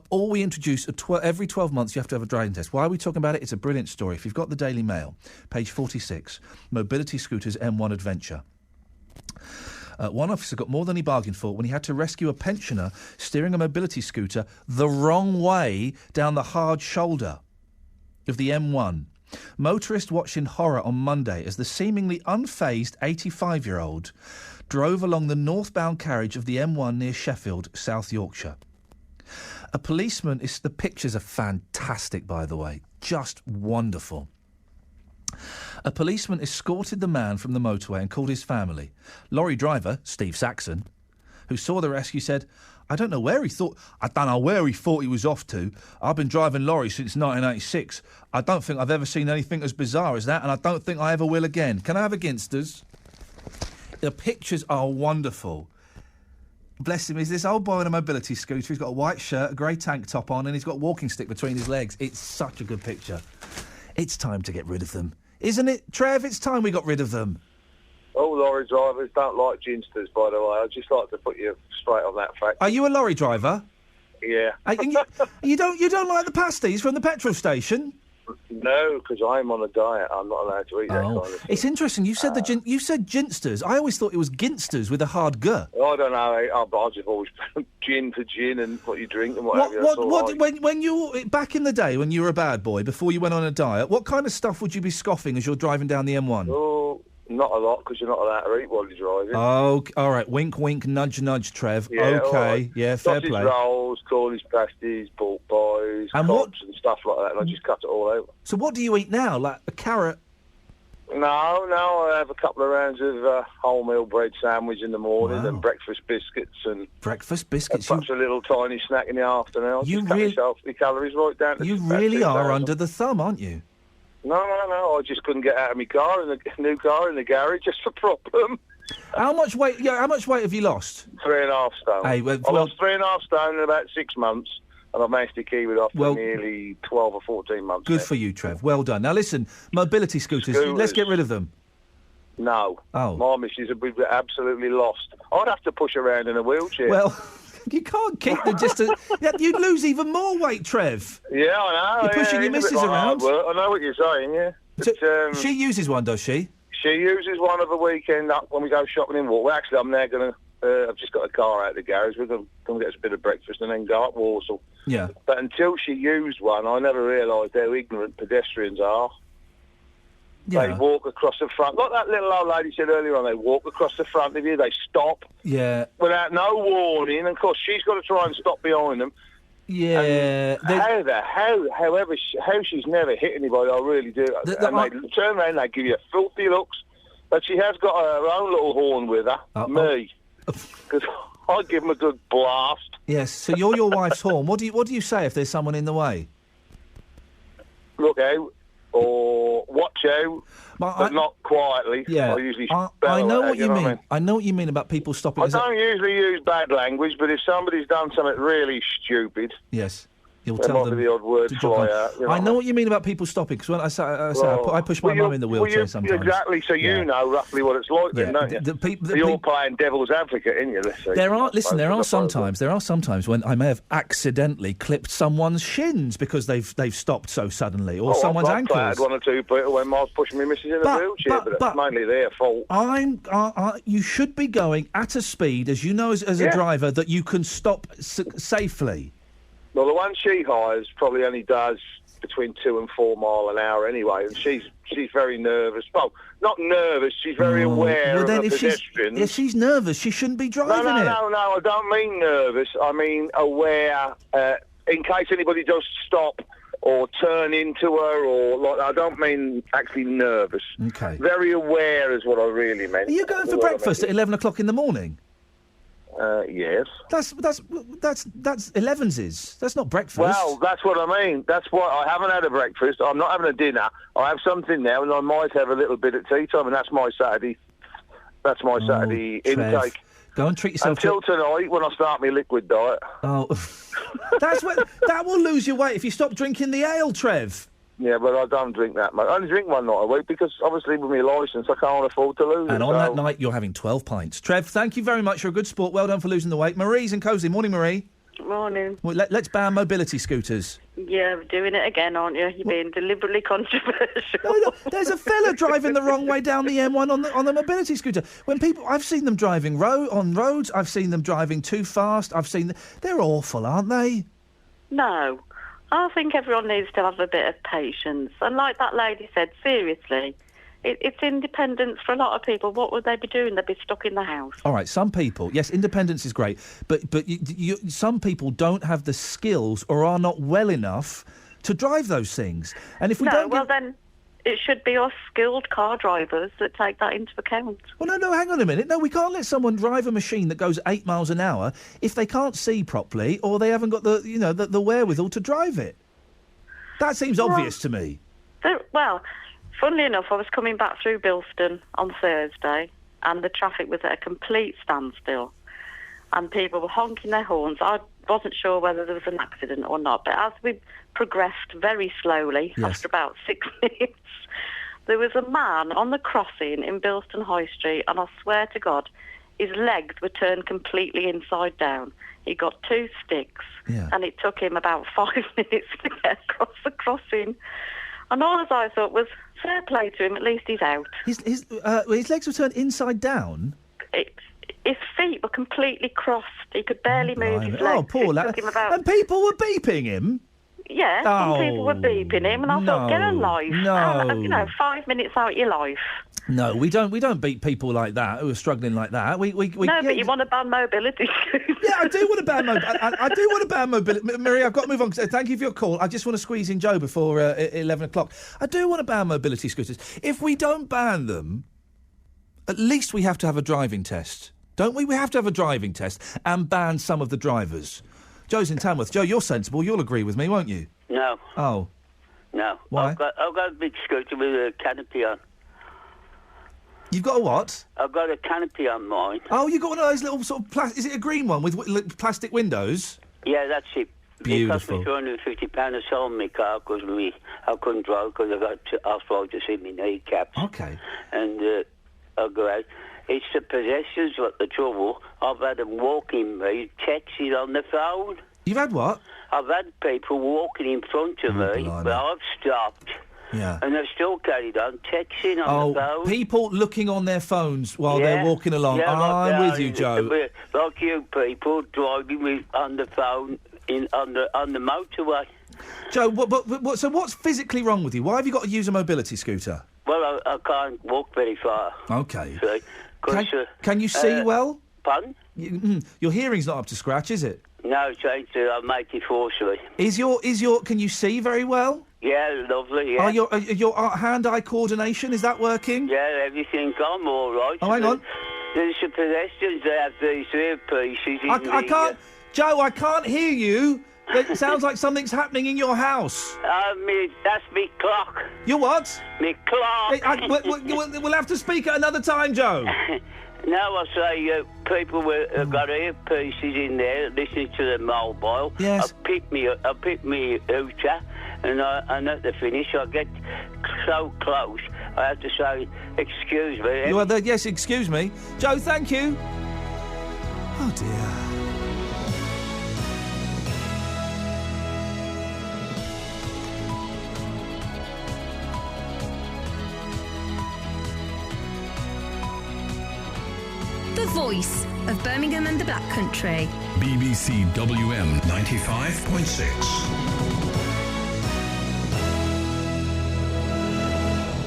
All we introduce, every 12 months you have to have a driving test. Why are we talking about it? It's a brilliant story. If you've got the Daily Mail, page 46, Mobility Scooters M1 Adventure. One officer got more than he bargained for when he had to rescue a pensioner steering a mobility scooter the wrong way down the hard shoulder of the M1. Motorists watched in horror on Monday as the seemingly unfazed 85-year-old drove along the northbound carriage of the M1 near Sheffield, South Yorkshire. A policeman the pictures are fantastic, by the way, just wonderful. A policeman escorted the man from the motorway and called his family. Lorry driver, Steve Saxon, who saw the rescue, said, I don't know where he thought he was off to. I've been driving lorries since 1986. I don't think I've ever seen anything as bizarre as that, and I don't think I ever will again. Can I have a Ginsters? The pictures are wonderful. Bless him, he's this old boy on a mobility scooter. He's got a white shirt, a grey tank top on, and he's got a walking stick between his legs. It's such a good picture. It's time to get rid of them. Isn't it, Trev? It's time we got rid of them. All lorry drivers don't like ginsters, by the way. I'd just like to put you straight on that fact. Are you a lorry driver? Yeah. You don't like the pasties from the petrol station? No, because I'm on a diet. I'm not allowed to eat that kind of thing. It's interesting. You said you said ginsters. I always thought it was ginsters with a hard g. I don't know. I've just always gin for gin and what you drink and what have you. When you back in the day when you were a bad boy before you went on a diet, what kind of stuff would you be scoffing as you're driving down the M1? Oh, not a lot, because you're not allowed to eat while you're driving. Oh, all right. Wink, wink, nudge, nudge, Trev. Yeah, okay, right. Yeah, fair Sausage play. rolls, Cornish pasties, pork pies, And cobs and stuff like that, and I just cut it all out. So what do you eat now? Like a carrot? No, I have a couple of rounds of wholemeal bread sandwich in the morning and breakfast biscuits and... Breakfast biscuits? Perhaps a little tiny snack in the afternoon. I'll just cut myself the calories right down to... You really are under the thumb, aren't you? No. I just couldn't get out of my car, in the new car in the garage, just for problem. How much weight? Yeah, how much weight have you lost? 3.5 stone. Hey, well, I lost 3.5 stone in about 6 months, and I've managed to keep it off for nearly 12 or 14 months. Good for you, Trev. Well done. Now listen, mobility scooters. Let's get rid of them. No. Oh. My missus would be absolutely lost. I'd have to push around in a wheelchair. Well, you can't kick them you'd lose even more weight, Trev. Yeah, I know. You're pushing your missus around. I know what you're saying, yeah. But, she uses one, does she? She uses one of a weekend up when we go shopping in Walsall. Well, actually, I'm now going to... I've just got a car out of the garage. We're going to get us a bit of breakfast and then go up Walsall. Yeah. But until she used one, I never realised how ignorant pedestrians are. Yeah. They walk across the front. Like that little old lady said earlier on, they walk across the front of you, they stop. Yeah. Without no warning. And, of course, she's got to try and stop behind them. Yeah. How she's never hit anybody, I really do. They turn around, they give you filthy looks. But she has got her own little horn with her, me. Because I give them a good blast. Yes, so you're your wife's horn. What do you say if there's someone in the way? Look out, or watch out, but not quietly. Yeah, I usually I know what you mean. What I mean. I know what you mean about people stopping. I don't usually use bad language, but if somebody's done something really stupid... Yes. You'll there tell might them be the odd word to fly jog on. out. You know I know what you mean about people stopping, because when I push my mum in the wheelchair sometimes. Exactly, so you know roughly what it's like then, don't you? You're playing devil's advocate, aren't you? There are sometimes when I may have accidentally clipped someone's shins because they've stopped so suddenly, or someone's ankles. I've had one or two people when I was pushing my missus in a wheelchair, but that's mainly their fault. You should be going at a speed, as you know as a driver, that you can stop safely. Well, the one she hires probably only does between 2 and 4 miles an hour anyway, and she's very nervous. Well, not nervous, she's very aware of the pedestrians. If she's nervous, she shouldn't be driving it. No, I don't mean nervous. I mean aware, in case anybody does stop or turn into her, or I don't mean actually nervous. Okay. Very aware is what I really meant. Are you going for breakfast at 11 o'clock in the morning? Yes. That's 11's. That's not breakfast. Well, that's what I mean. That's why I haven't had a breakfast. I'm not having a dinner. I have something now, and I might have a little bit at tea time, and that's my Saturday. That's my Saturday intake. Go and treat yourself until tonight when I start my liquid diet. Oh, that will lose your weight if you stop drinking the ale, Trev. Yeah, but I don't drink that much. I only drink one night a week because, obviously, with my licence, I can't afford to lose it. And on that night, you're having 12 pints. Trev, thank you very much. You're a good sport. Well done for losing the weight. Marie's in Cosley. Morning, Marie. Morning. Well, let's ban mobility scooters. Yeah, we're doing it again, aren't you? You're being deliberately controversial. No, there's a fella driving the wrong way down the M1 on the mobility scooter. I've seen them driving on roads. I've seen them driving too fast. They're awful, aren't they? No. I think everyone needs to have a bit of patience. And like that lady said, seriously, it's independence for a lot of people. What would they be doing? They'd be stuck in the house. All right, some people, yes, independence is great, but some people don't have the skills or are not well enough to drive those things. And if we then it should be us skilled car drivers that take that into account. Well, no, hang on a minute. No, we can't let someone drive a machine that goes 8 miles an hour if they can't see properly or they haven't got the wherewithal to drive it. That seems obvious to me. Well, funnily enough, I was coming back through Bilston on Thursday and the traffic was at a complete standstill and people were honking their horns. I wasn't sure whether there was an accident or not, but as we progressed very slowly, after about 6 minutes, there was a man on the crossing in Bilston High Street, and I swear to God, his legs were turned completely inside down. He got 2 sticks, and it took him about 5 minutes to get across the crossing. And all I thought was, fair play to him, at least he's out. His legs were turned inside down? His feet were completely crossed. He could barely move his legs. Oh, poor lad. And people were beeping him? Yeah, some people were beeping him, and I thought, get a life. No. 5 minutes out of your life. No, we don't beat people like that who are struggling like that. But you want to ban mobility scooters. Yeah, I do want to ban mobility. I do want to ban mobility. Marie, I've got to move on. Thank you for your call. I just want to squeeze in Joe before 11 o'clock. I do want to ban mobility scooters. If we don't ban them, at least we have to have a driving test. Don't we? We have to have a driving test and ban some of the drivers. Joe's in Tamworth. Joe, you're sensible. You'll agree with me, won't you? No. Oh. No. Why? I've got a big scooter with a canopy on. You've got a what? I've got a canopy on mine. Oh, you've got one of those little sort of is it a green one with plastic windows? Yeah, that's it. Beautiful. It cost me £250. I sold my car because I couldn't drive because I got arthritis in my kneecaps. Okay. And I'll go out. It's the possessors what the trouble. I've had them walking me, texting on the phone. You've had what? I've had people walking in front of me, but I've stopped. Yeah. And they've still carried on texting on the phone. People looking on their phones while they're walking along. Yeah, I'm with you, Joe. Like you people driving on the phone on the motorway. Joe, so what's physically wrong with you? Why have you got to use a mobility scooter? Well, I can't walk very far. Okay. See? Can you see well? Pardon? Your hearing's not up to scratch, is it? No, thank you. I'm 84, sorry. Is your? Can you see very well? Yeah, lovely, yeah. Are your hand-eye coordination, is that working? Yeah, everything. I'm all right. Oh, hang on. There's some pedestrians that have these earpieces in I can't... Joe, I can't hear you. It sounds like something's happening in your house. That's me clock. Your what? Me clock. We'll have to speak at another time, Joe. No, I say people have got earpieces in there listening to the mobile. Yes. I pick me hooter, and at the finish I get so close I have to say, excuse me. Well, yes, excuse me. Joe, thank you. Oh, dear. The voice of Birmingham and the Black Country. BBC WM 95.6.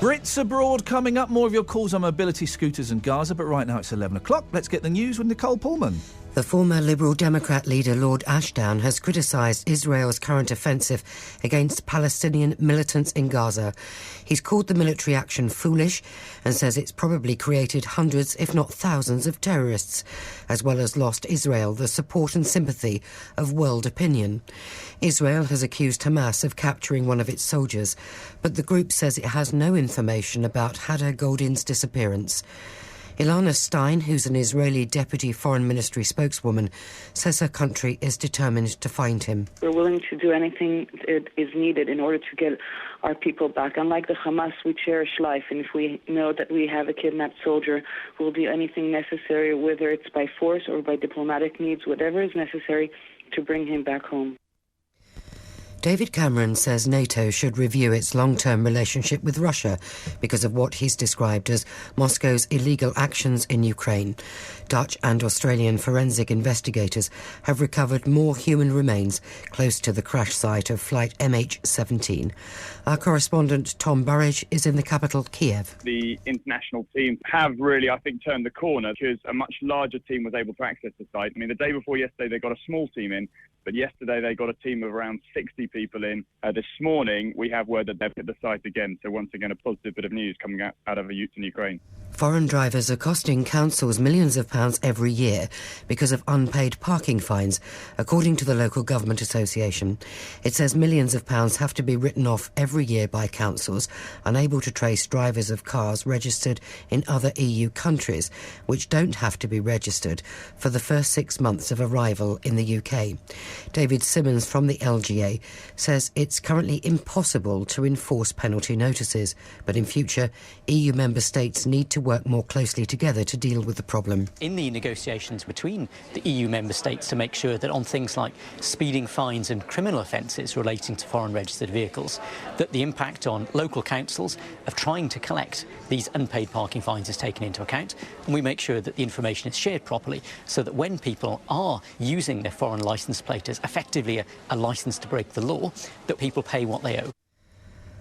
Brits abroad coming up. More of your calls on mobility scooters and Gaza, but right now it's 11 o'clock. Let's get the news with Nicole Pullman. The former Liberal Democrat leader Lord Ashdown has criticised Israel's current offensive against Palestinian militants in Gaza. He's called the military action foolish and says it's probably created hundreds, if not thousands, of terrorists, as well as lost Israel the support and sympathy of world opinion. Israel has accused Hamas of capturing one of its soldiers, but the group says it has no information about Hadar Goldin's disappearance. Ilana Stein, who's an Israeli Deputy Foreign Ministry spokeswoman, says her country is determined to find him. We're willing to do anything that is needed in order to get our people back. Unlike the Hamas, we cherish life, and if we know that we have a kidnapped soldier, we'll do anything necessary, whether it's by force or by diplomatic means, whatever is necessary to bring him back home. David Cameron says NATO should review its long-term relationship with Russia because of what he's described as Moscow's illegal actions in Ukraine. Dutch and Australian forensic investigators have recovered more human remains close to the crash site of flight MH17. Our correspondent Tom Burridge is in the capital, Kiev. The international team have really, I think, turned the corner because a much larger team was able to access the site. I mean, the day before yesterday, they got a small team in, but yesterday they got a team of around 60 people in. This morning, we have word that they've hit the site again. So once again, a positive bit of news coming out of Eastern Ukraine. Foreign drivers are costing councils millions of pounds every year because of unpaid parking fines, according to the local government association. It says millions of pounds have to be written off every year by councils, unable to trace drivers of cars registered in other EU countries, which don't have to be registered for the first 6 months of arrival in the UK. David Simmons from the LGA says it's currently impossible to enforce penalty notices, but in future, EU member states need to work more closely together to deal with the problem. In the negotiations between the EU member states to make sure that on things like speeding fines and criminal offences relating to foreign registered vehicles, that the impact on local councils of trying to collect these unpaid parking fines is taken into account, and we make sure that the information is shared properly so that when people are using their foreign licence plate as effectively a licence to break the law, that people pay what they owe.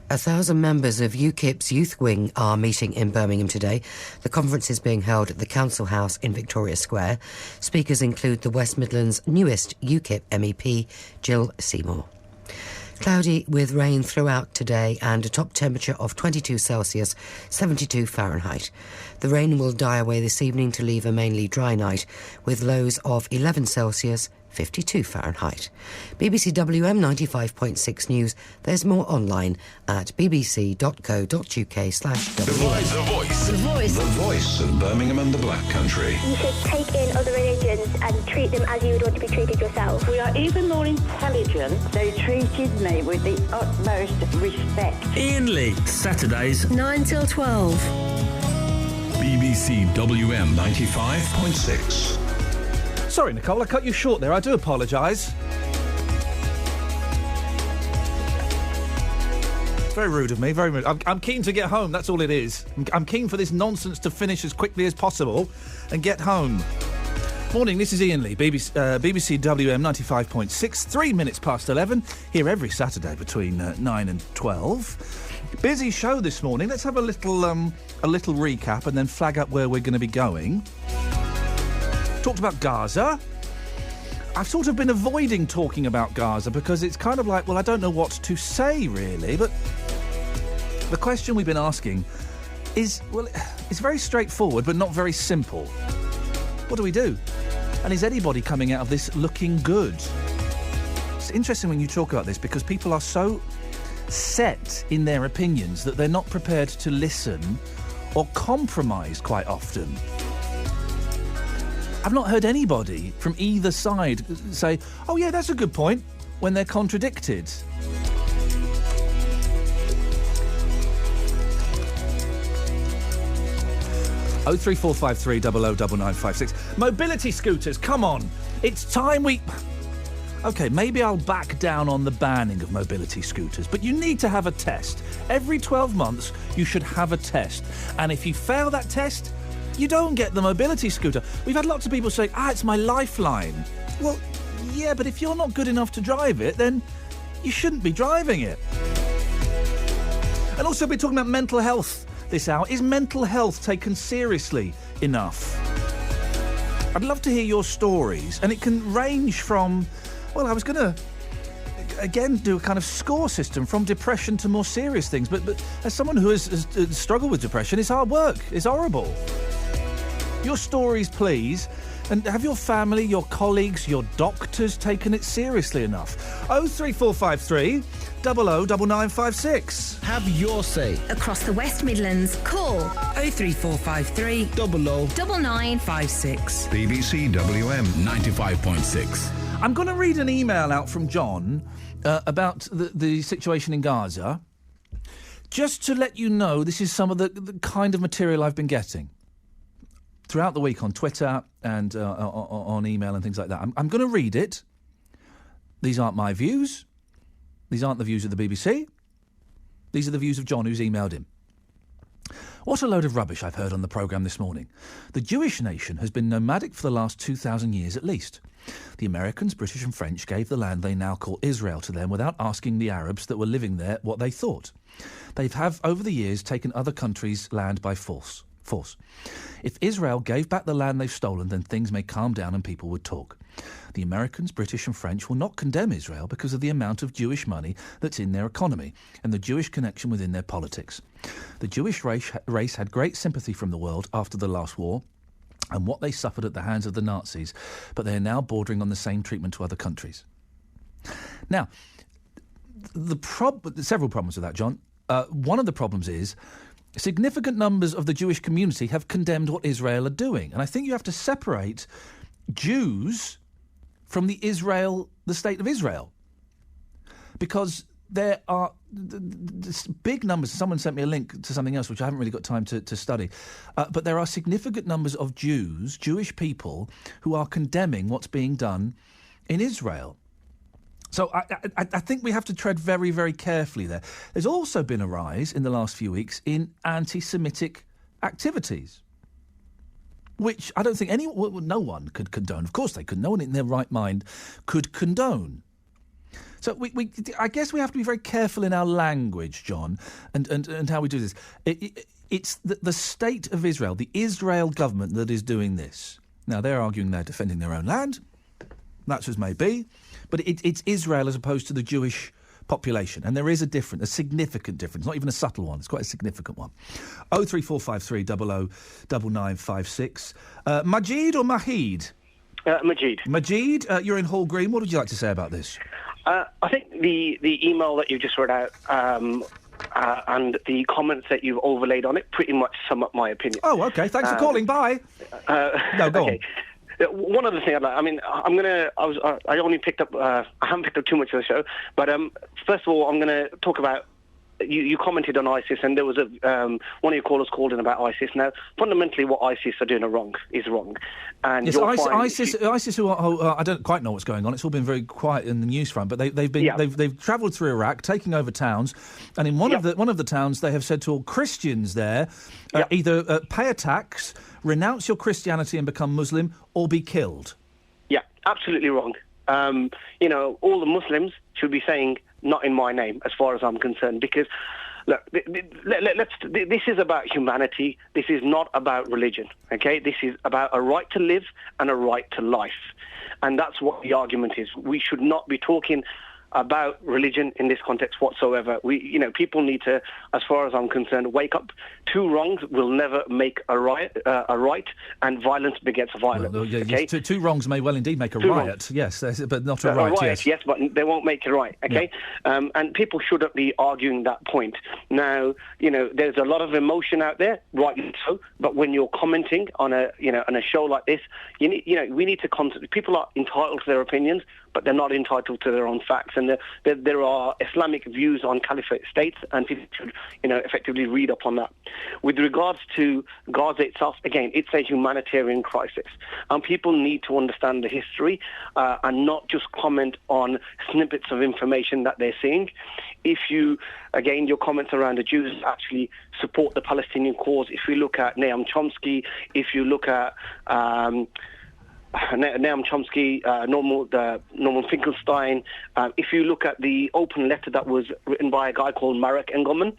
1,000 members of UKIP's Youth Wing are meeting in Birmingham today. The conference is being held at the Council House in Victoria Square. Speakers include the West Midlands' newest UKIP MEP, Jill Seymour. Cloudy with rain throughout today and a top temperature of 22 Celsius, 72 Fahrenheit. The rain will die away this evening to leave a mainly dry night with lows of 11 Celsius, 52 Fahrenheit. BBC WM 95.6 News. There's more online at bbc.co.uk/WM. The voice of Birmingham and the Black Country. You should take in other religions and treat them as you would want to be treated yourself. We are even more intelligent. They treated me with the utmost respect. Iain Lee, Saturdays 9 till 12. BBC WM 95.6. Sorry, Nicole, I cut you short there. I do apologise. Very rude of me, very rude. I'm keen to get home, that's all it is. I'm keen for this nonsense to finish as quickly as possible and get home. Morning, this is Iain Lee, BBC WM 95.6, 3 minutes past 11, here every Saturday between 9 and 12. Busy show this morning. Let's have a little recap and then flag up where we're going to be going. Talked about Gaza. I've sort of been avoiding talking about Gaza because it's kind of like, well, I don't know what to say, really. But the question we've been asking is, well, it's very straightforward, but not very simple. What do we do? And is anybody coming out of this looking good? It's interesting when you talk about this because people are so set in their opinions that they're not prepared to listen or compromise quite often. I've not heard anybody from either side say, oh yeah, that's a good point, when they're contradicted. Oh 3453 009956. Mobility scooters, come on. It's time we... OK, maybe I'll back down on the banning of mobility scooters, but you need to have a test. Every 12 months, you should have a test. And if you fail that test, you don't get the mobility scooter. We've had lots of people say, it's my lifeline. Well, yeah, but if you're not good enough to drive it, then you shouldn't be driving it. And also, we're talking about mental health this hour. Is mental health taken seriously enough? I'd love to hear your stories, and it can range from... Well, I was going to, again, do a kind of score system from depression to more serious things. But as someone who has struggled with depression, it's hard work. It's horrible. Your stories, please. And have your family, your colleagues, your doctors taken it seriously enough? 03453 009956. Have your say. Across the West Midlands, call 03453 009956. BBC WM 95.6. I'm going to read an email out from John about the situation in Gaza. Just to let you know, this is some of the kind of material I've been getting throughout the week on Twitter and on email and things like that. I'm going to read it. These aren't my views. These aren't the views of the BBC. These are the views of John, who's emailed him. What a load of rubbish I've heard on the programme this morning. The Jewish nation has been nomadic for the last 2,000 years at least. The Americans, British and French gave the land they now call Israel to them without asking the Arabs that were living there what they thought. They have, over the years, taken other countries' land by force. If Israel gave back the land they've stolen, then things may calm down and people would talk. The Americans, British and French will not condemn Israel because of the amount of Jewish money that's in their economy and the Jewish connection within their politics. The Jewish race had great sympathy from the world after the last war and what they suffered at the hands of the Nazis, but they are now bordering on the same treatment to other countries. Now, several problems with that, John. One of the problems is significant numbers of the Jewish community have condemned what Israel are doing. And I think you have to separate Jews from the state of Israel. Because there are big numbers. Someone sent me a link to something else, which I haven't really got time to study. But there are significant numbers of Jewish people, who are condemning what's being done in Israel. So I think we have to tread very, very carefully there. There's also been a rise in the last few weeks in anti-Semitic activities, which I don't think no one could condone. Of course they could. No one in their right mind could condone. So I guess we have to be very careful in our language, John, and how we do this. It's the state of Israel, the Israel government, that is doing this. Now, they're arguing they're defending their own land. That's as may be. But it's Israel as opposed to the Jewish population. And there is a significant difference, not even a subtle one. It's quite a significant one. 03453 009956. Majid or Mahid? Majid. Majid, you're in Hall Green. What would you like to say about this? I think the email that you've just read out and the comments that you've overlaid on it pretty much sum up my opinion. Oh, OK. Thanks for calling. Bye. No, go on. One other thing I only picked up. I haven't picked up too much of the show, but first of all, I'm going to talk about. You commented on ISIS, and there was one of your callers called in about ISIS. Now, fundamentally, what ISIS are doing is wrong. And yes, ISIS, who I don't quite know what's going on. It's all been very quiet in the news front, but they've travelled through Iraq, taking over towns, and in one of the towns, they have said to all Christians there, either pay a tax, renounce your Christianity and become Muslim, or be killed. Yeah, absolutely wrong. All the Muslims should be saying, not in my name, as far as I'm concerned, because look, this is about humanity. This is not about religion, okay? This is about a right to live and a right to life. And that's what the argument is. We should not be talking about religion in this context whatsoever. People need to, as far as I'm concerned, wake up. Two wrongs will never make a right, and violence begets violence. Well, okay? Yes, two wrongs may well indeed make a Two riot, wrongs. yes, but not a riot, riot, yes, but they won't make a right, okay? Yeah. And people shouldn't be arguing that point. Now, there's a lot of emotion out there, rightly so, but when you're commenting on a show like this, we need to people are entitled to their opinions, but they're not entitled to their own facts. And there are Islamic views on caliphate states, and people should, effectively read up on that. With regards to Gaza itself, again, it's a humanitarian crisis, and people need to understand the history and not just comment on snippets of information that they're seeing. If you, again, your comments around the Jews actually support the Palestinian cause. If you look at Noam Chomsky, if you look at Noam Chomsky, Norman Finkelstein. If you look at the open letter that was written by a guy called Marek Engelman,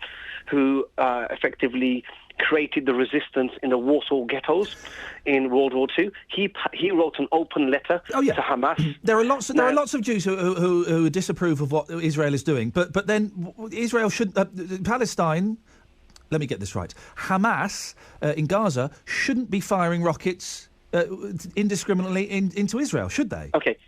who effectively created the resistance in the Warsaw ghettos in World War II, he wrote an open letter to Hamas. There are lots of Jews who disapprove of what Israel is doing, but then Israel should Palestine. Let me get this right. Hamas in Gaza shouldn't be firing rockets indiscriminately into Israel, should they? Okay,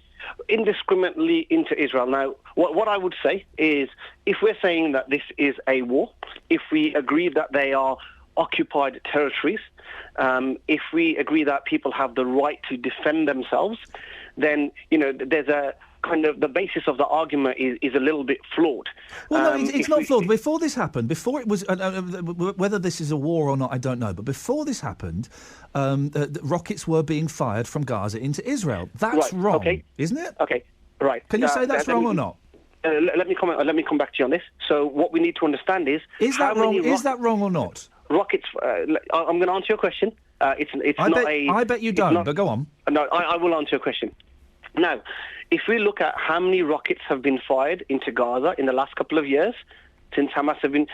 indiscriminately into Israel. Now, what I would say is, if we're saying that this is a war, if we agree that they are occupied territories, if we agree that people have the right to defend themselves, then, there's a kind of the basis of the argument is a little bit flawed. Well, no, it's not flawed. Before this happened, before it was, whether this is a war or not, I don't know, but before this happened, rockets were being fired from Gaza into Israel. That's right, wrong, okay. Isn't it? Okay, right. Can you say that's wrong or not? Let me come back to you on this. So what we need to understand is that wrong? Is that wrong or not? Rockets. I'm going to answer your question. I bet you don't. But go on. No, I will answer your question. Now, if we look at how many rockets have been fired into Gaza in the last couple of years, since Hamas have been,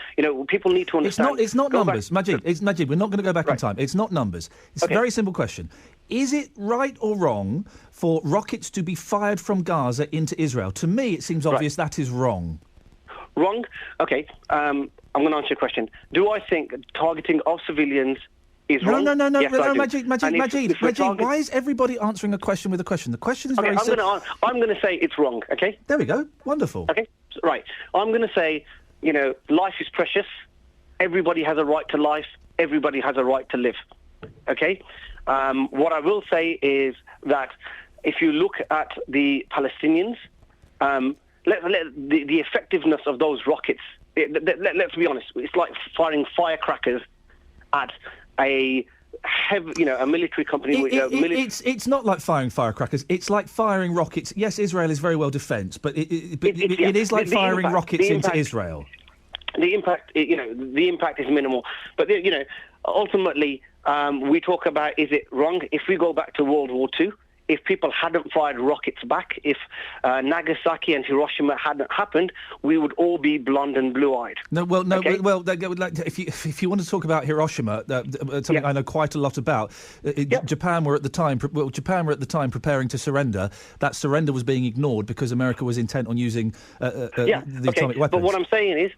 people need to understand. It's not numbers, Majid. Majid, we're not going to go back in time. It's not numbers. It's a very simple question. Is it right or wrong for rockets to be fired from Gaza into Israel? To me, it seems obvious that is wrong. Wrong? Okay. I'm going to answer your question. Do I think targeting of civilians is wrong? No, yes, Majid, why is everybody answering a question with a question? The question is very simple. I'm going to say it's wrong, okay? There we go. Wonderful. Okay, right. I'm going to say, life is precious. Everybody has a right to life. Everybody has a right to live, okay? What I will say is that if you look at the Palestinians, the effectiveness of those rockets, let's be honest, it's like firing firecrackers at a military company. It's not like firing firecrackers. It's like firing rockets. Yes, Israel is very well defenced, but it is like firing rockets into Israel. The impact, the impact is minimal. But ultimately, we talk about, is it wrong? If we go back to World War II, if people hadn't fired rockets back, if Nagasaki and Hiroshima hadn't happened, we would all be blonde and blue-eyed. If you want to talk about Hiroshima, something I know quite a lot about, Japan were at the time preparing to surrender. That surrender was being ignored because America was intent on using the atomic weapons. But what I'm saying is,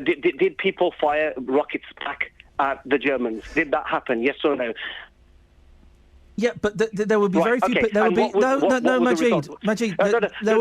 did people fire rockets back at the Germans? Did that happen? Yes or no? Yeah, but there would be very few. There would be Majid. There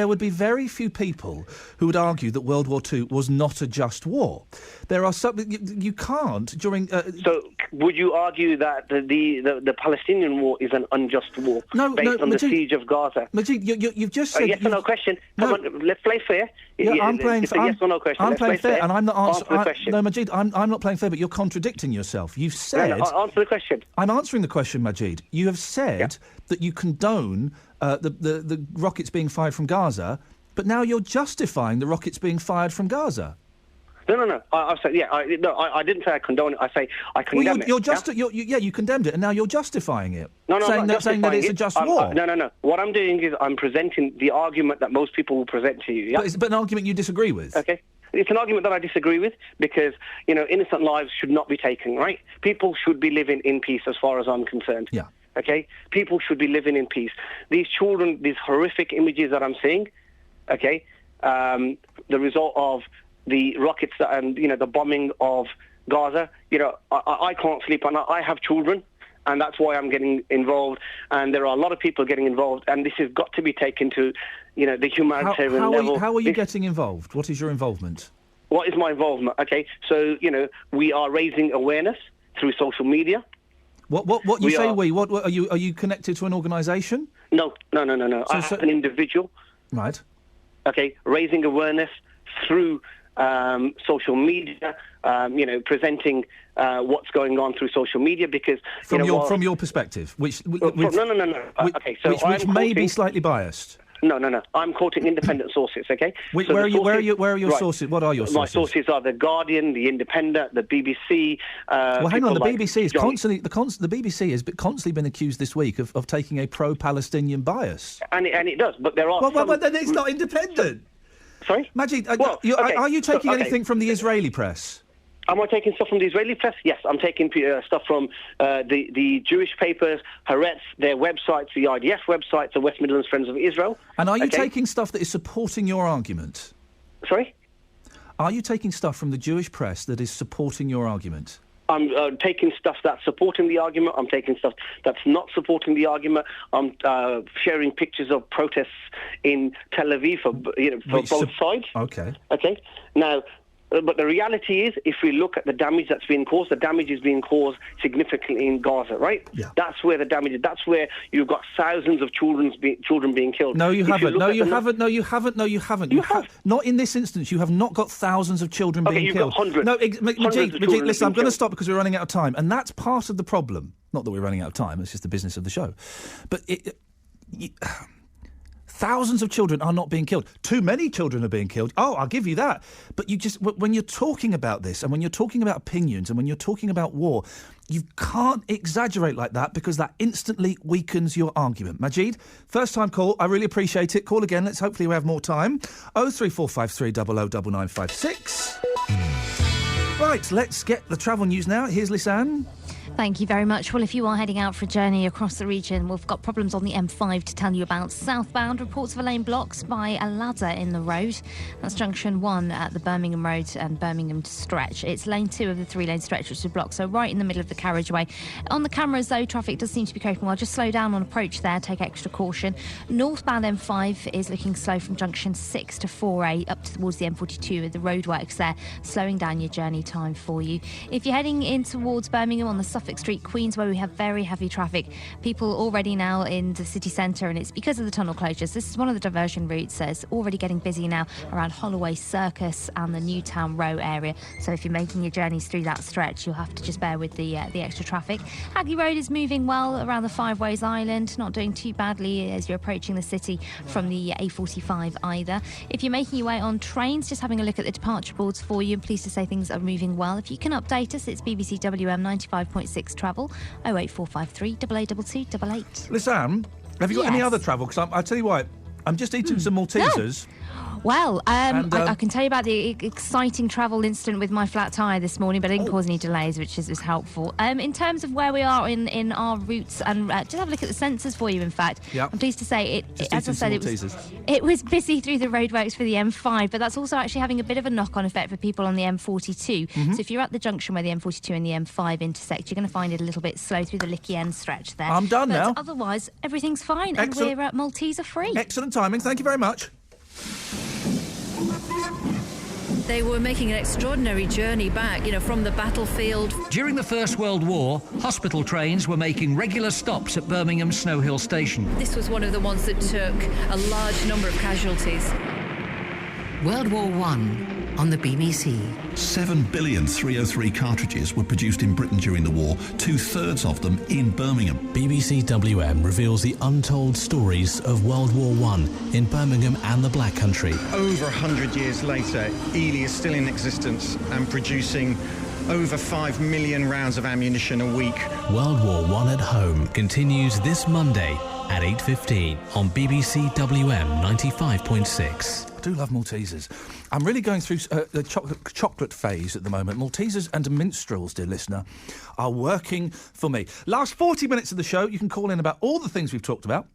would be very few people who would argue that World War II was not a just war. There are some you can't during. So, would you argue that the Palestinian war is an unjust war based on the siege of Gaza? Majid, you've just said yes or no question. Come on, let's play fair. I'm playing fair. Yes or no question. I'm playing fair, and I'm not answering the question. No, Majid, I'm not playing fair, but you're contradicting yourself. You've said. Answer the question. I'm answering the question, Majid. You have said that you condone the rockets being fired from Gaza, but now you're justifying the rockets being fired from Gaza. No. I said I didn't say I condone it. I say I condemn it. You condemned it, and now you're justifying it. Saying that it's a just war. No. What I'm doing is I'm presenting the argument that most people will present to you. Yeah? But an argument you disagree with. Okay. it's an argument that I disagree with because, innocent lives should not be taken, right? People should be living in peace as far as I'm concerned. Yeah. Okay? People should be living in peace. These children, these horrific images that I'm seeing, okay, the result of the rockets and, the bombing of Gaza, I can't sleep and I have children. And that's why I'm getting involved. And there are a lot of people getting involved. And this has got to be taken to, the humanitarian level. How are you getting involved? What is your involvement? What is my involvement? Okay, so, we are raising awareness through social media. What you say we? What are you connected to an organisation? No. I'm an individual. Right. Okay, raising awareness through social media, presenting what's going on through social media because... From your perspective, which okay, so which may be slightly biased. No. I'm quoting independent sources, okay? Where are your sources? What are your sources? My sources are The Guardian, The Independent, the BBC... well, hang on, the BBC is constantly... The BBC has constantly been accused this week of taking a pro-Palestinian bias. And it does, but there are Well, then it's not independent. Sorry? Majid, are you taking anything from the Israeli press? Am I taking stuff from the Israeli press? Yes, I'm taking stuff from the Jewish papers, Haaretz, their websites, the IDF websites, the West Midlands Friends of Israel. And are you taking stuff that is supporting your argument? Sorry? Are you taking stuff from the Jewish press that is supporting your argument? I'm taking stuff that's supporting the argument. I'm taking stuff that's not supporting the argument. I'm sharing pictures of protests in Tel Aviv for both sides. Okay. Okay. Now, but the reality is, if we look at the damage that's being caused, the damage is being caused significantly in Gaza, right? Yeah. That's where the damage is. That's where you've got thousands of children being killed. No, you haven't. No, you haven't. No, you haven't. No, you haven't. You have. Not in this instance. You have not got thousands of children being you've killed. Got hundreds. No, Majid, listen, I'm going to stop because we're running out of time. And that's part of the problem. Not that we're running out of time. It's just the business of the show. But thousands of children are not being killed. Too many children are being killed. Oh, I'll give you that. But when you're talking about this and when you're talking about opinions and when you're talking about war, you can't exaggerate like that because that instantly weakens your argument. Majid, first time call. I really appreciate it. Call again. Hopefully we have more time. 03453 009956. Right, let's get the travel news now. Here's Lisanne. Thank you very much. Well, if you are heading out for a journey across the region, we've got problems on the M5 to tell you about. Southbound, reports of a lane blocks by a ladder in the road. That's junction 1 at the Birmingham Road and Birmingham stretch. It's lane 2 of the 3-lane stretch, which is blocked, so right in the middle of the carriageway. On the cameras, though, traffic does seem to be coping well. Just slow down on approach there, take extra caution. Northbound M5 is looking slow from junction 6 to 4A up towards the M42 with the roadworks there, slowing down your journey time for you. If you're heading in towards Birmingham on the Suffolk Street, Queens, where we have very heavy traffic. People already now in the city centre, and it's because of the tunnel closures. This is one of the diversion routes. It's already getting busy now around Holloway Circus and the Newtown Row area. So if you're making your journeys through that stretch, you'll have to just bear with the extra traffic. Hagley Road is moving well around the Five Ways Island, not doing too badly as you're approaching the city from the A45 either. If you're making your way on trains, just having a look at the departure boards for you, and pleased to say things are moving well. If you can update us, it's BBC WM 95.6 travel, 08453 882288. Lisanne, have you got any other travel? Because I tell you what, I'm just eating some Maltesers. Well, I can tell you about the exciting travel incident with my flat tyre this morning, but it didn't cause any delays, which was helpful. In terms of where we are in our routes, and just have a look at the sensors for you, in fact. Yep. I'm pleased to say, as I said, it was busy through the roadworks for the M5, but that's also actually having a bit of a knock-on effect for people on the M42. Mm-hmm. So if you're at the junction where the M42 and the M5 intersect, you're going to find it a little bit slow through the Licky End stretch there. I'm done now. Otherwise, everything's fine, Excellent. and we're Malteser-free. Excellent timing. Thank you very much. They were making an extraordinary journey back, from the battlefield. During the First World War, hospital trains were making regular stops at Birmingham Snow Hill Station. This was one of the ones that took a large number of casualties. World War I on the BBC. 7 billion 303 cartridges were produced in Britain during the war, 2/3 of them in Birmingham. BBC WM reveals the untold stories of World War I in Birmingham and the Black Country. Over 100 years later, Ely is still in existence and producing over 5 million rounds of ammunition a week. World War I at Home continues this Monday at 8:15 on BBC WM 95.6. do love Maltesers. I'm really going through the chocolate phase at the moment. Maltesers and minstrels, dear listener, are working for me. Last 40 minutes of the show, you can call in about all the things we've talked about.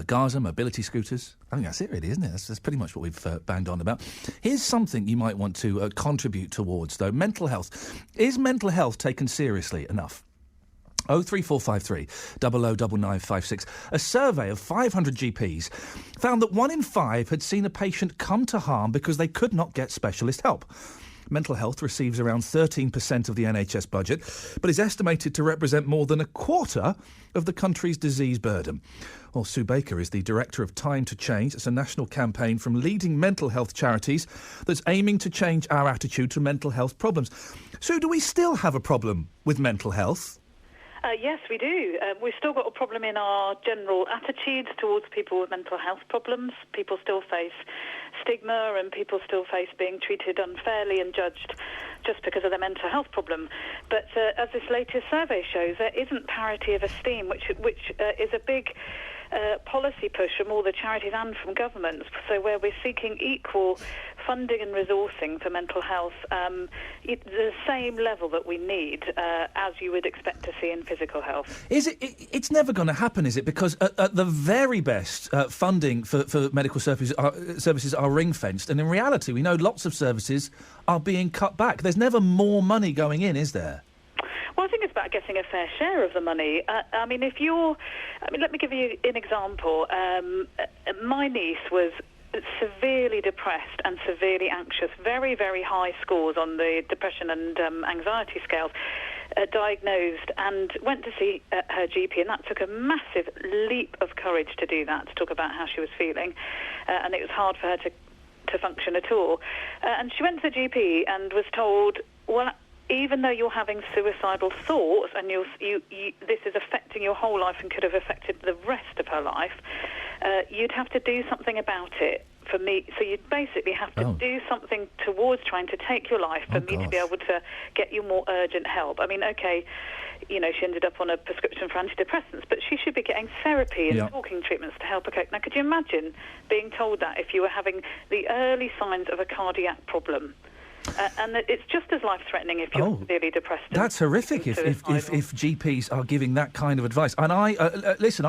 Gaza, mobility scooters. I think that's it, really, isn't it? That's pretty much what we've banged on about. Here's something you might want to contribute towards, though. Mental health. Is mental health taken seriously enough? 03453 009956. A survey of 500 GPs found that 1 in 5 had seen a patient come to harm because they could not get specialist help. Mental health receives around 13% of the NHS budget, but is estimated to represent more than a quarter of the country's disease burden. Well, Sue Baker is the director of Time to Change. It's a national campaign from leading mental health charities that's aiming to change our attitude to mental health problems. Sue, do we still have a problem with mental health? Yes, we do. We've still got a problem in our general attitudes towards people with mental health problems. People still face stigma and people still face being treated unfairly and judged just because of their mental health problem. But as this latest survey shows, there isn't parity of esteem, which is a big policy push from all the charities and from governments. So where we're seeking equal funding and resourcing for mental health, the same level that we need as you would expect to see in physical health. It's never going to happen, is it? Because at the very best, funding for medical services are ring-fenced, and in reality, we know lots of services are being cut back. There's never more money going in, is there? Well, I think it's about getting a fair share of the money. let me give you an example. My niece was severely depressed and severely anxious, very, very high scores on the depression and anxiety scales, diagnosed, and went to see her GP, and that took a massive leap of courage to do that, to talk about how she was feeling, and it was hard for her to function at all. And she went to the GP and was told, well, even though you're having suicidal thoughts and this is affecting your whole life and could have affected the rest of her life, you'd have to do something about it for me. So you'd basically have to do something towards trying to take your life for me to be able to get you more urgent help. I mean, okay, she ended up on a prescription for antidepressants, but she should be getting therapy and talking treatments to help her cope. Now, could you imagine being told that if you were having the early signs of a cardiac problem? And it's just as life-threatening if you're severely depressed. That's horrific if GPs are giving that kind of advice. And I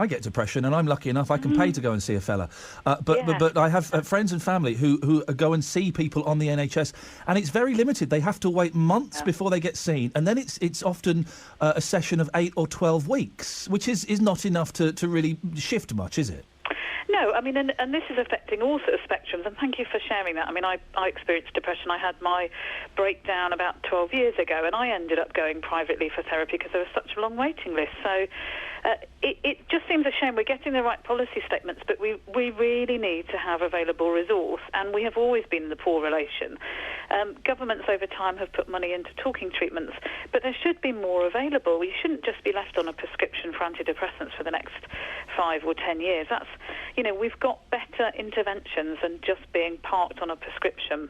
get depression, and I'm lucky enough I can pay to go and see a fella. But I have friends and family who go and see people on the NHS, and it's very limited. They have to wait months before they get seen, and then it's often a session of 8 or 12 weeks, which is not enough to really shift much, is it? No, I mean, and this is affecting all sort of spectrums, and thank you for sharing that. I mean, I experienced depression. I had my breakdown about 12 years ago, and I ended up going privately for therapy because there was such a long waiting list. So it just seems a shame. We're getting the right policy statements, but we really need to have available resource, and we have always been in the poor relation. Governments over time have put money into talking treatments, but there should be more available. We shouldn't just be left on a prescription for antidepressants for the next 5 or 10 years. That's, we've got better interventions than just being parked on a prescription.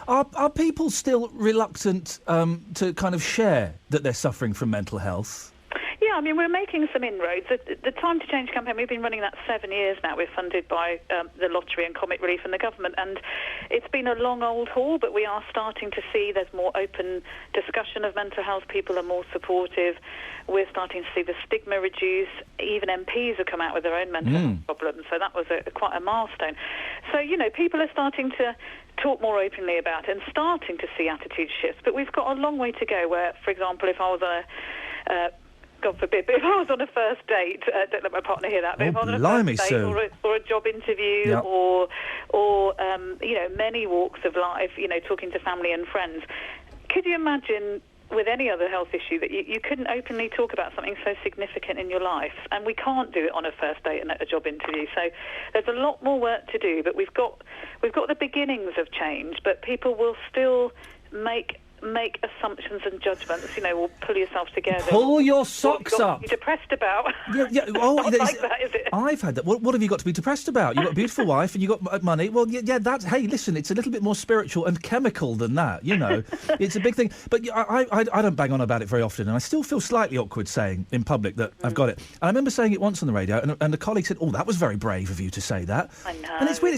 Are people still reluctant to kind of share that they're suffering from mental health? Yeah, I mean, we're making some inroads. The Time to Change campaign, we've been running that 7 years now. We're funded by the Lottery and Comic Relief and the government, and it's been a long old haul, but we are starting to see there's more open discussion of mental health. People are more supportive. We're starting to see the stigma reduce. Even MPs have come out with their own mental health problems, so that was quite a milestone. So, people are starting to talk more openly about it and starting to see attitude shifts, but we've got a long way to go where, for example, if I was God forbid, but if I was on a first date, don't let my partner hear that, but if I was on a first date or a job interview or many walks of life, talking to family and friends, could you imagine with any other health issue that you couldn't openly talk about something so significant in your life? And we can't do it on a first date and at a job interview. So there's a lot more work to do, but we've got the beginnings of change, but people will still make make assumptions and judgments, or pull yourself together. Pull your socks up. You're depressed about. Yeah. Oh, Not like that, is it? I've had that. What have you got to be depressed about? You've got a beautiful wife and you've got money. Well, yeah, that's... Hey, listen, it's a little bit more spiritual and chemical than that, It's a big thing. But I don't bang on about it very often, and I still feel slightly awkward saying in public that I've got it. And I remember saying it once on the radio, and a colleague said, that was very brave of you to say that. I know. And it's weird.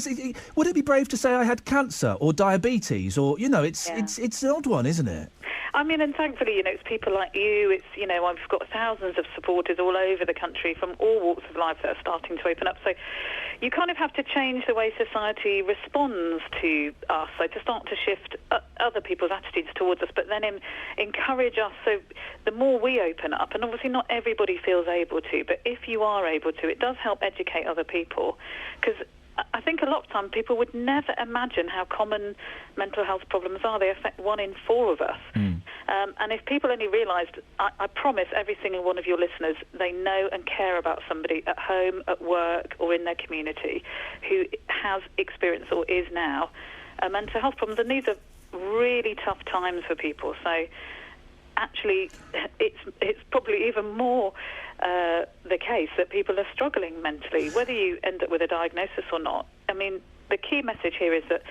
Would it be brave to say I had cancer or diabetes or, it's an odd one, isn't it? I mean, and thankfully, it's people like you. It's, I've got thousands of supporters all over the country from all walks of life that are starting to open up. So you kind of have to change the way society responds to us. So to start to shift other people's attitudes towards us, but then encourage us. So the more we open up, and obviously not everybody feels able to, but if you are able to, it does help educate other people. Because I think a lot of time people would never imagine how common mental health problems are. They affect 1 in 4 of us. And if people only realised, I promise every single one of your listeners, they know and care about somebody at home, at work, or in their community who has experienced or is now mental health problems. And these are really tough times for people. So actually, it's probably even more the case that people are struggling mentally, whether you end up with a diagnosis or not. I mean, the key message here is that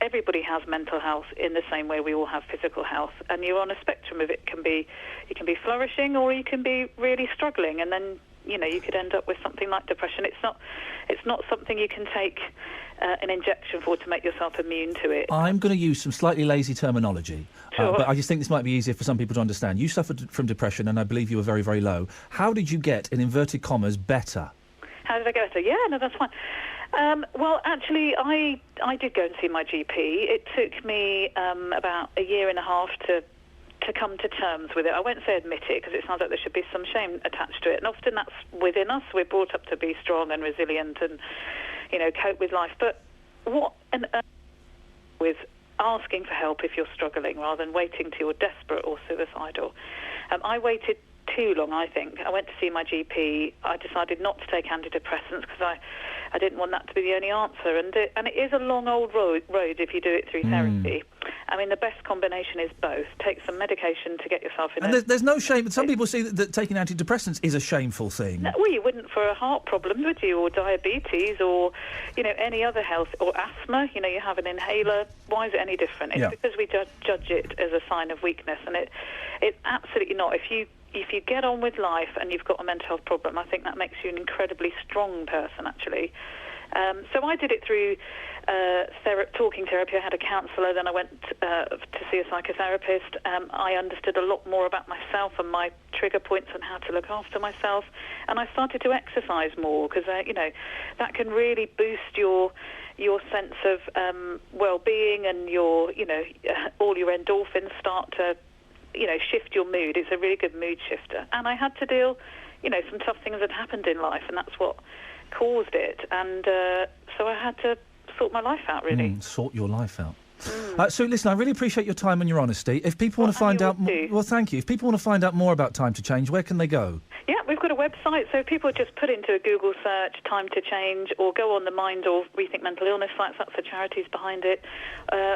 everybody has mental health in the same way we all have physical health, and you're on a spectrum of it. You can be flourishing, or you can be really struggling, and then you could end up with something like depression. It's not something you can take an injection for to make yourself immune to it. I'm going to use some slightly lazy terminology, Sure. but I just think this might be easier for some people to understand. You suffered from depression, and I believe you were very, very low. How did you get, in inverted commas, better? How did I get better? Yeah, no, that's fine. Well, actually, I did go and see my GP. It took me about a year and a half to come to terms with it. I won't say admit it, because it sounds like there should be some shame attached to it. And often that's within us. We're brought up to be strong and resilient and, cope with life. But what on earth with asking for help if you're struggling rather than waiting till you're desperate or suicidal? I waited too long, I think. I went to see my GP. I decided not to take antidepressants because I didn't want that to be the only answer. And it is a long, old road if you do it through therapy. I mean, the best combination is both. Take some medication to get yourself in. And there's no shame. But some people see that taking antidepressants is a shameful thing. No, well, you wouldn't for a heart problem, would you? Or diabetes, or any other health, or asthma. You have an inhaler. Why is it any different? It's because we judge it as a sign of weakness, and it's absolutely not. If you get on with life and you've got a mental health problem, I think that makes you an incredibly strong person, actually. So I did it through talking therapy. I had a counsellor, then I went to see a psychotherapist. I understood a lot more about myself and my trigger points and how to look after myself. And I started to exercise more because, that can really boost your sense of well-being, and all your endorphins start to shift your mood. It's a really good mood shifter. And I had to deal, some tough things had happened in life, and that's what caused it. And so I had to sort my life out, really. Sort your life out. So listen, I really appreciate your time and your honesty. If people want to find out more... Well, thank you. If people want to find out more about Time to Change, where can they go? Yeah, we've got a website, so people just put into a Google search Time to Change, or go on the Mind or Rethink Mental Illness sites, that's the charities behind it,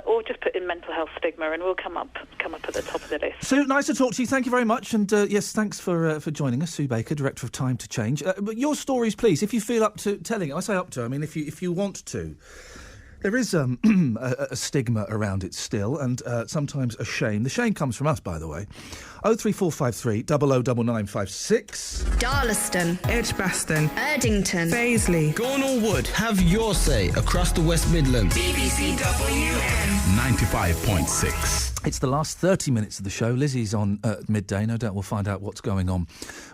or just put in mental health stigma and we'll come up at the top of the list. Sue, nice to talk to you. Thank you very much. And yes, thanks for joining us, Sue Baker, Director of Time to Change. But your stories, please, if you feel up to telling it. I say up to, I mean, if you want to. There is a stigma around it still, and sometimes a shame. The shame comes from us, by the way. 03453 009956. Darlaston, Edgbaston, Erdington, Paisley, Gornal Wood. Have your say across the West Midlands. BBC WM 95.6. It's the last 30 minutes of the show. Lizzie's on at midday. No doubt we'll find out what's going on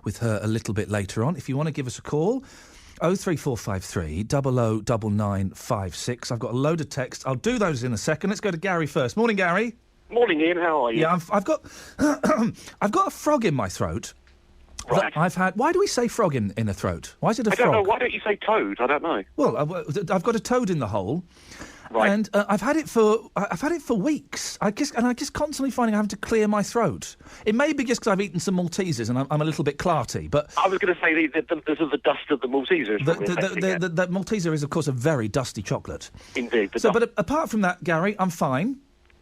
with her a little bit later on. If you want to give us a call... 03453 009956. I've got a load of texts. I'll do those in a second. Let's go to Gary first. Morning, Gary. Morning, Ian. How are you? Yeah, I've got I've got a frog in my throat. Right. I've had. Why do we say frog in a throat? Why is it a frog? I don't know. Why don't you say toad? I don't know. Well, I've got a toad in the hole. Right. And I've had it for weeks. I just constantly finding I have to clear my throat. It may be just because I've eaten some Maltesers and I'm a little bit clarty. But I was going to say the dust of the Maltesers. The Malteser is, of course, a very dusty chocolate. Indeed. But apart from that, Gary, I'm fine.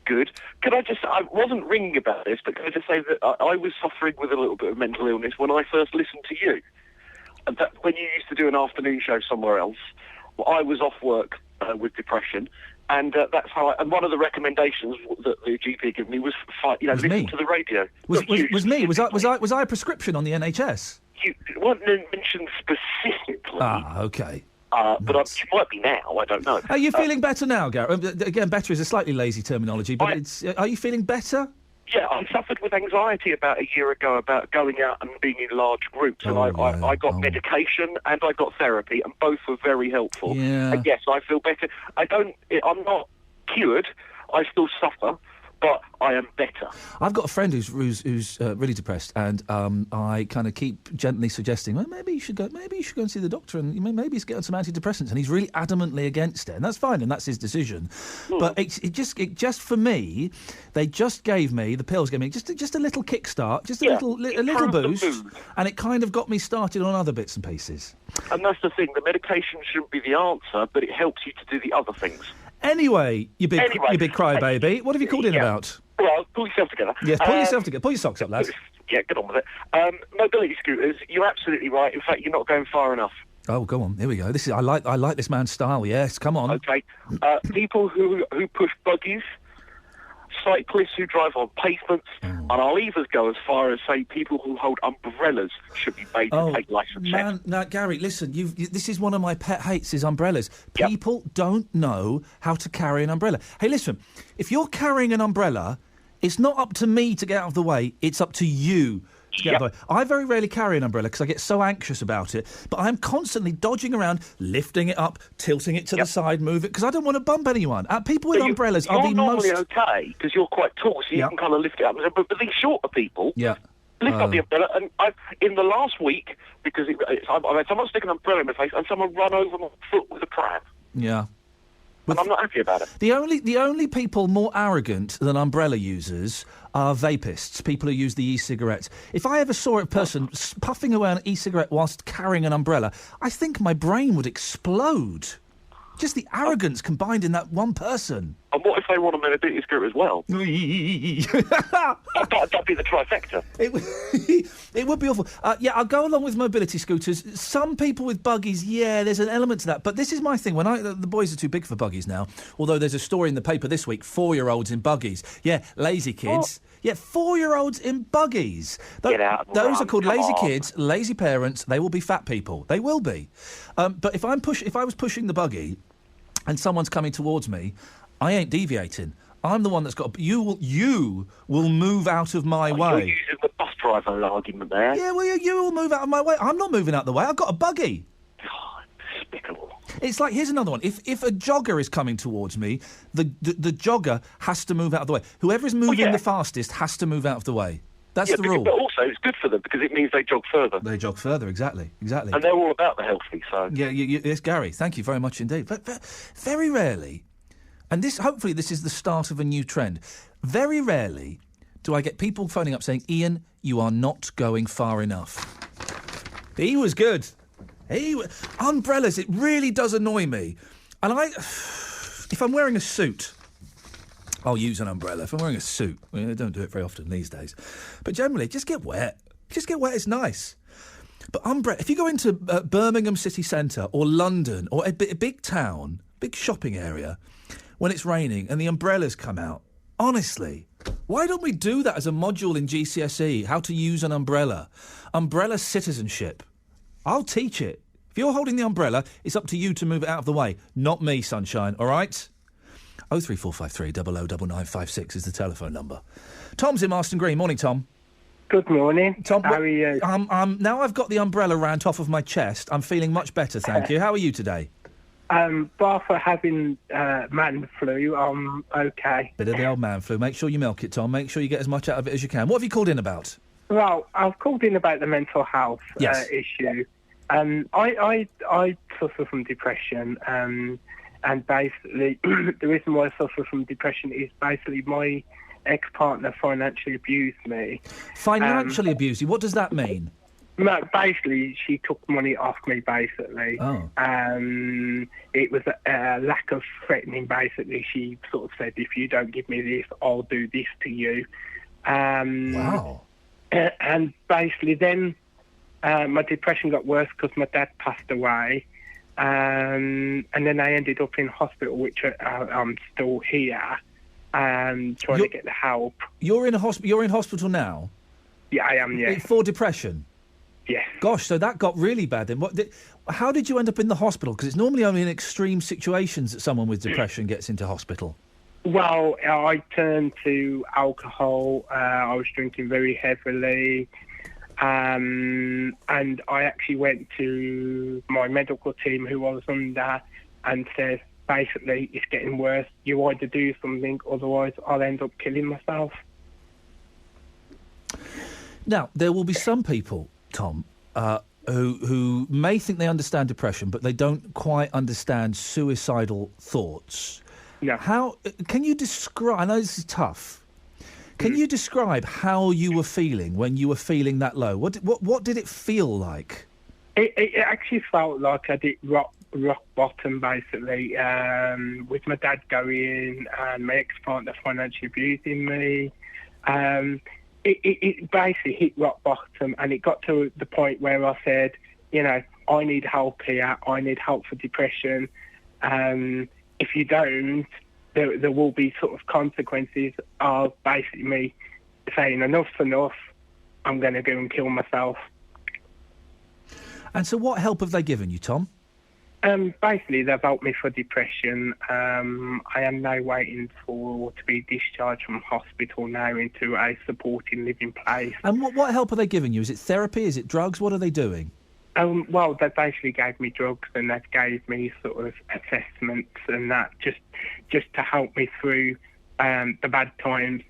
good. Could I wasn't ringing about this, but could I just say that I was suffering with a little bit of mental illness when I first listened to you. And that when you used to do an afternoon show somewhere else, I was off work with depression, and that's how. And one of the recommendations that the GP gave me was, listen to the radio. Was me? Was I a prescription on the NHS? You weren't mentioned specifically. Ah, okay. But you might be now. I don't know. Are you feeling better now, Gary? Again, better is a slightly lazy terminology, but are you feeling better? Yeah, I suffered with anxiety about a year ago about going out and being in large groups, and I got medication and I got therapy, and both were very helpful. Yeah. And yes, I feel better. I'm not cured. I still suffer, but I am better. I've got a friend who's really depressed, and I kind of keep gently suggesting, well, maybe you should go and see the doctor, and maybe he's getting some antidepressants, and he's really adamantly against it, and that's fine, and that's his decision. But it just for me, they just gave me the pills, gave me just a little kickstart, just a little boost, and it kind of got me started on other bits and pieces. And that's the thing. The medication shouldn't be the answer, but it helps you to do the other things. Anyway, you big crybaby, what have you called in about? Well, pull yourself together. Yes, pull yourself together. Pull your socks up, lads. Yeah, get on with it. Mobility scooters, you're absolutely right. In fact, you're not going far enough. Oh, go on. Here we go. I like this man's style. Yes, come on. Okay. People who push buggies, cyclists who drive on pavements, and I'll even go as far as say people who hold umbrellas should be made to take license checks. Now, Gary, listen, this is one of my pet hates is umbrellas. People don't know how to carry an umbrella. Hey, listen, if you're carrying an umbrella, it's not up to me to get out of the way, it's up to you to get out of the way. I very rarely carry an umbrella because I get so anxious about it, but I'm constantly dodging around, lifting it up, tilting it to the side, move it, because I don't want to bump anyone. People with umbrellas are the most... You're normally okay, because you're quite tall, so you can kind of lift it up. But these shorter people... lift up the umbrella, and in the last week, because I've had someone stick an umbrella in my face, and someone run over my foot with a pram. Yeah. And I'm not happy about it. The only people more arrogant than umbrella users are vapists, people who use the e-cigarettes. If I ever saw a person puffing away on an e-cigarette whilst carrying an umbrella, I think my brain would explode. Just the arrogance combined in that one person. And what if they want a mobility scooter as well? That'd be the trifecta. It would be awful. I'll go along with mobility scooters. Some people with buggies, there's an element to that. But this is my thing. The boys are too big for buggies now. Although there's a story in the paper this week, 4-year-olds in buggies. Yeah, lazy kids. Yeah, 4-year-olds in buggies. Get out. Those are called lazy kids, lazy parents. They will be fat people. They will be. But if I was pushing the buggy and someone's coming towards me, I ain't deviating. I'm the one that's got... You will move out of my way. You're using the bus driver argument there. Yeah, well, you will move out of my way. I'm not moving out of the way. I've got a buggy. God, despicable. It's like, here's another one. If a jogger is coming towards me, the jogger has to move out of the way. Whoever is moving the fastest has to move out of the way. That's the rule. But also, it's good for them because it means they jog further. They jog further, exactly. And they're all about the healthy, so... Yeah, yes, Gary, thank you very much indeed. But very rarely, and hopefully this is the start of a new trend, very rarely do I get people phoning up saying, Iain, you are not going far enough. He was good. Umbrellas, it really does annoy me. And if I'm wearing a suit... I'll use an umbrella. If I'm wearing a suit, I don't do it very often these days. But generally, just get wet. Just get wet, it's nice. But umbrella, if you go into Birmingham city centre or London or a big town, big shopping area, when it's raining and the umbrellas come out, honestly, why don't we do that as a module in GCSE, how to use an umbrella? Umbrella citizenship. I'll teach it. If you're holding the umbrella, it's up to you to move it out of the way, not me, sunshine, all right? 03453 009956 is the telephone number. Tom's in Marston Green. Morning, Tom. Good morning. Tom, how are you? Now I've got the umbrella round off of my chest, I'm feeling much better, thank you. How are you today? Bar for having man flu, I'm okay. Bit of the old man flu. Make sure you milk it, Tom. Make sure you get as much out of it as you can. What have you called in about? Well, I've called in about the mental health issue. I suffer from depression, and basically, the reason why I suffer from depression is basically my ex-partner financially abused me. Financially abused you? What does that mean? Basically, she took money off me, basically. Oh. It was a lack of threatening, basically. She sort of said, if you don't give me this, I'll do this to you. Wow. And basically then my depression got worse because my dad passed away. And then I ended up in hospital, which I'm still here, trying to get the help. You're in hospital now? Yeah, I am, yeah. For depression? Yes. Gosh, so that got really bad then. How did you end up in the hospital? Because it's normally only in extreme situations that someone with depression gets into hospital. Well, I turned to alcohol. I was drinking very heavily. And I actually went to my medical team who I was under and said, basically, it's getting worse. You either do something, otherwise I'll end up killing myself. Now, there will be some people, Tom, who may think they understand depression, but they don't quite understand suicidal thoughts. No. How can you describe? I know this is tough. Can you describe how you were feeling when you were feeling that low? What did it feel like? It actually felt like I did rock bottom, basically, with my dad going and my ex-partner financially abusing me. It basically hit rock bottom, and it got to the point where I said, I need help here. I need help for depression. If you don't, there will be sort of consequences of basically me saying enough's enough. I'm going to go and kill myself. And so what help have they given you, Tom? Basically, they've helped me for depression. I am now waiting to be discharged from hospital now into a supporting living place. And what help are they giving you? Is it therapy? Is it drugs? What are they doing? Well, they basically gave me drugs, and they gave me sort of assessments and that just to help me through the bad times.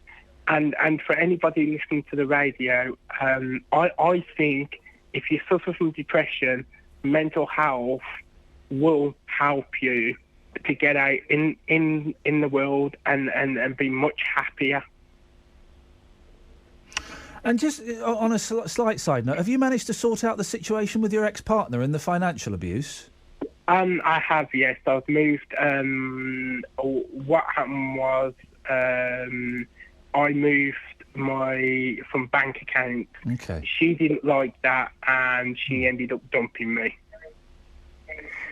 And for anybody listening to the radio, I think if you suffer from depression, mental health will help you to get out in the world and be much happier. And just on a slight side note, have you managed to sort out the situation with your ex-partner and the financial abuse? I have, yes. I've moved. What happened was I moved from bank account. Okay. She didn't like that, and she ended up dumping me.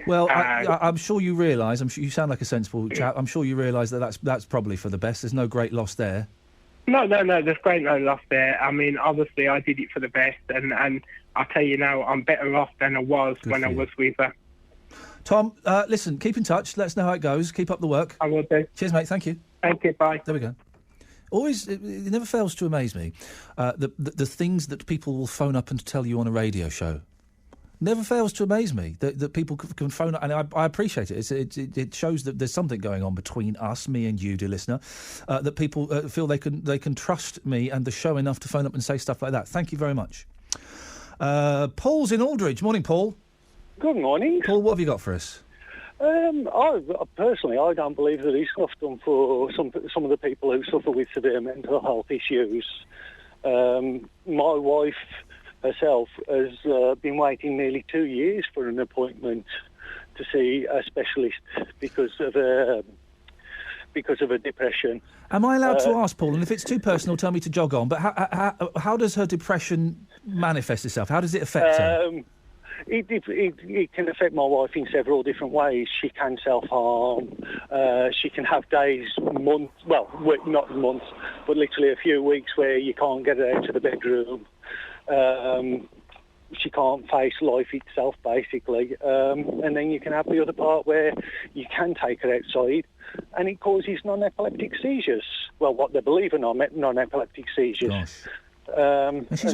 Well, I'm sure you realise. I'm sure you sound like a sensible chap. I'm sure you realise that's probably for the best. There's no great loss there. No, there's great no loss there. I mean, obviously, I did it for the best, and I'll tell you now, I'm better off than I was when I was with her. Tom, listen, keep in touch. Let us know how it goes. Keep up the work. I will do. Cheers, mate. Thank you. Thank you. Bye. There we go. Always, it never fails to amaze me, the things that people will phone up and tell you on a radio show. Never fails to amaze me that people can phone up, and I appreciate it. It shows that there's something going on between us, me and you, dear listener, that people feel they can trust me and the show enough to phone up and say stuff like that. Thank you very much. Paul's in Aldridge. Morning, Paul. Good morning. Paul, what have you got for us? Personally, I don't believe that it's enough done for some of the people who suffer with severe mental health issues. My wife herself has been waiting nearly 2 years for an appointment to see a specialist because of a depression. Am I allowed to ask, Paul? And if it's too personal, tell me to jog on. But how does her depression manifest itself? How does it affect her? It can affect my wife in several different ways. She can self-harm. She can have days, months, not months, but literally a few weeks where you can't get her out of the bedroom. She can't face life itself, basically. And then you can have the other part where you can take her outside and it causes non-epileptic seizures. Well, what they believe are non-epileptic seizures. Gosh. And she's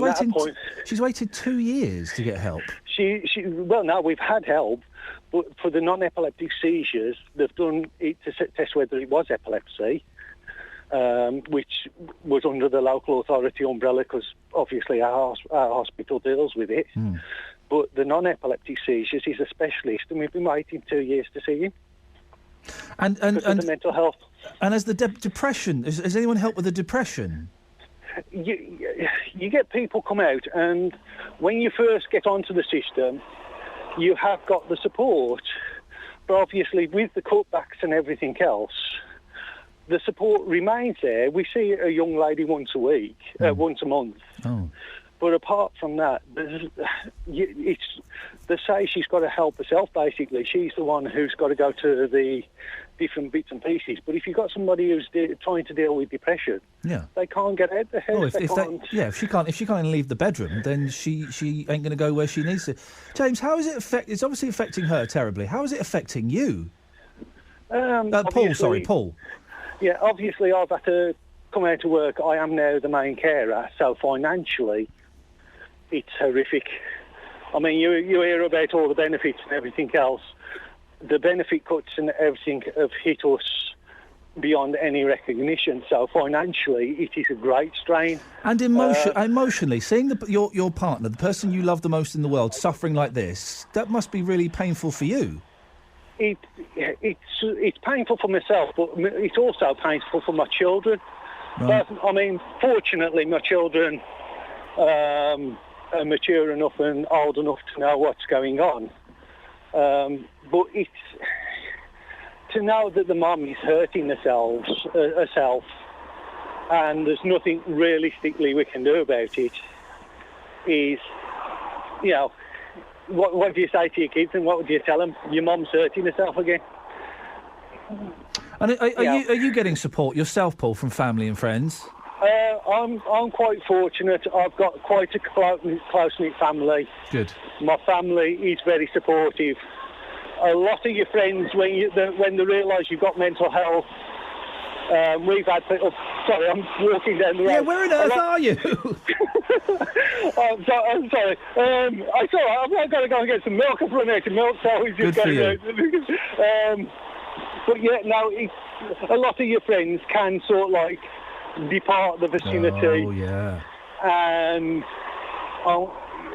waited 2 years to get help. Now we've had help, but for the non-epileptic seizures, they've done it to test whether it was epilepsy, which was under the local authority umbrella because obviously our hospital deals with it. But the non-epileptic seizures is a specialist, and we've been waiting 2 years to see him. And the mental health. And as the depression, has anyone helped with the depression? you get people come out, and when you first get onto the system, you have got the support. But obviously, with the cutbacks and everything else, the support remains there. We see a young lady once a week, once a month. Oh. But apart from that, they say she's got to help herself, basically. She's the one who's got to go to the different bits and pieces. But if you've got somebody who's trying to deal with depression, they can't get out of the house. Oh, if she can't even leave the bedroom, then she ain't going to go where she needs to. James, how is it it's obviously affecting her terribly. How is it affecting you? Paul. Yeah, obviously I've had to come out to work. I am now the main carer, so financially it's horrific. I mean, you hear about all the benefits and everything else. The benefit cuts and everything have hit us beyond any recognition. So financially, it is a great strain. And emotionally, seeing your partner, the person you love the most in the world, suffering like this, that must be really painful for you. It's painful for myself, but it's also painful for my children. Right. But, I mean, fortunately, my children are mature enough and old enough to know what's going on. But it's to know that the mum is hurting herself, and there's nothing realistically we can do about it, is, you know, what do you say to your kids and what would you tell them? Your mum's hurting herself again. And are you getting support yourself, Paul, from family and friends? I'm quite fortunate. I've got quite a close-knit family. Good. My family is very supportive. A lot of your friends, when they realise you've got mental health, we've had people... Sorry, I'm walking down the road. Yeah, where on earth are you? I'm sorry. It's all right. I've got to go and get some milk. I've run out of milk, so we just Good for you. But yeah, no, a lot of your friends can sort of like depart the vicinity. Oh, yeah. And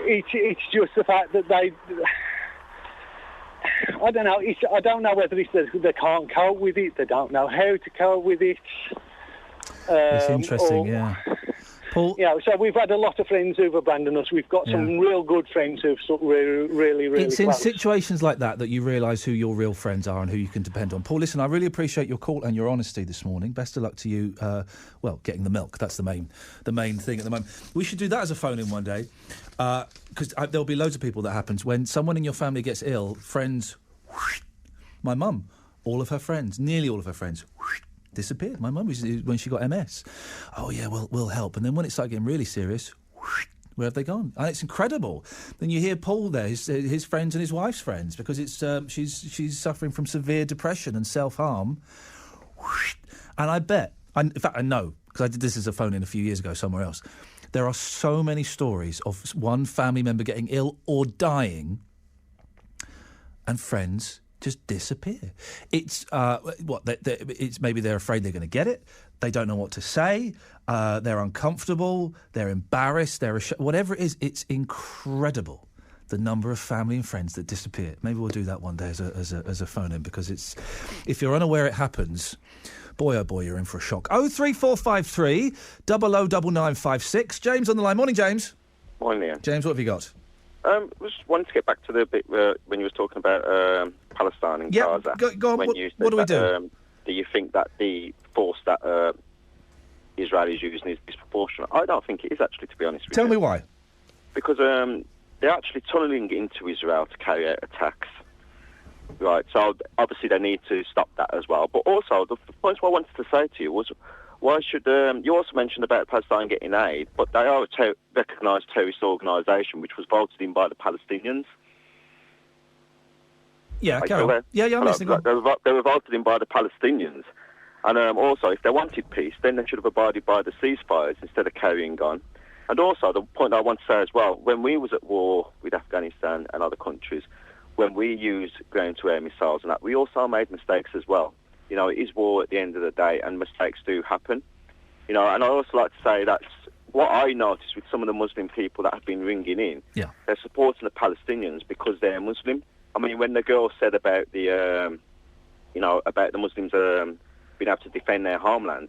it's just the fact that they... I don't know. I don't know whether it's they can't cope with it. They don't know how to cope with it. It's interesting, yeah. Paul? Yeah, so we've had a lot of friends who've abandoned us. We've got some real good friends who've sort of really It's in close. situations like that you realise who your real friends are and who you can depend on. Paul, listen, I really appreciate your call and your honesty this morning. Best of luck to you, getting the milk. That's the main thing at the moment. We should do that as a phone-in one day, because there'll be loads of people that happens. When someone in your family gets ill, friends... My mum, nearly all of her friends... disappeared. My mum, when she got MS. Oh, yeah, we'll help. And then when it started getting really serious, where have they gone? And it's incredible. Then you hear Paul there, his friends and his wife's friends, because it's she's suffering from severe depression and self-harm. And I bet, in fact, I know, because I did this as a phone-in a few years ago somewhere else, there are so many stories of one family member getting ill or dying and friends just disappear. It's it's maybe they're afraid they're going to get it. They don't know what to say. They're uncomfortable. They're embarrassed. Whatever it is. It's incredible the number of family and friends that disappear. Maybe we'll do that one day as a phone-in, because it's, if you're unaware it happens, boy oh boy, you're in for a shock. 03453 009956. James on the line. Morning, James. Morning, Iain. James, what have you got? I just wanted to get back to the bit when you were talking about Palestine and Gaza. Go on. What do we do? Do you think that the force that Israel is using is disproportionate? I don't think it is, actually, to be honest with you. Tell me why. Because they're actually tunnelling into Israel to carry out attacks. Right, so obviously they need to stop that as well. But also, the point I wanted to say to you was, why should... you also mentioned about Palestine getting aid, but they are a recognised terrorist organisation which was voted in by the Palestinians. Yeah, carry on. Yeah, I'm listening. They were voted in by the Palestinians. And also, if they wanted peace, then they should have abided by the ceasefires instead of carrying on. And also, the point I want to say as well, when we was at war with Afghanistan and other countries, when we used ground-to-air missiles and that, we also made mistakes as well. You know, it is war at the end of the day, and mistakes do happen. You know, and I also like to say that's what I noticed with some of the Muslim people that have been ringing in. Yeah. They're supporting the Palestinians because they're Muslim. I mean, when the girl said about the, about the Muslims being able to defend their homeland,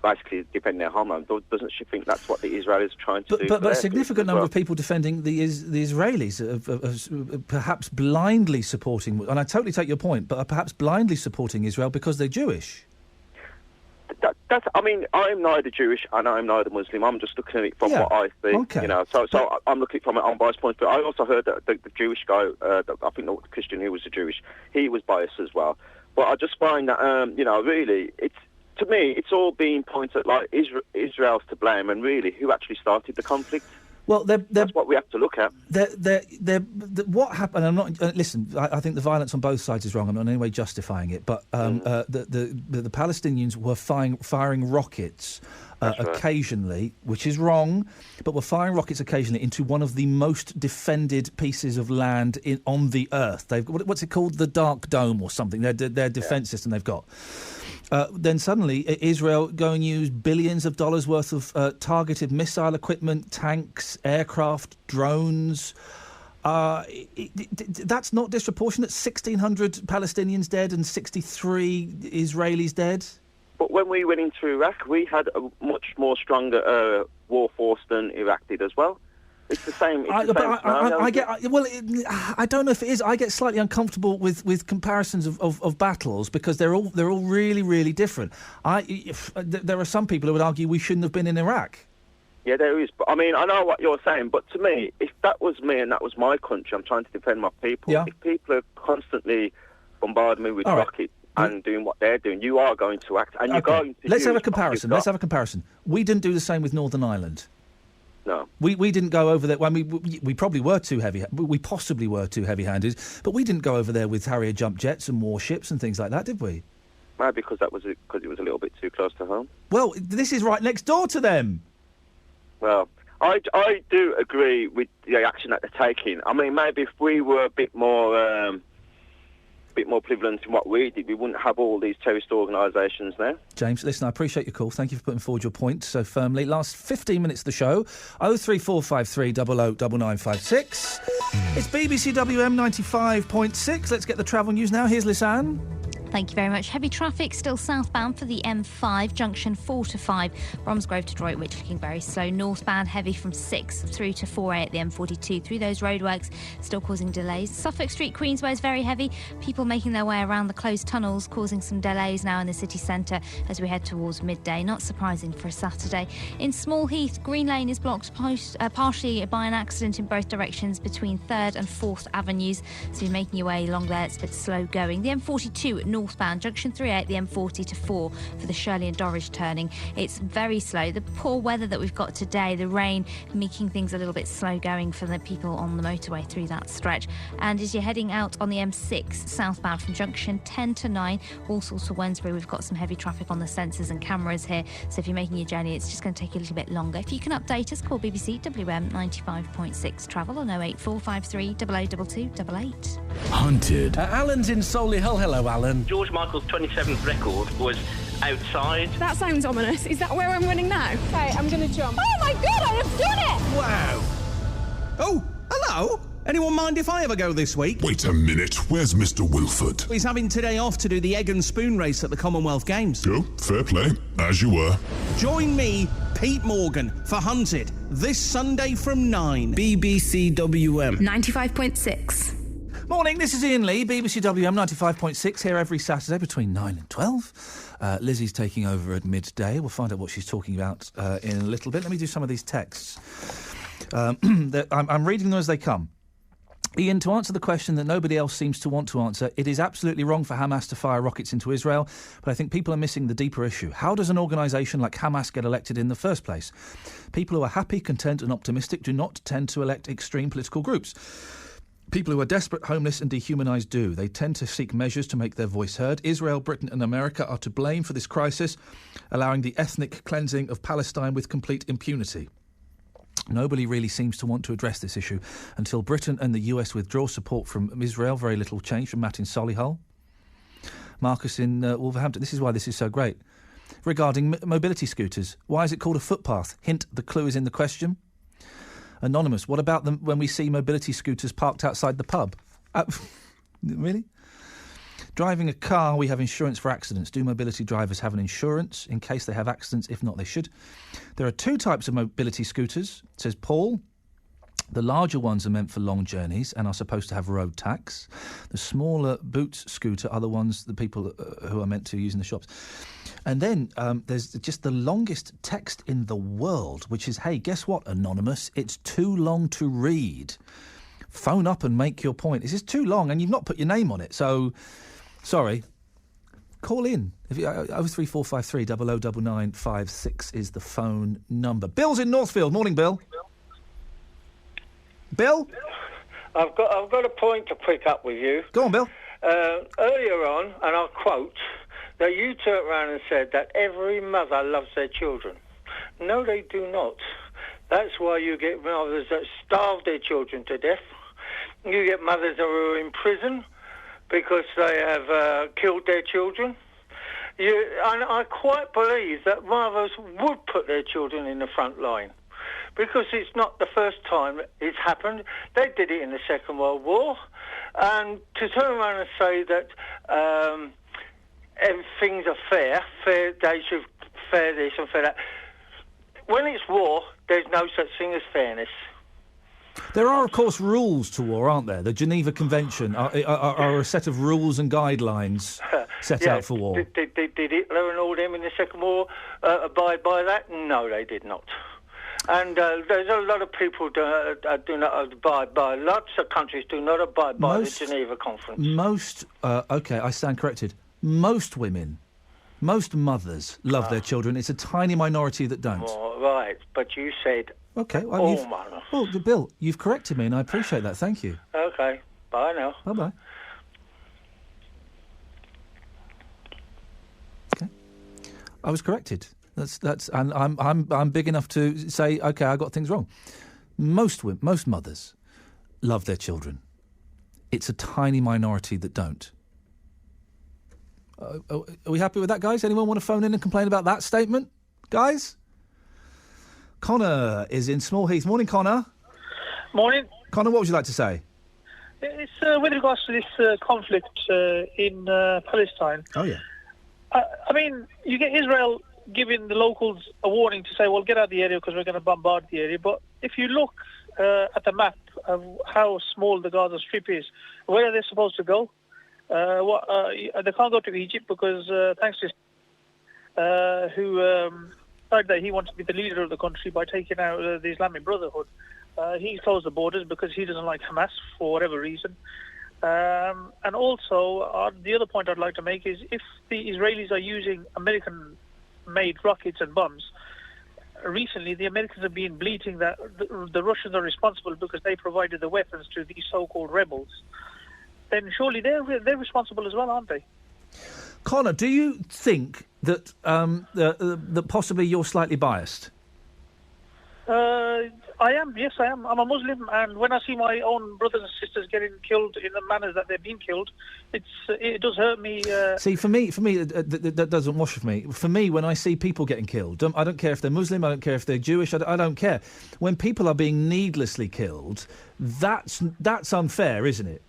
basically defend their homeland. Doesn't she think that's what the Israelis are trying to do? But a significant number of people defending the Israelis are perhaps blindly supporting, and I totally take your point, but are perhaps blindly supporting Israel because they're Jewish. I mean, I'm neither Jewish and I'm neither Muslim. I'm just looking at it from what I see. Okay. You know, so I'm looking at it from an unbiased point. But I also heard that the Jewish guy, I think the Christian who was a Jewish, he was biased as well. But I just find that, really, to me, it's all being pointed like Israel's to blame, and really, who actually started the conflict? Well, that's what we have to look at. What happened? I'm not. Listen, I think the violence on both sides is wrong. I'm not in any way justifying it. But the Palestinians were firing rockets occasionally, which is wrong. But were firing rockets occasionally into one of the most defended pieces of land on the earth. They've what's it called? The Dark Dome or something. Their defence system they've got. Then suddenly Israel go and use billions of dollars worth of targeted missile equipment, tanks, aircraft, drones. That's not disproportionate. 1,600 Palestinians dead and 63 Israelis dead. But when we went into Iraq, we had a much more stronger war force than Iraq did as well. It's the same. I don't know if it is. I get slightly uncomfortable with comparisons of battles because they're all really, really different. There are some people who would argue we shouldn't have been in Iraq. Yeah, there is. But I mean, I know what you're saying. But to me, if that was me and that was my country, I'm trying to defend my people. Yeah. If people are constantly bombarding me with rockets and doing what they're doing, you are going to act, and you're going to. Let's have a comparison. We didn't do the same with Northern Ireland. No. We didn't go over there. Well, we probably were too heavy. We possibly were too heavy-handed, but we didn't go over there with Harrier jump jets and warships and things like that, did we? Maybe because it was a little bit too close to home. Well, this is right next door to them. Well, I do agree with the action that they're taking. I mean, maybe if we were a bit more prevalent in what we did, we wouldn't have all these terrorist organisations there. James, listen, I appreciate your call. Thank you for putting forward your point so firmly. Last 15 minutes of the show, 03453 009956. It's BBC WM 95.6. Let's get the travel news now. Here's Lisanne. Thank you very much. Heavy traffic still southbound for the M5, junction 4 to 5, Bromsgrove to Droitwich looking very slow. Northbound heavy from 6 through to 4A at the M42 through those roadworks, still causing delays. Suffolk Street, Queensway is very heavy. People making their way around the closed tunnels, causing some delays now in the city centre as we head towards midday. Not surprising for a Saturday. In Small Heath, Green Lane is blocked partially by an accident in both directions between 3rd and 4th Avenues. So you're making your way along there, it's a bit slow going. The M42 at northbound, junction 3A at the M40 to 4 for the Shirley and Dorridge turning. It's very slow. The poor weather that we've got today, the rain, making things a little bit slow going for the people on the motorway through that stretch. And as you're heading out on the M6 southbound from junction 10 to 9, Walsall to Wednesbury, we've got some heavy traffic on the sensors and cameras here. So if you're making your journey, it's just going to take a little bit longer. If you can update us, call BBC WM 95.6 travel on 08453 002288. Hunted. Alan's in Solihull. Hello, Alan. George Michael's 27th record was outside. That sounds ominous. Is that where I'm running now? Okay, I'm going to jump. Oh my God, I have done it! Wow. Oh, hello. Anyone mind if I ever go this week? Wait a minute, where's Mr. Wilford? He's having today off to do the egg and spoon race at the Commonwealth Games. Oh, fair play, as you were. Join me, Pete Morgan, for Hunted, this Sunday from 9. BBC WM 95.6. Morning, this is Iain Lee, BBC WM 95.6, here every Saturday between 9 and 12. Lizzie's taking over at midday. We'll find out what she's talking about in a little bit. Let me do some of these texts. I'm reading them as they come. Iain, to answer the question that nobody else seems to want to answer, it is absolutely wrong for Hamas to fire rockets into Israel, but I think people are missing the deeper issue. How does an organisation like Hamas get elected in the first place? People who are happy, content and optimistic do not tend to elect extreme political groups. People who are desperate, homeless and dehumanised do. They tend to seek measures to make their voice heard. Israel, Britain and America are to blame for this crisis, allowing the ethnic cleansing of Palestine with complete impunity. Nobody really seems to want to address this issue until Britain and the US withdraw support from Israel. Very little change from Matt in Solihull. Marcus in Wolverhampton. This is why this is so great. Regarding mobility scooters, why is it called a footpath? Hint, the clue is in the question. Anonymous, what about them when we see mobility scooters parked outside the pub? Really? Driving a car, we have insurance for accidents. Do mobility drivers have an insurance in case they have accidents? If not, they should. There are 2 types of mobility scooters, says Paul. The larger ones are meant for long journeys and are supposed to have road tax. The smaller Boots scooter are the ones the people who are meant to use in the shops. And then there's just the longest text in the world, which is, hey, guess what, Anonymous? It's too long to read. Phone up and make your point. This is too long and you've not put your name on it. So, sorry. Call in. 03453 009956 is the phone number. Bill's in Northfield. Morning, Bill. Bill? I've got a point to pick up with you. Go on, Bill. Earlier on, and I'll quote, that you turned around and said that every mother loves their children. No, they do not. That's why you get mothers that starve their children to death. You get mothers that are in prison because they have killed their children. And I quite believe that mothers would put their children in the front line. Because it's not the first time it's happened. They did it in the Second World War. And to turn around and say that things are fair, they should fair this and fair that. When it's war, there's no such thing as fairness. There are, of course, rules to war, aren't there? The Geneva Convention are a set of rules and guidelines set out for war. Did Hitler and all them in the Second War abide by that? No, they did not. And there's a lot of people do not abide by. Lots of countries do not abide by the Geneva Conference. Most, OK, I stand corrected. Most women, most mothers love their children. It's a tiny minority that don't. Oh, right, but you said OK. Well, all mothers. Well, Bill, you've corrected me and I appreciate that. Thank you. OK, bye now. Bye-bye. OK. I was corrected. That's and I'm big enough to say, OK, I got things wrong. Most mothers love their children. It's a tiny minority that don't. Are we happy with that, guys? Anyone want to phone in and complain about that statement, guys? Connor is in Small Heath. Morning, Connor. Morning. Connor, what would you like to say? It's with regards to this conflict in Palestine. Oh, yeah. I mean, you get Israel giving the locals a warning to say, well, get out of the area because we're going to bombard the area. But if you look at the map of how small the Gaza Strip is, where are they supposed to go? They can't go to Egypt because thanks to who decided that he wants to be the leader of the country by taking out the Islamic Brotherhood. He closed the borders because he doesn't like Hamas for whatever reason. And also, the other point I'd like to make is if the Israelis are using American-made rockets and bombs, recently the Americans have been bleating that the Russians are responsible because they provided the weapons to these so-called rebels. Then surely they're responsible as well, aren't they? Connor, do you think that that possibly you're slightly biased? I am. Yes, I am. I'm a Muslim, and when I see my own brothers and sisters getting killed in the manners that they've been killed, it does hurt me. See, for me, that doesn't wash with me. For me, when I see people getting killed, I don't care if they're Muslim, I don't care if they're Jewish, I don't care. When people are being needlessly killed, that's unfair, isn't it?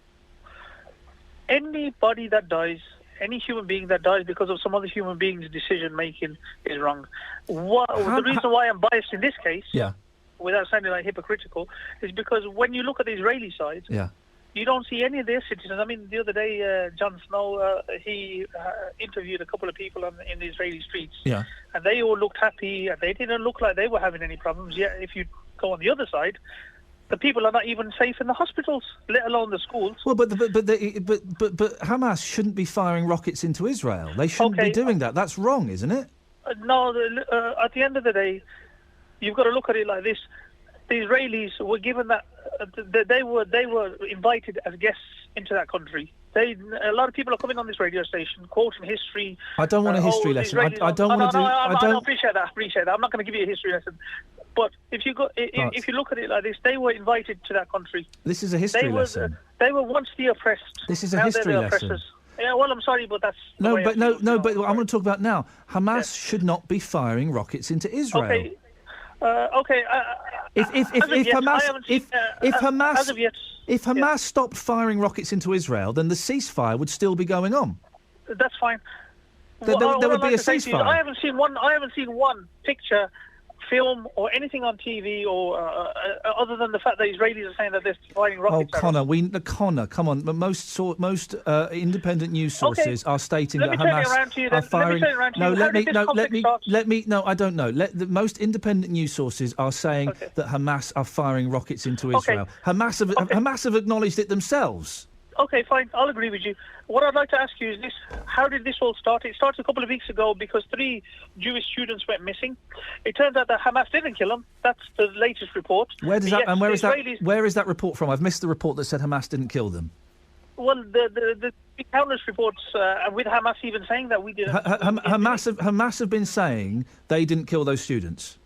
Anybody that dies, any human being that dies because of some other human being's decision-making is wrong. The reason why I'm biased in this case, without sounding like hypocritical, is because when you look at the Israeli side, you don't see any of their citizens. I mean, the other day, Jon Snow, he interviewed a couple of people in the Israeli streets, and they all looked happy, and they didn't look like they were having any problems. Yet, if you go on the other side, the people are not even safe in the hospitals, let alone the schools. Well, but Hamas shouldn't be firing rockets into Israel. They shouldn't be doing that. That's wrong, isn't it? No. At the end of the day, you've got to look at it like this: the Israelis were given that they were invited as guests into that country. A lot of people are coming on this radio station quoting history. I don't want a history lesson. I don't want to do. I appreciate that. I'm not going to give you a history lesson. But if you look at it like this, they were invited to that country. This is a history lesson. They were once the oppressed. This is a history lesson. Yeah, well, I'm sorry, but that's no. But what I want to talk about now. Hamas should not be firing rockets into Israel. Okay. If Hamas Yes. stopped firing rockets into Israel, then the ceasefire would still be going on. That's fine. There would be a ceasefire. I haven't seen one picture, film, or anything on TV, or other than the fact that Israelis are saying that they're firing rockets. Oh, Connor, come on. But most independent news sources are stating that Hamas are firing. No, I don't know. The most independent news sources are saying that Hamas are firing rockets into Israel. Hamas have acknowledged it themselves. Okay, fine. I'll agree with you. What I'd like to ask you is this. How did this all start? It started a couple of weeks ago because 3 Jewish students went missing. It turns out that Hamas didn't kill them. That's the latest report. Where is that report from? I've missed the report that said Hamas didn't kill them. Well, the countless reports with Hamas even saying that we didn't. Hamas have been saying they didn't kill those students.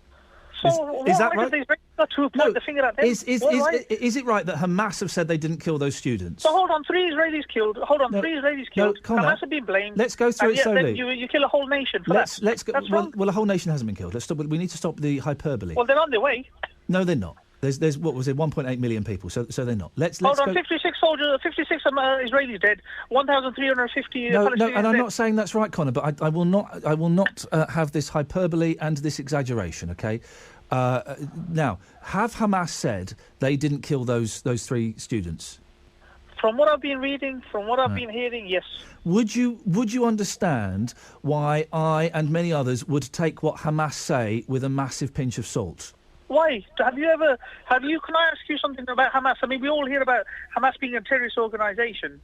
So is that right? They've got to point the finger at them. Is it right that Hamas have said they didn't kill those students? So hold on, 3 Israelis killed. Connor, Hamas have been blamed. Let's go through it slowly. Then you kill a whole nation for that. Let's go. Well, a whole nation hasn't been killed. Let's stop. We need to stop the hyperbole. Well, they're on their way. No, they're not. There's what was it? 1.8 million people. So they're not. Let's hold on. go. 56 soldiers, 56 Israelis dead. 1,350 Palestinians No, and I'm dead. not saying that's right, Connor. But I will not have this hyperbole and this exaggeration. Okay. Now, have Hamas said they didn't kill those 3 students? From what I've been reading, from what I've been hearing, yes. Would you understand why I and many others would take what Hamas say with a massive pinch of salt? Why? Can I ask you something about Hamas? I mean, we all hear about Hamas being a terrorist organisation.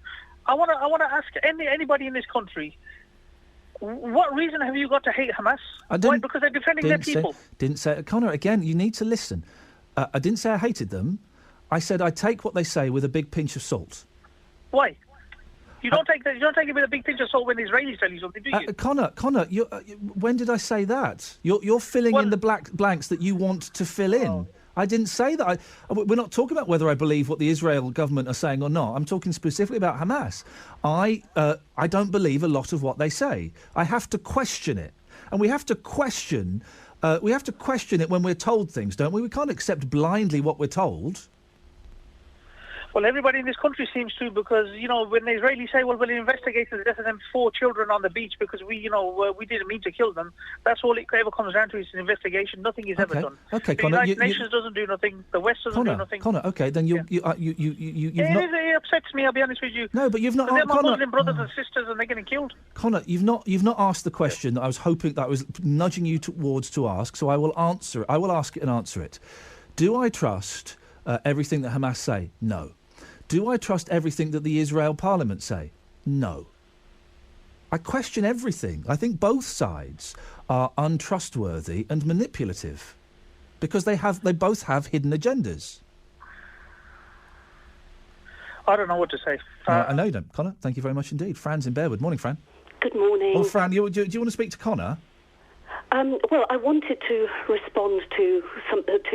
I want to ask anybody in this country, what reason have you got to hate Hamas? Why? Because they're defending their people. Didn't say, Connor, again, you need to listen. I didn't say I hated them. I said I take what they say with a big pinch of salt. Why? You don't take it with a big pinch of salt when the Israelis tell you something, do you? Connor, when did I say that? You're filling in the blanks that you want to fill in. I didn't say that. We're not talking about whether I believe what the Israel government are saying or not. I'm talking specifically about Hamas. I don't believe a lot of what they say. I have to question it, and we have to question. It when we're told things, don't we? We can't accept blindly what we're told. Well, everybody in this country seems to, because, when the Israelis say, well, we'll investigate the death of them 4 children on the beach because we didn't mean to kill them, that's all it ever comes down to is an investigation. Nothing is ever done. Okay, the Connor, United Nations doesn't do nothing. The West doesn't do nothing. Connor, okay, then it upsets me, I'll be honest with you. No, but you've not... They're my Muslim brothers and sisters and they're getting killed. Connor, you've not asked the question that I was hoping, that I was nudging you towards to ask, so I will answer it. I will ask it and answer it. Do I trust everything that Hamas say? No. Do I trust everything that the Israel Parliament say? No. I question everything. I think both sides are untrustworthy and manipulative because they both have hidden agendas. I don't know what to say. I know you don't, Connor. Thank you very much indeed. Fran's in Bearwood. Morning, Fran. Good morning. Well, Fran, do you want to speak to Connor? Well, I wanted to respond to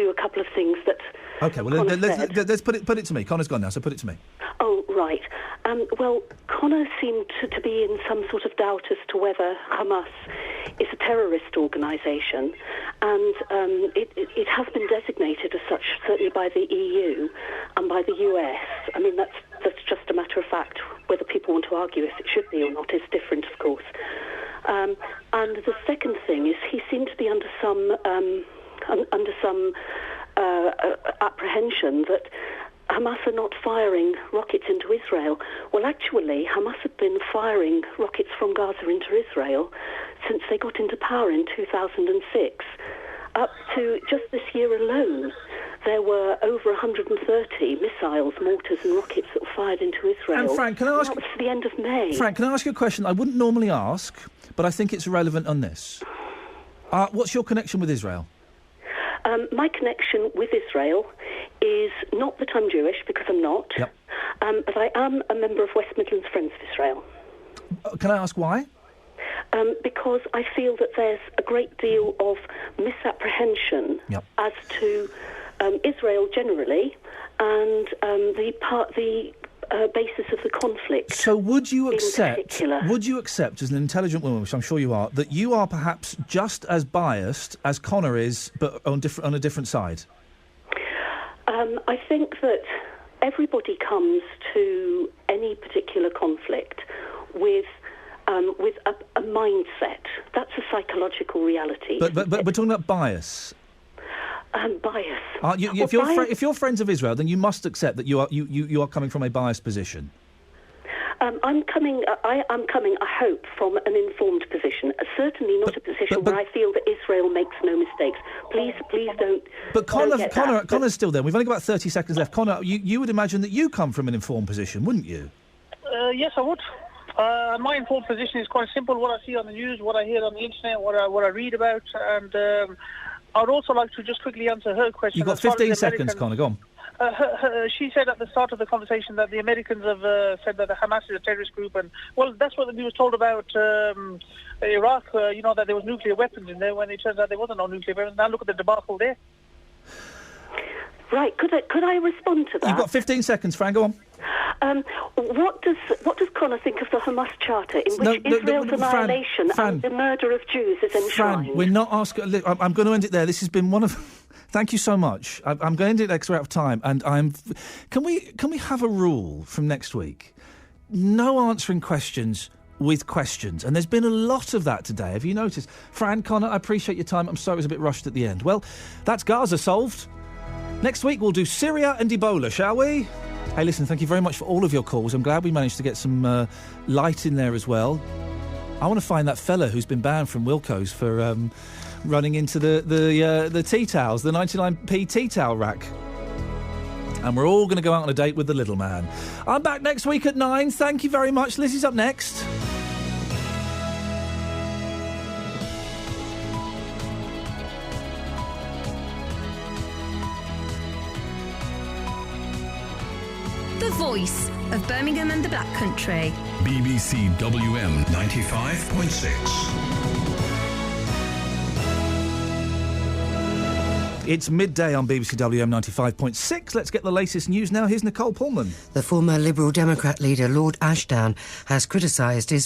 a couple of things that. Okay, well, let's put it to me. Connor's gone now, so put it to me. Oh, right. Well, Connor seemed to be in some sort of doubt as to whether Hamas is a terrorist organisation, and it has been designated as such, certainly by the EU and by the US. I mean, that's just a matter of fact. Whether people want to argue if it should be or not is different, of course. And the second thing is he seemed to be under some apprehension that Hamas are not firing rockets into Israel. Well, actually, Hamas have been firing rockets from Gaza into Israel since they got into power in 2006. Up to just this year alone, there were over 130 missiles, mortars and rockets that were fired into Israel. And Frank, can I ask... That was to the end of May. Frank, can I ask you a question I wouldn't normally ask, but I think it's relevant on this? What's your connection with Israel? My connection with Israel is not that I'm Jewish, because I'm not, but I am a member of West Midlands Friends of Israel. Can I ask why? Because I feel that there's a great deal of misapprehension as to Israel generally and the basis of the conflict. So would you accept, as an intelligent woman, which I'm sure you are, that you are perhaps just as biased as Connor is, but on a different side? I think that everybody comes to any particular conflict with a mindset. That's a psychological reality. But we're talking about bias. Bias. If you're friends of Israel, then you must accept that you are coming from a biased position. I'm coming, I hope, from an informed position. Certainly not a position where I feel that Israel makes no mistakes. Please don't. But Connor's still there. We've only got about 30 seconds left. Connor, you would imagine that you come from an informed position, wouldn't you? Yes, I would. My informed position is quite simple. What I see on the news, what I hear on the internet, what I read about, and I would also like to just quickly answer her question. You've got 15 seconds, Connor. Go on. She said at the start of the conversation that the Americans have said that the Hamas is a terrorist group, and well, that's what the news told about Iraq. That there was nuclear weapons in there when it turns out there wasn't no nuclear weapons. Now look at the debacle there. Right? Could I respond to that? You've got 15 seconds, Fran. Go on. What does Connor think of the Hamas Charter, in which Israel's annihilation and the murder of Jews is enshrined? Fran, we're not asking. I'm going to end it there. This has been one of. Thank you so much. I'm going to end it next week out of time, and Can we have a rule from next week? No answering questions with questions, and there's been a lot of that today. Have you noticed? Fran, Connor, I appreciate your time. I'm sorry it was a bit rushed at the end. Well, that's Gaza solved. Next week we'll do Syria and Ebola, shall we? Hey, listen, thank you very much for all of your calls. I'm glad we managed to get some light in there as well. I want to find that fella who's been banned from Wilko's for running into the tea towels, the 99p tea towel rack. And we're all going to go out on a date with the little man. I'm back next week at 9. Thank you very much. Lizzie's up next. The voice of Birmingham and the Black Country. BBC WM 95.6. It's midday on BBC WM 95.6. Let's get the latest news now. Here's Nicole Pullman. The former Liberal Democrat leader, Lord Ashdown, has criticised Israel.